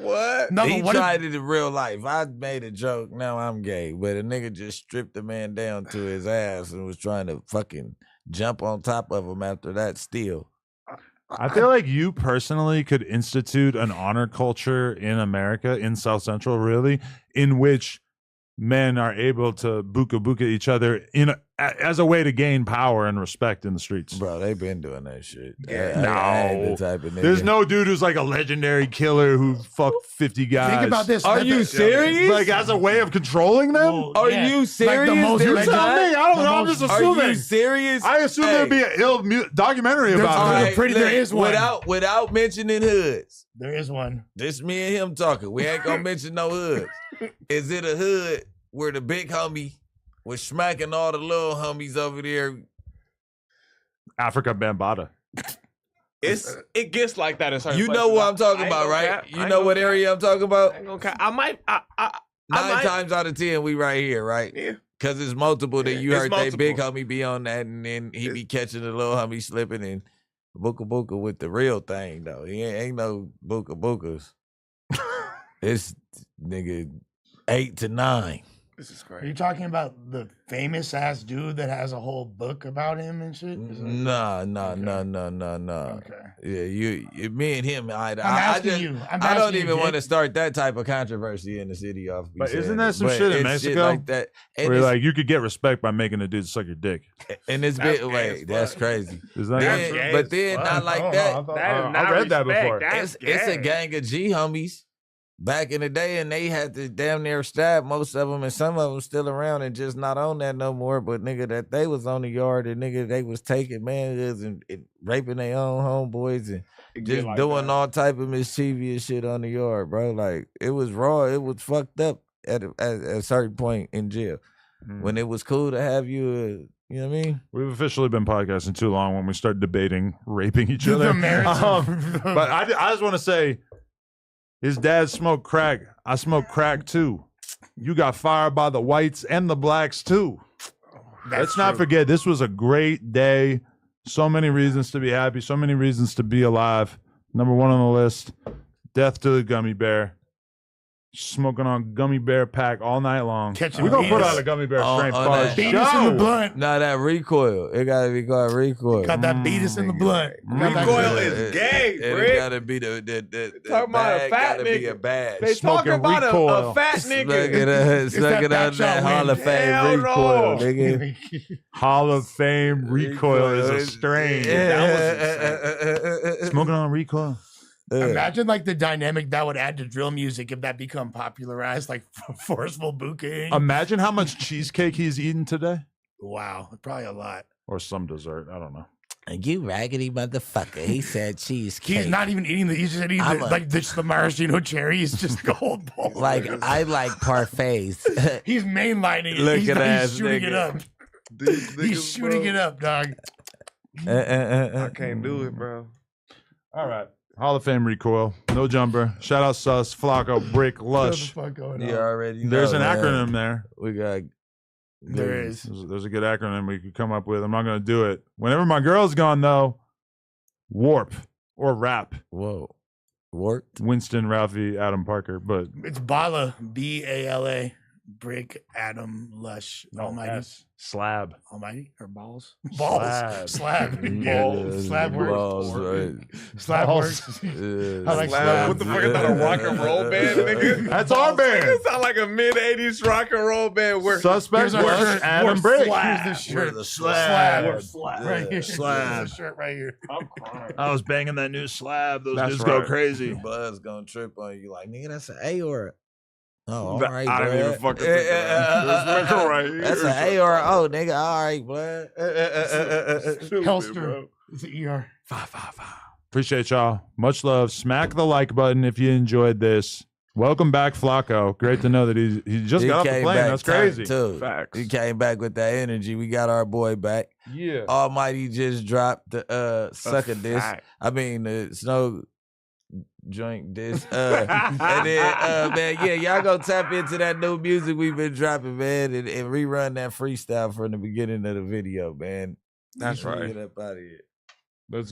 What? No, He but what if- tried it in real life. I made a joke. Now I'm gay, but a nigga just stripped the man down to his ass and was trying to fucking jump on top of him after that. Still, I feel like you personally could institute an honor culture in America, in South Central, really, in which men are able to buka each other as a way to gain power and respect in the streets. bro, they been doing that shit. Yeah. I ain't the type of nigga. There's no dude who's like a legendary killer who fucked 50 guys. Think about this. Are you serious? Like as a way of controlling them? Well, Are yeah. you serious? Like the most You There's tell not- me. I don't the know. I'm most- just Are assuming. you serious? I assume there'd be an ill documentary There's- about there's it. a pretty- there is one. Without mentioning hoods. There is one. This me and him talking. We ain't gonna mention no hoods. Is it a hood where the big homie was smacking all the little homies over there? Africa Bambaataa. It gets like that in certain You places. know what I'm talking I ain't about, gonna right? cap. I You ain't know gonna what cap. area I'm talking about? I ain't gonna cap. I might. I 9 might. times out of 10, we right here, right? Yeah. Cause it's multiple that Yeah, you it's heard they big multiple. homie be on that, and then he be catching the little homie slipping and buka with the real thing though. He ain't no bukas. It's nigga 8 to 9. This is Are you crazy. talking about the famous ass dude that has a whole book about him and shit? No. Okay. Yeah, me and him. I asking just, you. I'm I don't asking you, even want to Jake. start that type of controversy in the city off. But isn't that some shit in Mexico? like that, and Where it's, like you could get respect by making a dude suck your dick. and it's That's bit gay as wait, that's fuck. crazy. Is that Then- gay but as then fuck. not like I that. don't know. That is I not read that respect. before. That's It's a gay. gang of G homies back in the day, and they had to damn near stab most of them, and some of them still around and just not on that no more. But nigga, that they was on the yard, and nigga, they was taking manhoods and raping their own homeboys and It just get like doing that. all type of mischievous shit on the yard, bro. Like it was raw, it was fucked up at a certain point in jail when it was cool to have you. You know what I mean? We've officially been podcasting too long when we start debating raping each The other. merits of- But I just want to say, his dad smoked crack. I smoked crack too. You got fired by the whites and the blacks too. Let's not forget, this was a great day. So many reasons to be happy. So many reasons to be alive. Number one on the list, death to the gummy bear. Smoking on gummy bear pack all night long. Catching We're going to put beats. out a gummy bear On- strength on car that- Beat us in the show. blunt. Nah, that recoil. It gotta be called recoil. Got that beat us in the blunt. Got that- Recoil is gay, It Bricc. gotta be the Talking about a bag fat gotta be nigga. a badge. They Smoking talking about a recoil. fat Suck nigga. it that on back shot that Hall win. of Fame Hell recoil, no. nigga. Hall of Fame recoil is a strain. Smoking on recoil. Imagine like the dynamic that would add to drill music if that become popularized, like forceful bouquet. Imagine how much cheesecake he's eaten today. Wow, probably a lot. Or some dessert. I don't know. You raggedy motherfucker. He said cheesecake. He's not even eating he's just eating like the maraschino cherry. He's just gold ball. like I like parfaits. He's mainlining it. Looking ass He's shooting it nigga. up. He's shooting it up, dog. I can't do it, bro. All right. Hall of Fame recoil. No jumper. Shout out Sus, Flacco, Bricc, Lush. What the fuck going on? You already know. There's an man. acronym there. We got. There is. There's a good acronym we could come up with. I'm not going to do it. Whenever my girl's gone, though, warp or rap. Whoa. Warped. Winston, Ralphie, Adam Parker. But It's Bala, Bala, Bricc, Adam, Lush, Almighty. slab. Almighty or balls? Balls. Slab. Yeah, Slab balls, works. right. Slab Balls. works. Yeah. I like Slab. slab. What the fuck is that, a rock and roll band, nigga? That's our band. It sound like a mid-'80s rock and roll band. Where Suspects, Here's our Lush, shirt. Adam We're Bricc. slab. Here's the shirt. We're the Slab. slab. Right here. Slab. Here's the shirt right here. I was banging that new slab. Those That's dudes go right. crazy. Buzz gonna trip on you like, nigga, that's an A or a. Oh, all That- right, I didn't even blood. fucking think of that. This nigga right here. That's an A or an O, nigga. All right, blood. Stupid, Helster. bro. It's an ER. Appreciate y'all. Much love. Smack the like button if you enjoyed this. Welcome back, Flacco. Great to know that he just got off the came plane. back That's crazy. too. Facts. He came back with that energy. We got our boy back. Yeah. Almighty just dropped the sucker disc. fact. I mean the snow joint disc. And then man, yeah, y'all go tap into that new music we've been dropping, man, and rerun that freestyle from the beginning of the video, man. That's You should right. Get up out of here.